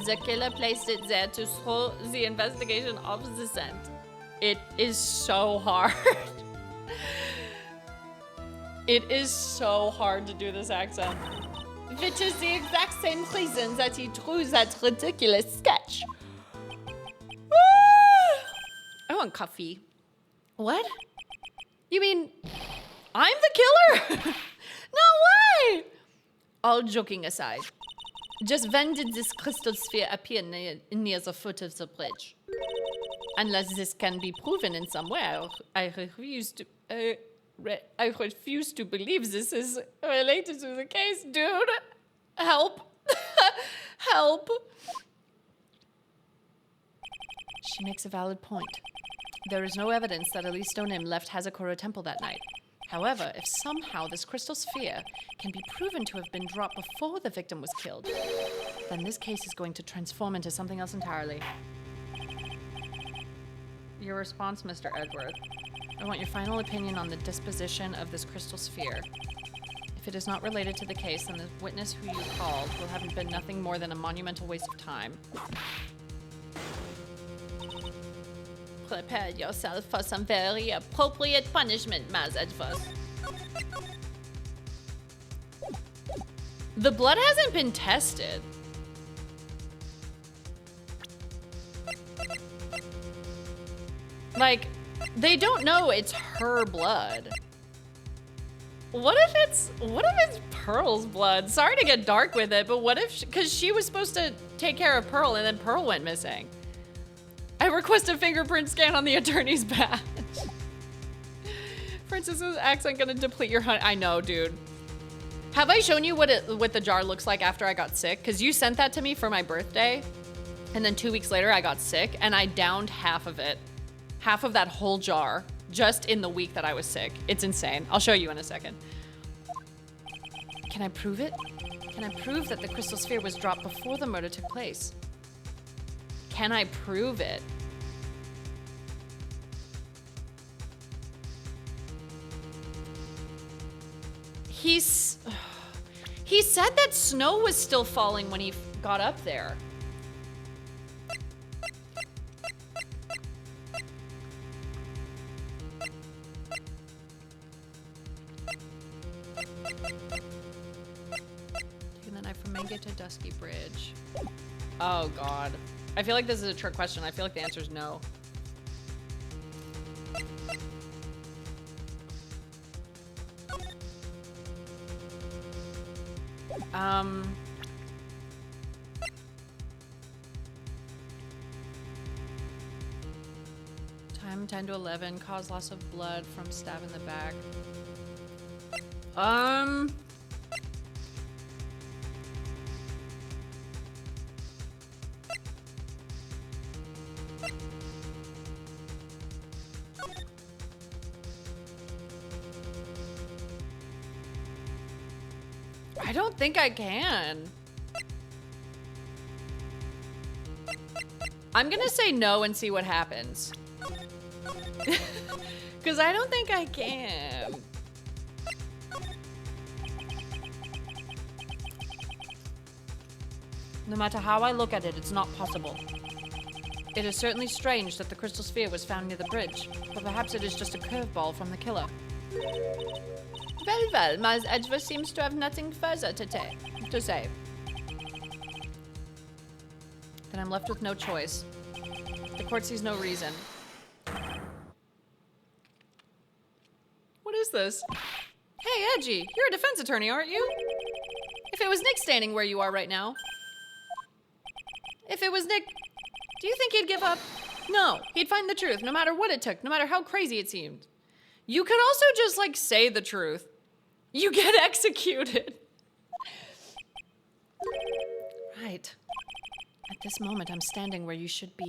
[SPEAKER 3] The killer placed it there to throw the investigation off the scent.
[SPEAKER 1] It is so hard. It is so hard to do this accent.
[SPEAKER 3] Which is the exact same reason that he drew that ridiculous sketch.
[SPEAKER 1] I want coffee. What? You mean I'm the killer? No way!
[SPEAKER 3] All joking aside, just when did this crystal sphere appear near the foot of the bridge? Unless this can be proven in some way, I refuse to believe this is related to the case, dude. Help. Help.
[SPEAKER 1] She makes a valid point. There is no evidence that Elise Donim left Hazakura Temple that night. However, if somehow this crystal sphere can be proven to have been dropped before the victim was killed, then this case is going to transform into something else entirely. Your response, Mr. Edward. I want your final opinion on the disposition of this crystal sphere. If it is not related to the case, then the witness who you called will have been nothing more than a monumental waste of time.
[SPEAKER 3] Prepare yourself for some very appropriate punishment, Maz Edvos.
[SPEAKER 1] The blood hasn't been tested. Like, they don't know it's her blood. What if it's Pearl's blood? Sorry to get dark with it, but what if, because she was supposed to take care of Pearl and then Pearl went missing. I request a fingerprint scan on the attorney's badge. Francisco's accent gonna deplete your hunt. I know, dude. Have I shown you what the jar looks like after I got sick? Because you sent that to me for my birthday, and then 2 weeks later I got sick, and I downed half of it. Half of that whole jar, just in the week that I was sick. It's insane. I'll show you in a second. Can I prove it? Can I prove that the crystal sphere was dropped before the murder took place? Can I prove it? He said that snow was still falling when he got up there. Taking the knife from Manga to Dusky Bridge. Oh God. I feel like this is a trick question. I feel like the answer is no. Time 10 to 11. Cause loss of blood from stab in the back. I don't think I can. I'm gonna say no and see what happens. Because I don't think I can. No matter how I look at it, it's not possible. It is certainly strange that the crystal sphere was found near the bridge, but perhaps it is just a curveball from the killer.
[SPEAKER 3] Well, Miles Edgeworth seems to have nothing further to say.
[SPEAKER 1] Then I'm left with no choice. The court sees no reason. What is this? Hey, Edgy, you're a defense attorney, aren't you? If it was Nick standing where you are right now. If it was Nick, do you think he'd give up? No, he'd find the truth, no matter what it took, no matter how crazy it seemed. You could also just, like, say the truth. You get executed. Right. At this moment, I'm standing where you should be,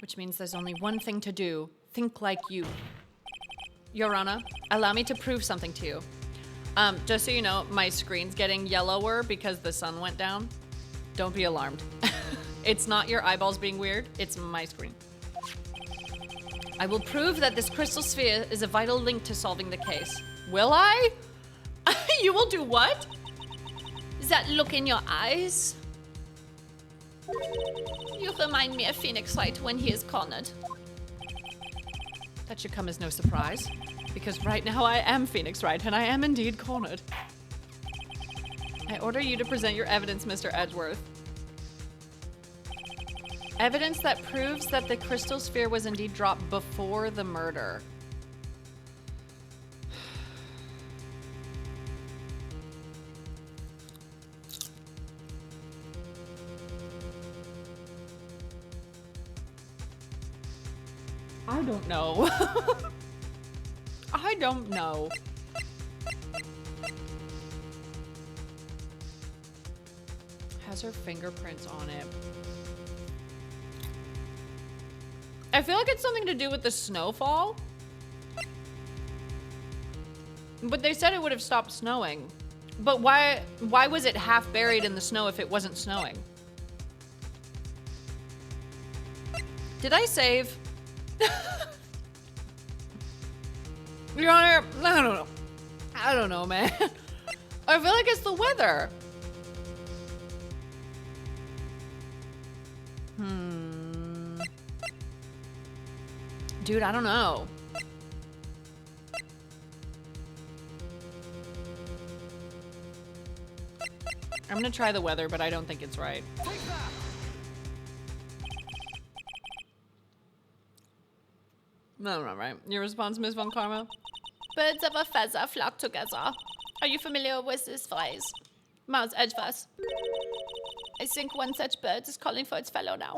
[SPEAKER 1] which means there's only one thing to do. Think like you. Your Honor, allow me to prove something to you. Just so you know, my screen's getting yellower because the sun went down. Don't be alarmed. It's not your eyeballs being weird, it's my screen. I will prove that this crystal sphere is a vital link to solving the case. Will I? You will do what?
[SPEAKER 3] That look in your eyes? You remind me of Phoenix Wright when he is cornered.
[SPEAKER 1] That should come as no surprise, because right now I am Phoenix Wright, and I am indeed cornered. I order you to present your evidence, Mr. Edgeworth. Evidence that proves that the crystal sphere was indeed dropped before the murder. I don't know. I don't know. Has her fingerprints on it. I feel like it's something to do with the snowfall. But they said it would have stopped snowing. But why was it half buried in the snow if it wasn't snowing? Did I save? Your Honor, I don't know. I don't know, man. I feel like it's the weather. Dude, I don't know. I'm gonna try the weather, but I don't think it's right. No, right. Your response, Miss Von Karma?
[SPEAKER 3] Birds of a feather flock together. Are you familiar with this phrase? Miles Edgeworth. I think one such bird is calling for its fellow now.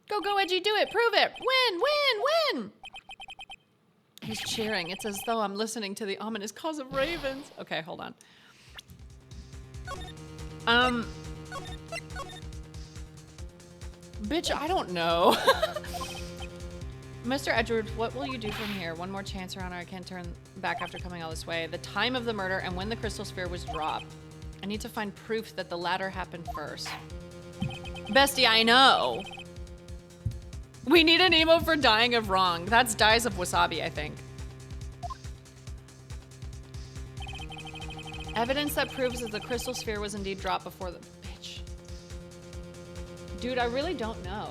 [SPEAKER 1] Go, go, Edgy, do it, prove it. Win, win, win. He's cheering. It's as though I'm listening to the ominous calls of ravens. Okay, hold on. Bitch, I don't know. Mr. Edgeworth, what will you do from here? One more chance, Your Honor. I can't turn back after coming all this way. The time of the murder and when the crystal sphere was dropped. I need to find proof that the latter happened first. Bestie, I know. We need an emo for dying of wrong. That's dies of wasabi, I think. Evidence that proves that the crystal sphere was indeed dropped before the... Bitch. Dude, I really don't know.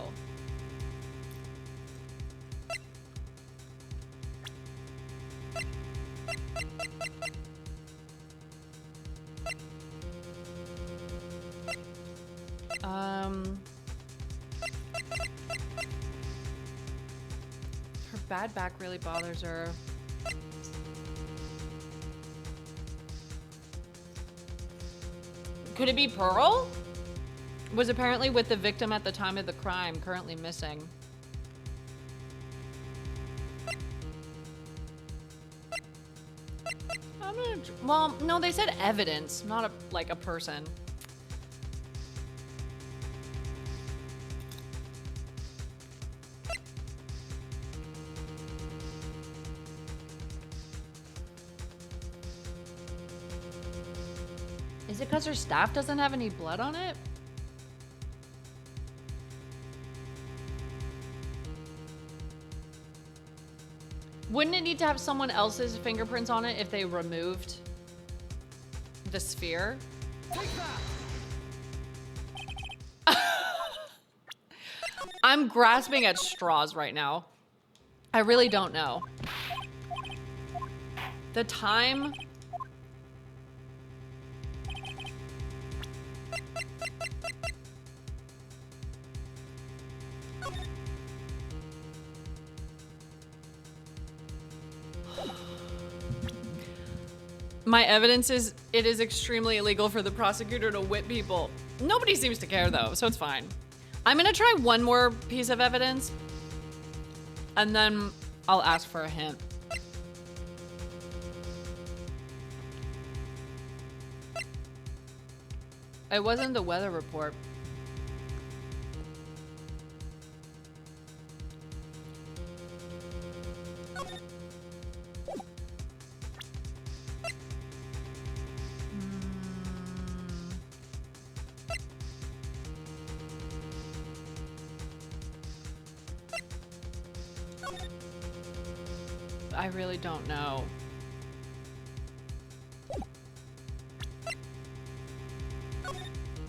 [SPEAKER 1] Her bad back really bothers her. Could it be Pearl? Was apparently with the victim at the time of the crime, currently missing. I'm gonna, well, no, they said evidence, not like a person. Is it because her staff doesn't have any blood on it? Wouldn't it need to have someone else's fingerprints on it if they removed the sphere? I'm grasping at straws right now. I really don't know. The time... My evidence is it is extremely illegal for the prosecutor to whip people. Nobody seems to care though, so it's fine. I'm gonna try one more piece of evidence and then I'll ask for a hint. It wasn't the weather report. I really don't know.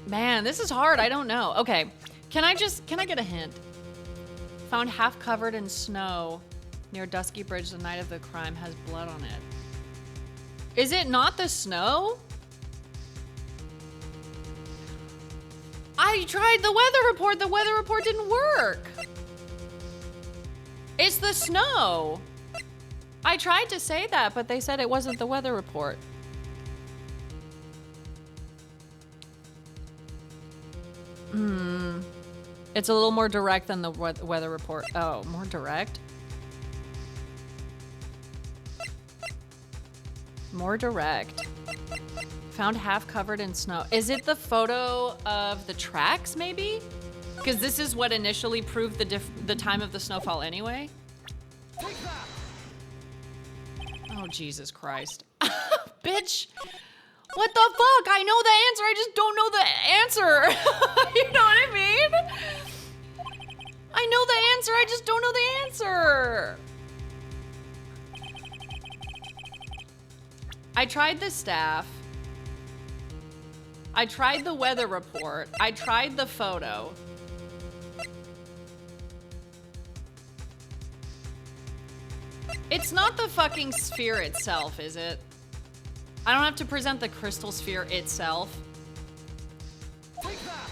[SPEAKER 1] Man, this is hard. I don't know. Okay. Can I get a hint? Found half covered in snow near Dusky Bridge the night of the crime, has blood on it. Is it not the snow? I tried the weather report. The weather report didn't work. It's the snow. I tried to say that, but they said it wasn't the weather report. It's a little more direct than the weather report. Oh, more direct? More direct. Found half covered in snow. Is it the photo of the tracks, maybe? Because this is what initially proved the time of the snowfall anyway. Oh, Jesus Christ. Bitch. What the fuck? I know the answer. I just don't know the answer. You know what I mean? I know the answer. I just don't know the answer. I tried the staff. I tried the weather report. I tried the photo. It's not the fucking sphere itself, is it? I don't have to present the crystal sphere itself.
[SPEAKER 2] Take that.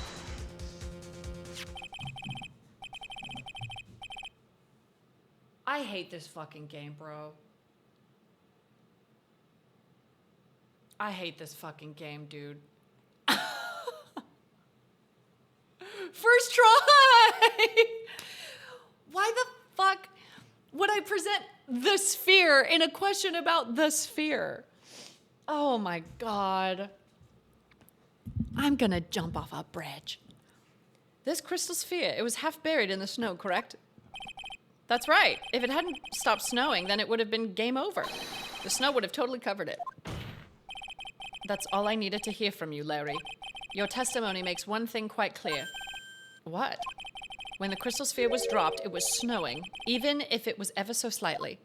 [SPEAKER 1] I hate this fucking game, bro. I hate this fucking game, dude. First try! Why the fuck would I present the sphere in a question about the sphere? Oh my God. I'm gonna jump off a bridge. This crystal sphere, it was half buried in the snow, correct? That's right. If it hadn't stopped snowing, then it would have been game over. The snow would have totally covered it. That's all I needed to hear from you, Larry. Your testimony makes one thing quite clear. What? When the crystal sphere was dropped, it was snowing, even if it was ever so slightly.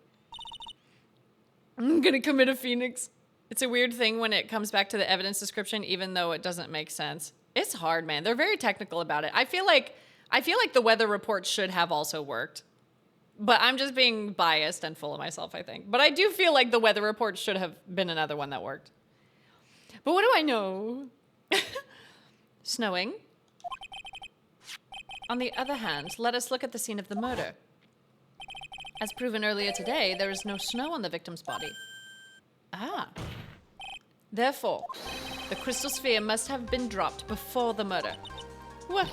[SPEAKER 1] I'm gonna commit a phoenix. It's a weird thing when it comes back to the evidence description, even though it doesn't make sense. It's hard, man. They're very technical about it. I feel like the weather report should have also worked. But I'm just being biased and full of myself, I think. But I do feel like the weather report should have been another one that worked. But what do I know? Snowing. On the other hand, let us look at the scene of the murder. As proven earlier today, there is no snow on the victim's body. Ah. Therefore, the crystal sphere must have been dropped before the murder. What?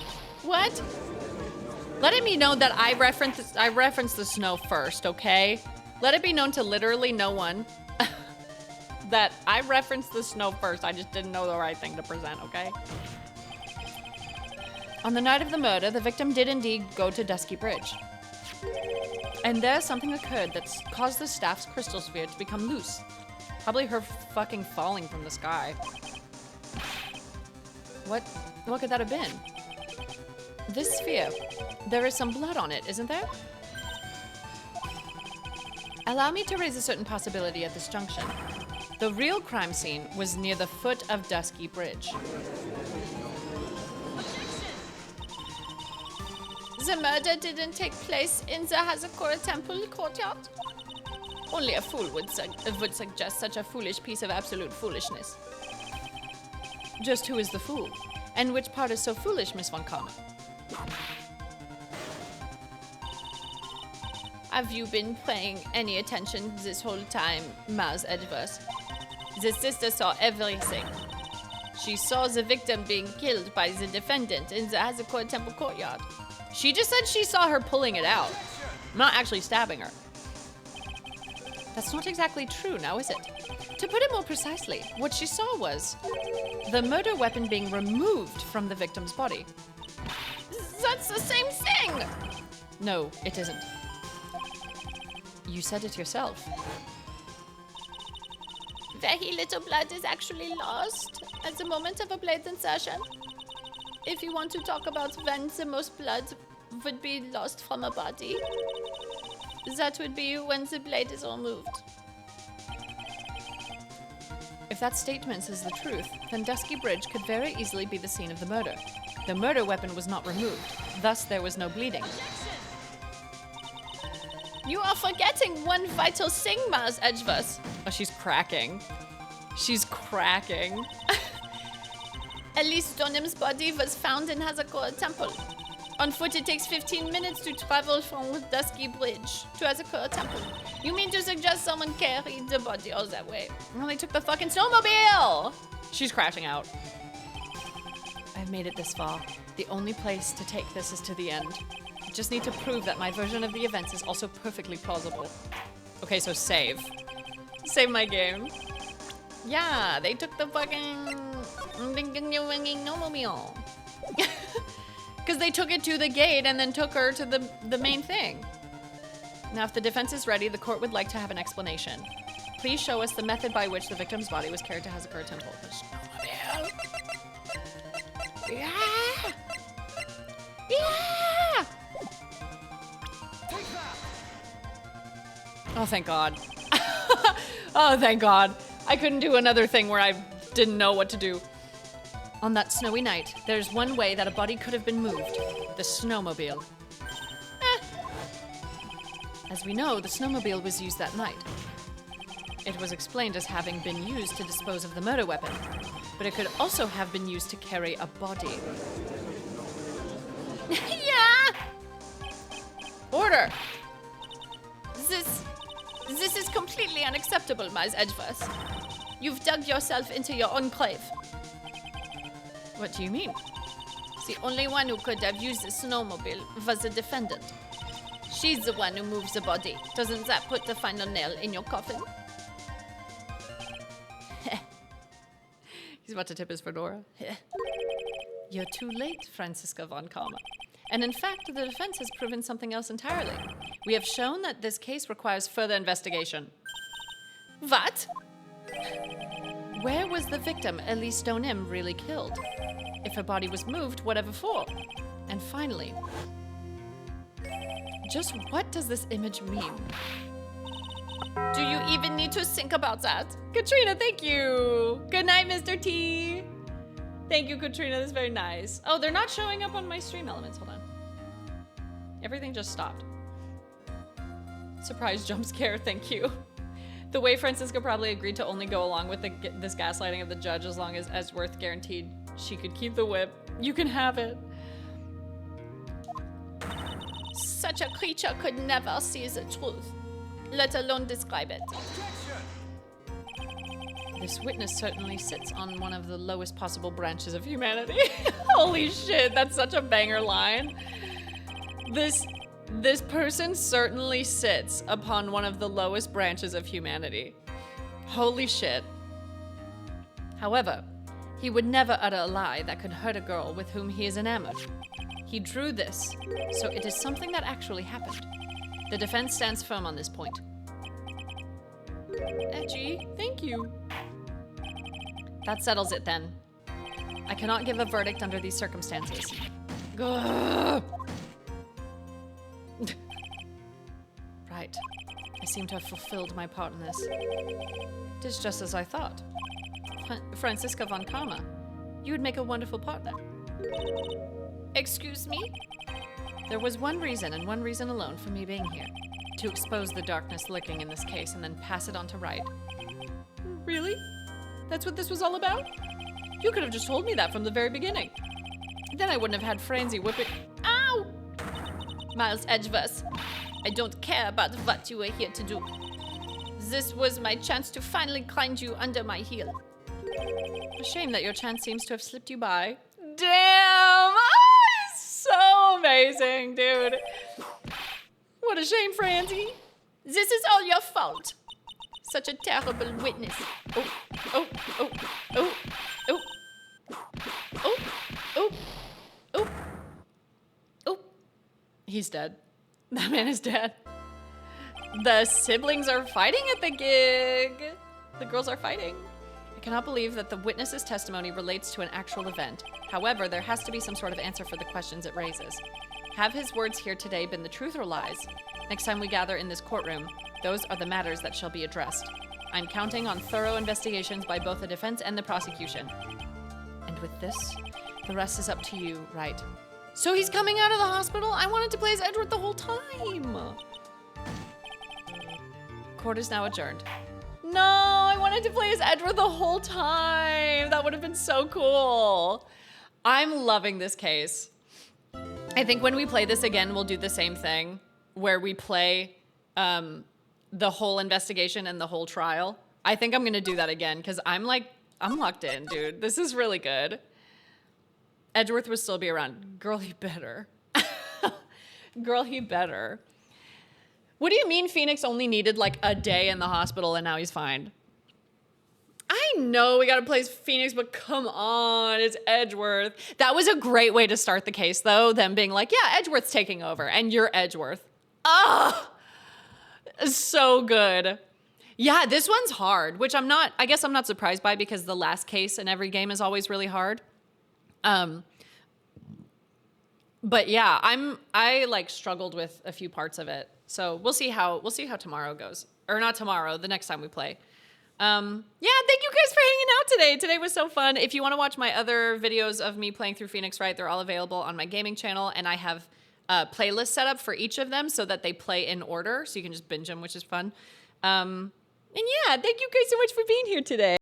[SPEAKER 1] Let it be known that I referenced the snow first, okay? Let it be known to literally no one that I referenced the snow first. I just didn't know the right thing to present, okay? On the night of the murder, the victim did indeed go to Dusky Bridge. And there something occurred that caused the staff's crystal sphere to become loose. Probably her fucking falling from the sky. What could that have been? This sphere, there is some blood on it, isn't there? Allow me to raise a certain possibility at this junction. The real crime scene was near the foot of Dusky Bridge.
[SPEAKER 3] The murder didn't take place in the Hazakura Temple courtyard? Only a fool would suggest such a foolish piece of absolute foolishness.
[SPEAKER 1] Just who is the fool? And which part is so foolish, Miss Von Karma?
[SPEAKER 3] Have you been paying any attention this whole time, Mars Edgeverse? The sister saw everything. She saw the victim being killed by the defendant in the Hazakura Temple courtyard.
[SPEAKER 1] She just said she saw her pulling it out, not actually stabbing her. That's not exactly true, now is it? To put it more precisely, what she saw was the murder weapon being removed from the victim's body.
[SPEAKER 3] That's the same thing!
[SPEAKER 1] No, it isn't. You said it yourself.
[SPEAKER 3] Very little blood is actually lost at the moment of a blade insertion. If you want to talk about when the most blood would be lost from a body, that would be when the blade is removed.
[SPEAKER 1] If that statement is the truth, then Dusky Bridge could very easily be the scene of the murder. The murder weapon was not removed, thus there was no bleeding.
[SPEAKER 3] You are forgetting one vital thing, Mars Edgeverse.
[SPEAKER 1] Oh, she's cracking. She's cracking.
[SPEAKER 3] Elise Donim's body was found in Hazakura Temple. On foot, it takes 15 minutes to travel from Dusky Bridge to Hazakura Temple. You mean to suggest someone carried the body all that way?
[SPEAKER 1] Well, they took the fucking snowmobile! She's crashing out. I've made it this far. The only place to take this is to the end. I just need to prove that my version of the events is also perfectly plausible. Okay, so save. Save my game. Yeah, they took the fucking snowmobile. Because they took it to the gate and then took her to the main thing. Now, if the defense is ready, the court would like to have an explanation. Please show us the method by which the victim's body was carried to Hazakura Temple. Yeah! Yeah! Oh, thank God. Oh, thank God. I couldn't do another thing where I didn't know what to do. On that snowy night, there's one way that a body could have been moved. The snowmobile. As we know, the snowmobile was used that night. It was explained as having been used to dispose of the murder weapon, but it could also have been used to carry a body.
[SPEAKER 3] Yeah!
[SPEAKER 1] Order!
[SPEAKER 3] This is completely unacceptable, Mars Edgeverse. You've dug yourself into your own grave.
[SPEAKER 1] What do you mean?
[SPEAKER 3] The only one who could have used the snowmobile was the defendant. She's the one who moves the body. Doesn't that put the final nail in your coffin?
[SPEAKER 1] He's about to tip his fedora. You're too late, Franziska von Karma. And in fact, the defense has proven something else entirely. We have shown that this case requires further investigation.
[SPEAKER 3] What?
[SPEAKER 1] Where was the victim, Elise Donim, really killed? If her body was moved, whatever for? And finally, just what does this image mean?
[SPEAKER 3] Do you even need to think about that?
[SPEAKER 1] Katrina, thank you! Good night, Mr. T! Thank you, Katrina, that's very nice. Oh, they're not showing up on my stream elements, hold on. Everything just stopped. Surprise jump scare, thank you. The way Francisca probably agreed to only go along with this gaslighting of the judge as long as Esworth guaranteed she could keep the whip. You can have it.
[SPEAKER 3] Such a creature could never see the truth, let alone describe it.
[SPEAKER 1] This witness certainly sits on one of the lowest possible branches of humanity. Holy shit, that's such a banger line. This person certainly sits upon one of the lowest branches of humanity. Holy shit. However, he would never utter a lie that could hurt a girl with whom he is enamored. He drew this, so it is something that actually happened. The defense stands firm on this point. Edgy, thank you. That settles it then. I cannot give a verdict under these circumstances. Gah! Right. I seem to have fulfilled my part in this. It is just as I thought. Franziska von Karma, you would make a wonderful partner.
[SPEAKER 3] Excuse me?
[SPEAKER 1] There was one reason, and one reason alone, for me being here. To expose the darkness lurking in this case and then pass it on to Wright. Really? That's what this was all about? You could have just told me that from the very beginning. Then I wouldn't have had Franzi whipping.
[SPEAKER 3] Ow! Miles Edgeworth, I don't care about what you were here to do. This was my chance to finally grind you under my heel.
[SPEAKER 1] A shame that your chance seems to have slipped you by. Damn! Oh, so amazing, dude. What a shame, Franzi.
[SPEAKER 3] This is all your fault. Such a terrible witness.
[SPEAKER 1] Oh, oh, oh, oh, oh, oh, oh, oh, oh. He's dead. That man is dead. The siblings are fighting at the gig. The girls are fighting. I cannot believe that the witness's testimony relates to an actual event. However, there has to be some sort of answer for the questions it raises. Have his words here today been the truth or lies? Next time we gather in this courtroom, those are the matters that shall be addressed. I'm counting on thorough investigations by both the defense and the prosecution. And with this, the rest is up to you, Wright. So he's coming out of the hospital? I wanted to play as Edward the whole time. Court is now adjourned. No, I wanted to play as Edward the whole time. That would have been so cool. I'm loving this case. I think when we play this again, we'll do the same thing where we play the whole investigation and the whole trial. I think I'm gonna do that again because I'm locked in, dude. This is really good. Edgeworth will still be around. Girl, he better. Girl, he better. What do you mean Phoenix only needed like a day in the hospital and now he's fine? I know we gotta play Phoenix, but come on, it's Edgeworth. That was a great way to start the case though, them being like, yeah, Edgeworth's taking over and you're Edgeworth. Ah, so good. Yeah, this one's hard, which I guess I'm not surprised by because the last case in every game is always really hard. But yeah, I like struggled with a few parts of it. So we'll see how tomorrow goes. Or not tomorrow, the next time we play. Yeah, thank you guys for hanging out today. Today was so fun. If you want to watch my other videos of me playing through Phoenix Wright, they're all available on my gaming channel, and I have a playlist set up for each of them so that they play in order, so you can just binge them, which is fun. And yeah, thank you guys so much for being here today.